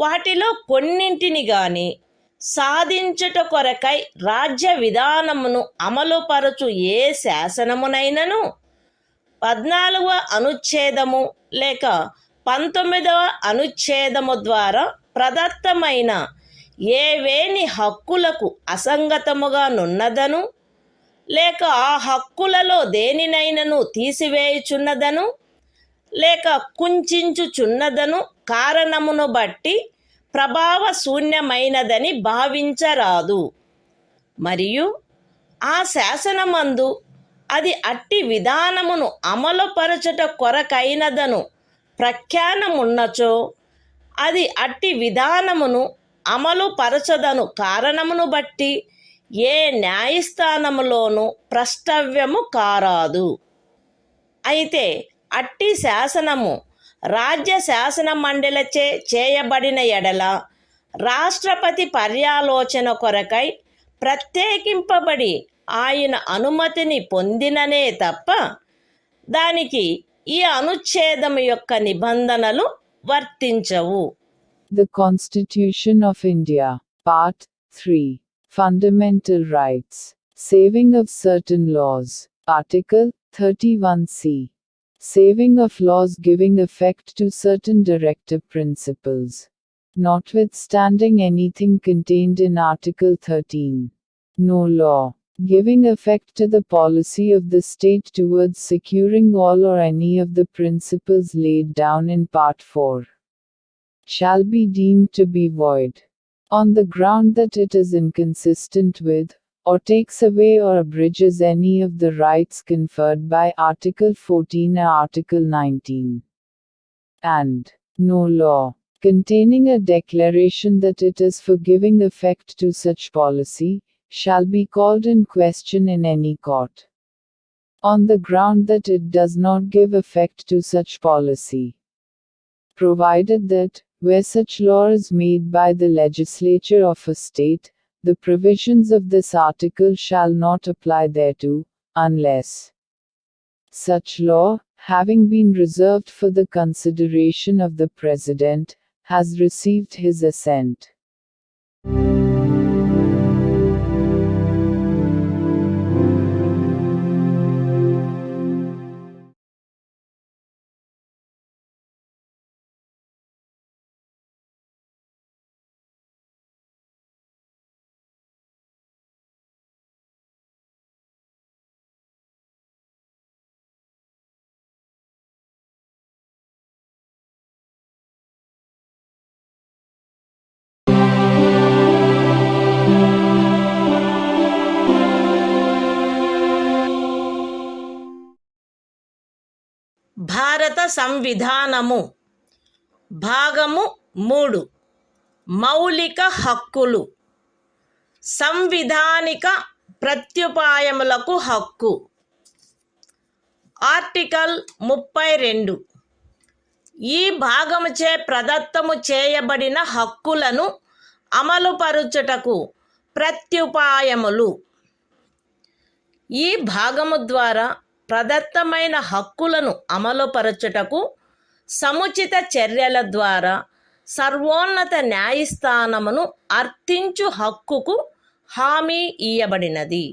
వాటిలో కొన్నింటిని గాని సాధించుట కొరకై రాజ్య విధానమును అమలుపరచు ఏ శాసనమునైనను 14వ అనుచ్ఛేదము లేక 19వ అనుచ్ఛేదము ద్వారా ప్రదత్తమైన ఏవేని హక్కులకు అసంగతముగా నున్నదను లేక ఆ హక్కులలో దేనినైనను తీసివేయుచున్నదను లేక కుంచుచున్నదను కారణమును బట్టి ప్రభావ శూన్యమైనదని భావించరాదు. మరియు ఆ శాసనమందు అది అట్టి విధానమును అమలుపరచుట కొరకైనదను ప్రఖ్యానమున్నచో అది అట్టి విధానమును అమలుపరచదను కారణమును బట్టి ఏ న్యాయస్థానములోనూ ప్రష్టవ్యము కారాదు. అయితే అట్టి శాసనము రాజ్య శాసన మండలిచే చేయబడిన ఎడల రాష్ట్రపతి పర్యాలోచన కొరకై ప్రత్యేకింపబడి ఆయన అనుమతిని పొందిననే తప్ప దానికి ఈ అనుచ్ఛేదము యొక్క నిబంధనలు వర్తించవు. The Constitution of India, Part 3. Fundamental Rights. Saving of certain laws. Article 31C. saving of laws giving effect to certain directive principles. Notwithstanding anything contained in Article 13. No law giving effect to the policy of the state towards securing all or any of the principles laid down in Part 4 shall be deemed to be void, on the ground that it is inconsistent with, or takes away or abridges any of the rights conferred by Article 14 or Article 19. And no law containing a declaration that it is for giving effect to such policy shall be called in question in any court, on the ground that it does not give effect to such policy, provided that, where such law is made by the legislature of a state, the provisions of this article shall not apply thereto, unless such law, having been reserved for the consideration of the President, has received his assent. భారత సంవిధానము భాగము 3 మౌలిక హక్కులు సంవిధానిక ప్రత్యుపాయములకు హక్కు ఆర్టికల్ 32 ఈ భాగముచే ప్రదత్తము చేయబడిన హక్కులను అమలుపరుచుటకు ప్రత్యుపాయములు ఈ భాగము ద్వారా ప్రదత్తమైన హక్కులను అమలుపరచుటకు సముచిత చర్యల ద్వారా సర్వోన్నత న్యాయస్థానమును అర్థించు హక్కుకు హామీ ఇయ్యబడినది.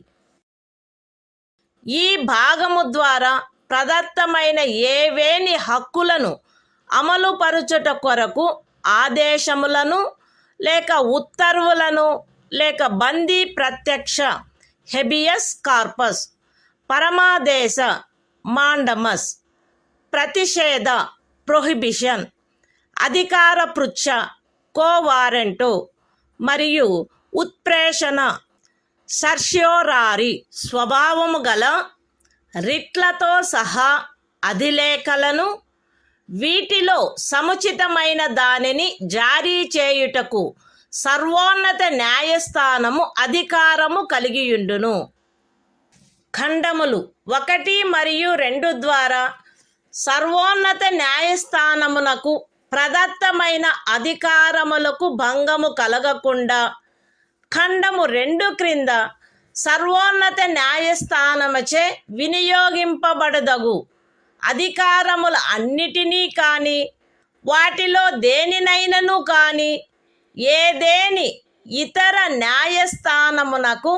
ఈ భాగము ద్వారా ప్రదత్తమైన ఏవేని హక్కులను అమలుపరచుట కొరకు ఆదేశములను లేక ఉత్తర్వులను లేక బందీ ప్రత్యక్ష హెబియస్ కార్పస్ పరమాదేశ మాండమస్ ప్రతిషేధ ప్రొహిబిషన్ అధికార పృచ్ఛ కోవారెంటో మరియు ఉత్ప్రేషణ సర్ష్యోరారి స్వభావము గల రిట్లతో సహా అధిలేఖలను వీటిలో సముచితమైన దానిని జారీ చేయుటకు సర్వోన్నత న్యాయస్థానము అధికారము కలిగియుండును. ఖండములు 1 మరియు 2 ద్వారా సర్వోన్నత న్యాయస్థానమునకు ప్రదత్తమైన అధికారములకు భంగము కలగకుండా ఖండము 2 క్రింద సర్వోన్నత న్యాయస్థానముచే వినియోగింపబడదగు అధికారముల అన్నిటినీ కానీ వాటిలో దేనినైనను కానీ ఏదేని ఇతర న్యాయస్థానమునకు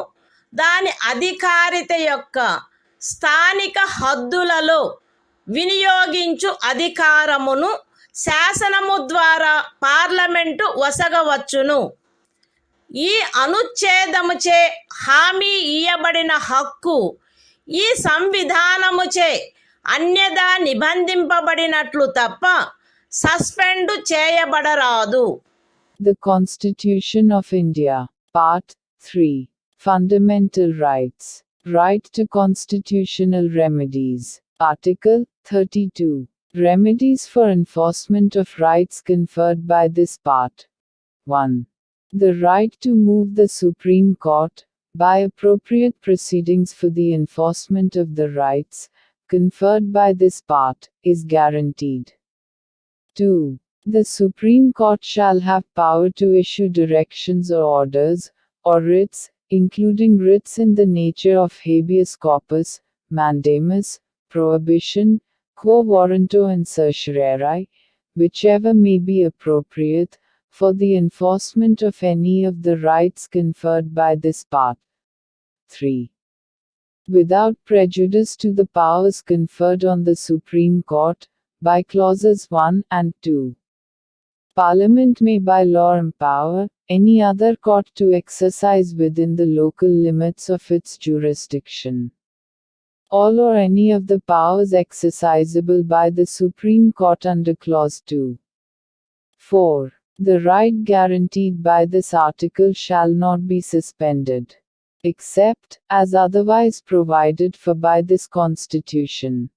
దాని అధికారిత యొక్క స్థానిక హద్దులలో వినియోగించు అధికారమును శాసనము ద్వారా పార్లమెంటు వసగవచ్చును. ఈ అనుచ్ఛేదముచే హామీ ఇయ్యబడిన హక్కు ఈ సంవిధానముచే అన్యదా నిబంధింపబడినట్లు తప్ప suspend చేయబడరాదు. The Constitution of India, Part 3. Fundamental Rights. Right to constitutional remedies. Article 32. Remedies for enforcement of rights conferred by this part. 1. The right to move the Supreme Court, by appropriate proceedings for the enforcement of the rights conferred by this part, is guaranteed. 2. The Supreme Court shall have power to issue directions or orders, or writs, including writs in the nature of habeas corpus, mandamus, prohibition, quo warranto and certiorari, whichever may be appropriate, for the enforcement of any of the rights conferred by this part. 3. without prejudice to the powers conferred on the Supreme Court, by clauses 1 and 2. Parliament may by law empower any other court to exercise within the local limits of its jurisdiction all or any of the powers exercisable by the Supreme Court under Clause 2. 4. The right guaranteed by this article shall not be suspended, except as otherwise provided for by this Constitution.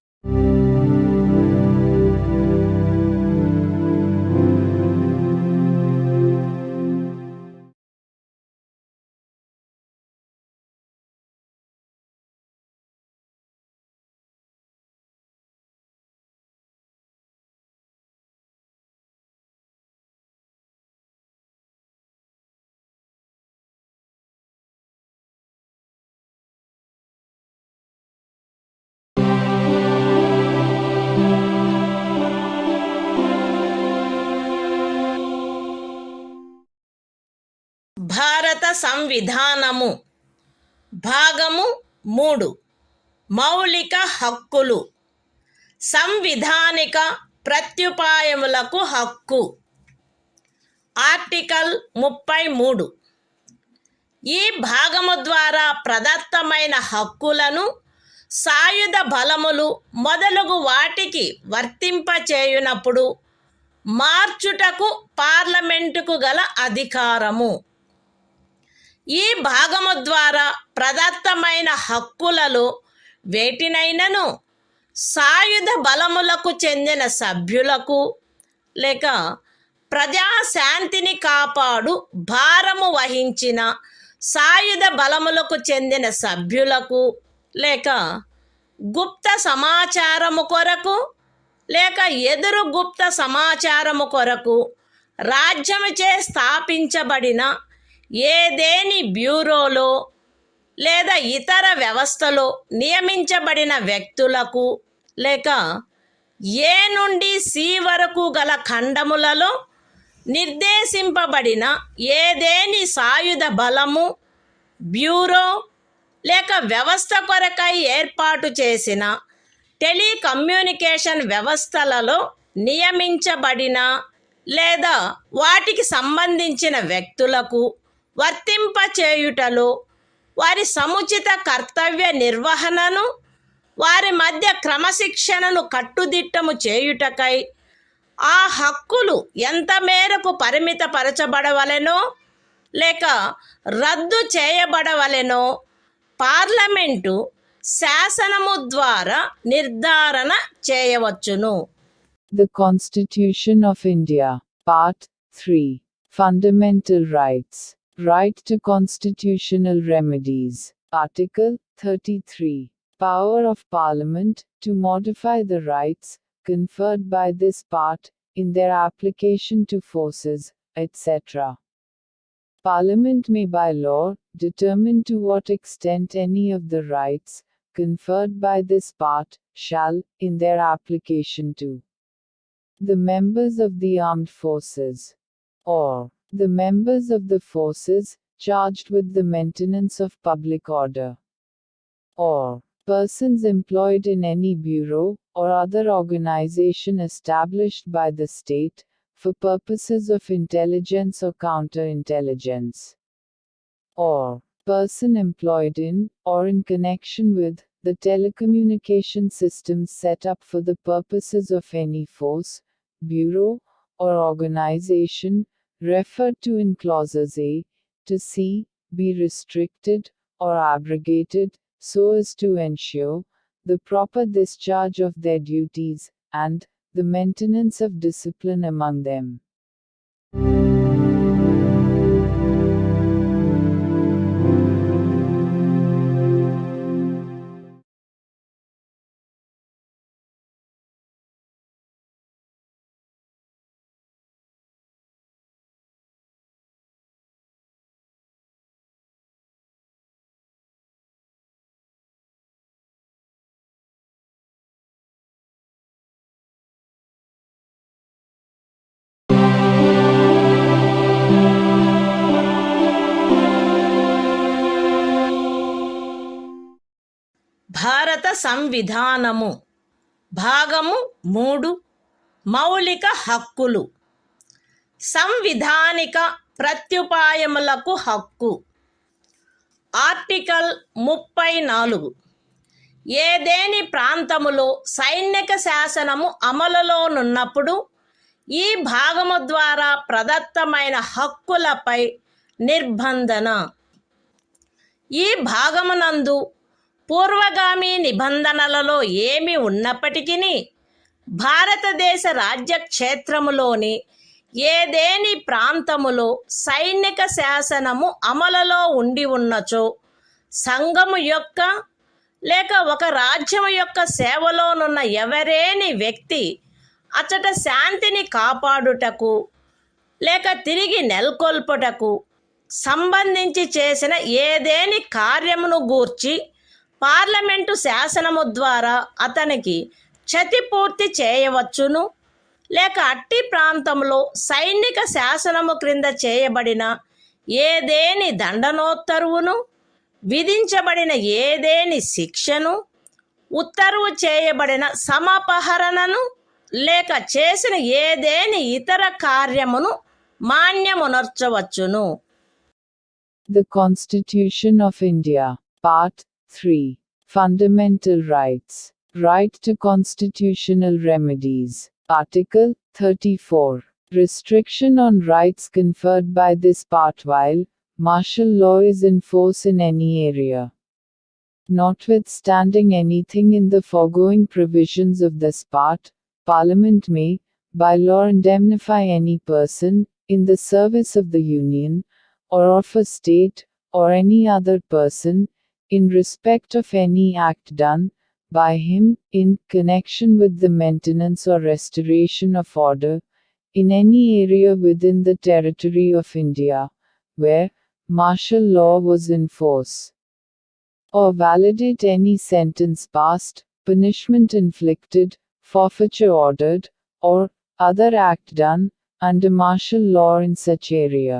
భారత సంవిధానము భాగము 3 మౌలిక హక్కులు సంవిధానిక ప్రత్యుపాయములకు హక్కు ఆర్టికల్ 33 ఈ భాగము ద్వారా ప్రదత్తమైన హక్కులను సాయుధ బలములు మొదలగు వాటికి వర్తింపచేయునప్పుడు మార్చుటకు పార్లమెంటుకు గల అధికారము. ఈ భాగము ద్వారా ప్రదత్తమైన హక్కులలో వేటినైనను సాయుధ బలములకు చెందిన సభ్యులకు లేక ప్రజాశాంతిని కాపాడు భారము వహించిన సాయుధ బలములకు చెందిన సభ్యులకు లేక గుప్త సమాచారము కొరకు లేక ఎదురు గుప్త సమాచారము కొరకు రాజ్యముచే స్థాపించబడిన ఏదేని బ్యూరోలో లేదా ఇతర వ్యవస్థలో నియమించబడిన వ్యక్తులకు లేక ఏ నుండి సి వరకు గల ఖండములలో నిర్దేశింపబడిన ఏదేని సాయుధ బలము బ్యూరో లేక వ్యవస్థ కొరకై ఏర్పాటు చేసిన టెలికమ్యూనికేషన్ వ్యవస్థలలో నియమించబడిన లేదా వాటికి సంబంధించిన వ్యక్తులకు వర్తింపచేయుటలో వారి సముచిత కర్తవ్య నిర్వహణను వారి మధ్య క్రమశిక్షణను కట్టుదిట్టము చేయుటకై ఆ హక్కులు ఎంత మేరకు పరిమితపరచబడవలెనో లేక రద్దు చేయబడవలెనో పార్లమెంటు శాసనము ద్వారా నిర్ధారణ చేయవచ్చును. The Constitution of India, Part 3. Fundamental Rights. Right to constitutional remedies. Article 33. Power of Parliament to modify the rights conferred by this part in their application to forces, etc. Parliament may by law determine to what extent any of the rights conferred by this part shall, in their application to the members of the armed forces, or the members of the forces charged with the maintenance of public order, or persons employed in any bureau or other organization established by the state for purposes of intelligence or counterintelligence, or person employed in or in connection with the telecommunication systems set up for the purposes of any force, bureau, or organization referred to in clauses A to C be restricted or abrogated so as to ensure the proper discharge of their duties and the maintenance of discipline among them. సంవిధానము భాగము 3 మౌలిక హక్కులు. సంవిధానిక ప్రత్యుపాయములకు హక్కు. ఆర్టికల్ 34. ఏదేని ప్రాంతములో సైనిక శాసనము అమలులోనున్నప్పుడు ఈ భాగము ద్వారా ప్రదత్తమైన హక్కులపై నిర్బంధన. ఈ భాగమునందు పూర్వగామి నిబంధనలలో ఏమి ఉన్నప్పటికీ భారతదేశ రాజ్యక్షేత్రములోని ఏదేని ప్రాంతములో సైనిక శాసనము అమలులో ఉండి ఉన్నచో సంఘము యొక్క లేక ఒక రాజ్యము యొక్క సేవలోనున్న ఎవరేని వ్యక్తి అచట శాంతిని కాపాడుటకు లేక తిరిగి నెలకొల్పుటకు సంబంధించి చేసిన ఏదేని కార్యమును గూర్చి పార్లమెంటు శాసనము ద్వారా అతనికి క్షతిపూర్తి చేయవచ్చును, లేక అట్టి ప్రాంతంలో సైనిక శాసనము క్రింద చేయబడిన ఏదేని దండనోత్తర్వును, విధించబడిన ఏదేని శిక్షను, ఉత్తర్వు చేయబడిన సమపహరణను, లేక చేసిన ఏదేని ఇతర కార్యమును మాన్యమునర్చవచ్చును. The Constitution of India, Part 3. Fundamental Rights. Right to constitutional remedies. Article 34. Restriction on rights conferred by this part while martial law is in force in any area. Notwithstanding anything in the foregoing provisions of this part, Parliament may, by law, indemnify any person, in the service of the Union, or of a state, or any other person, in respect of any act done by him, in connection with the maintenance or restoration of order, in any area within the territory of India, where martial law was in force, or validate any sentence passed, punishment inflicted, forfeiture ordered, or other act done, under martial law in such area.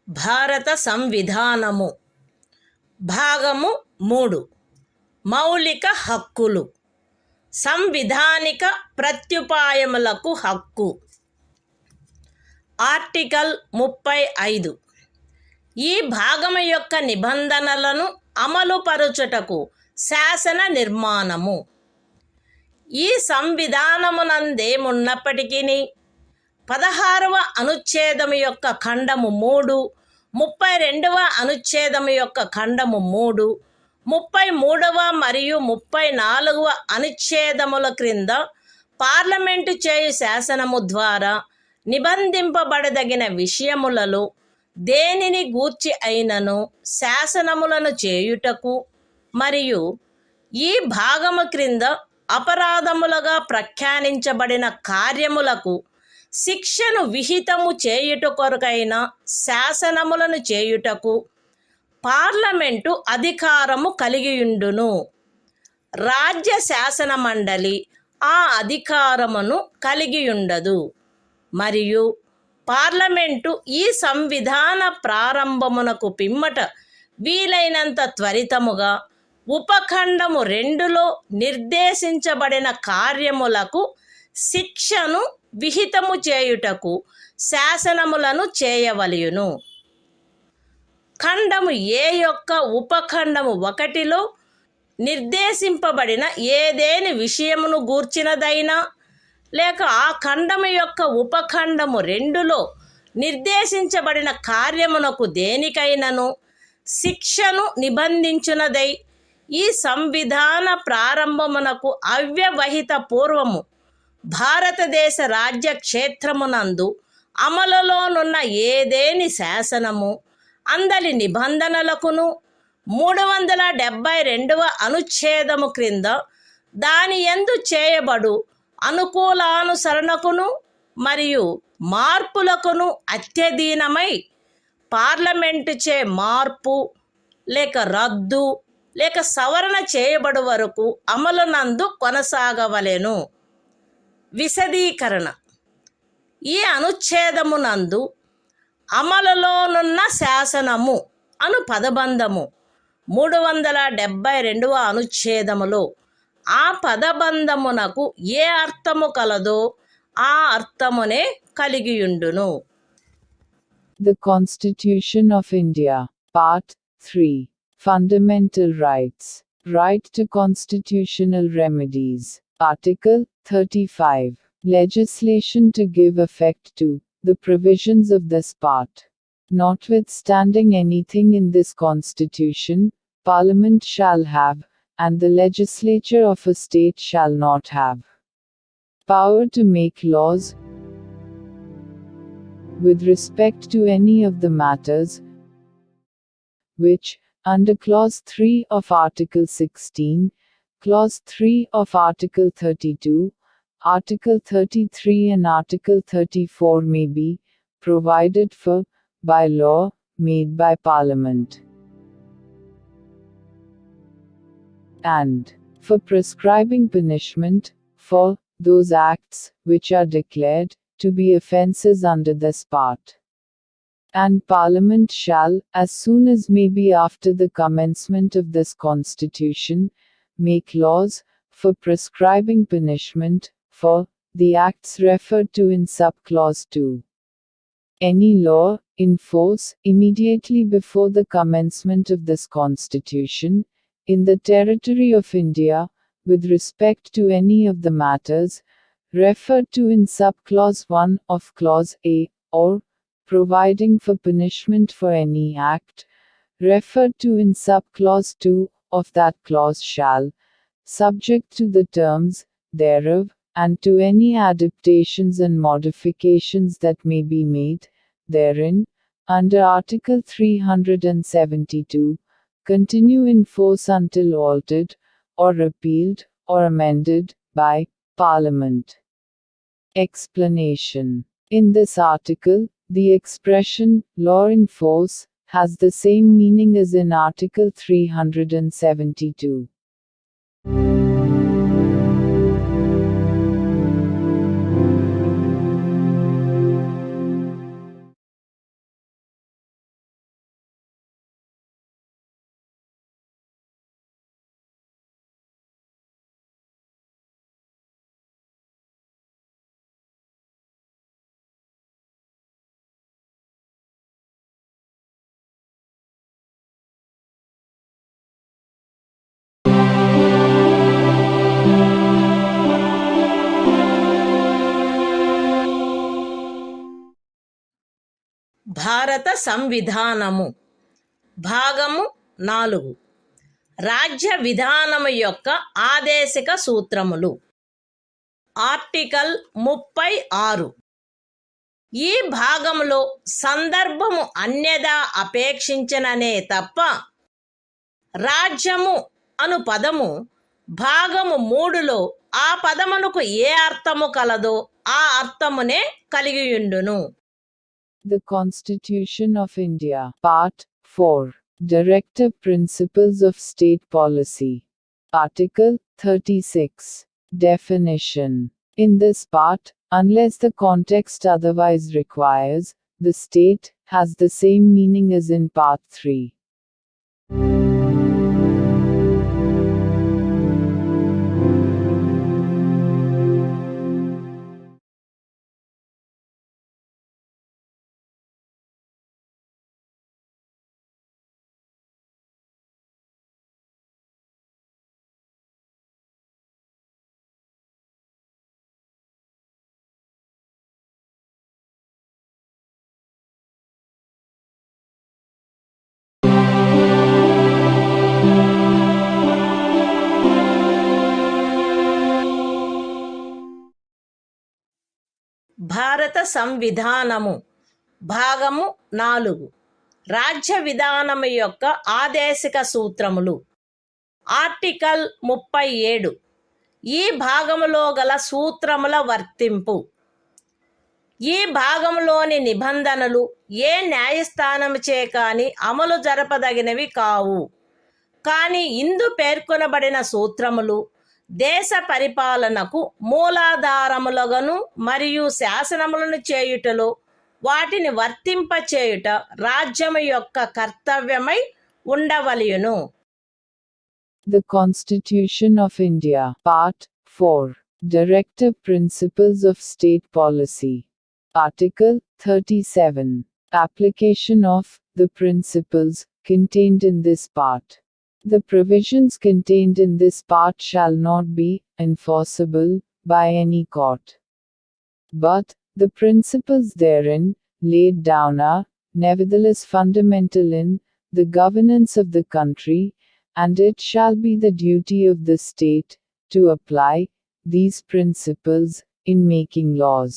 భారత సంవిధానము భాగము 3 మౌలిక హక్కులు. సంవిధానిక ప్రత్యుపాయములకు హక్కు. ఆర్టికల్ 35. ఈ భాగము యొక్క నిబంధనలను అమలుపరచుటకు శాసన నిర్మాణము. ఈ సంవిధానమునందేమున్నప్పటికీ 16వ అనుచ్ఛేదము యొక్క ఖండము 3, 32వ అనుచ్ఛేదము యొక్క ఖండము 3, 33వ మరియు 34వ అనుచ్ఛేదముల క్రింద పార్లమెంటు చేయు శాసనము ద్వారా నిబంధింపబడదగిన విషయములలో దేనిని గూర్చి అయినను శాసనములను చేయుటకు మరియు ఈ భాగము క్రింద అపరాధములుగా ప్రఖ్యానించబడిన కార్యములకు శిక్షను విహితము చేయుట కొరకైన శాసనములను చేయుటకు పార్లమెంటు అధికారము కలిగియుండును. రాజ్య శాసన మండలి ఆ అధికారమును కలిగియుండదు. మరియు పార్లమెంటు ఈ సంవిధాన ప్రారంభమునకు పిమ్మట వీలైనంత త్వరితముగా ఉపఖండము 2లో నిర్దేశించబడిన కార్యములకు శిక్షను విహితము చేయుటకు శాసనములను చేయవలయును. ఖండము ఏ యొక్క ఉపఖండము 1లో నిర్దేశింపబడిన ఏదేని విషయమును గూర్చినదైనా లేక ఆ ఖండము యొక్క ఉపఖండము 2లో నిర్దేశించబడిన కార్యమునకు దేనికైనను శిక్షను నిబంధించునదై ఈ సంవిధాన ప్రారంభమునకు అవ్యవహిత పూర్వము భారతదేశ రాజ్య క్షేత్రమునందు అమలులోనున్న ఏదేని శాసనము అందలి నిబంధనలకును 372వ అనుచ్ఛేదము క్రింద దాని యందు చేయబడు అనుకూలానుసరణకును మరియు మార్పులకును అత్యధీనమై పార్లమెంటుచే మార్పు లేక రద్దు లేక సవరణ చేయబడు వరకు అమలునందు కొనసాగవలెను. విశదీకరణ: ఈ అనుచ్ఛేదమునందు అమలులోనున్న శాసనము అను పదబంధము 372వ అనుచ్ఛేదములో ఆ పదబంధమునకు ఏ అర్థము కలదో ఆ అర్థమునే కలిగియుండును. The Constitution of India, Part 3. Fundamental Rights. Right to Constitutional Remedies. Article 35. Legislation to give effect to the provisions of this part. Notwithstanding anything in this Constitution, Parliament shall have, and the legislature of a state shall not have, power to make laws with respect to any of the matters which, under Clause 3 of Article 16, Clause 3 of Article 32, Article 33 and Article 34 may be provided for by law made by Parliament, and for prescribing punishment for those acts which are declared to be offences under this part. And Parliament shall, as soon as may be after the commencement of this Constitution, make laws for prescribing punishment for the acts referred to in subclause 2. Any law in force immediately before the commencement of this Constitution, in the territory of India, with respect to any of the matters referred to in subclause 1 of Clause A, or providing for punishment for any act referred to in subclause 2 of that clause shall, subject to the terms thereof, and to any adaptations and modifications that may be made therein, under Article 372, continue in force until altered, or repealed, or amended, by Parliament. Explanation: in this article, the expression law in force has the same meaning as in Article 372. భారత సంవిధానము భాగము 4 రాజ్య విధానము యొక్క ఆదేశిక సూత్రములు. ఆర్టికల్ 36. ఈ భాగములో సందర్భము అన్యదా అపేక్షించననే తప్ప రాజ్యము అను పదము భాగము 3లో ఆ పదమునకు ఏ అర్థము కలదో ఆ అర్థమునే కలిగియుండును. The Constitution of India, Part 4. Directive Principles of State Policy. Article 36. Definition. In this part, unless the context otherwise requires, the state has the same meaning as in Part 3. భారత సంవిధానము భాగము 4 రాజ్య విధానము యొక్క ఆదేశిక సూత్రములు. ఆర్టికల్ 37 ఈ భాగములో గల సూత్రముల వర్తింపు. ఈ భాగంలోని నిబంధనలు ఏ న్యాయస్థానముచే కాని అమలు జరపదగినవి కావు. కానీ ఇందు పేర్కొనబడిన సూత్రములు దేశ పరిపాలనకు మూలాధారములుగాను మరియు శాసనములను చేయుటలో వాటిని వర్తింపచేయుట రాజ్యము యొక్క కర్తవ్యమై ఉండవలెను. The Constitution of India, Part 4, Directive Principles of State Policy. Article 37. Application of the principles contained in this part. The provisions contained in this part shall not be enforceable by any court. But the principles therein laid down are nevertheless fundamental in the governance of the country, and it shall be the duty of the state to apply these principles in making laws.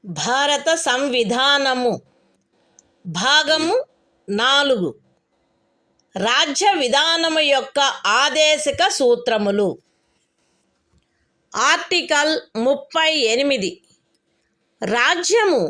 భారత సంవిధానము భాగము 4 రాజ్య విధానము యొక్క ఆదేశిక సూత్రములు. ఆర్టికల్ 38 రాజ్యము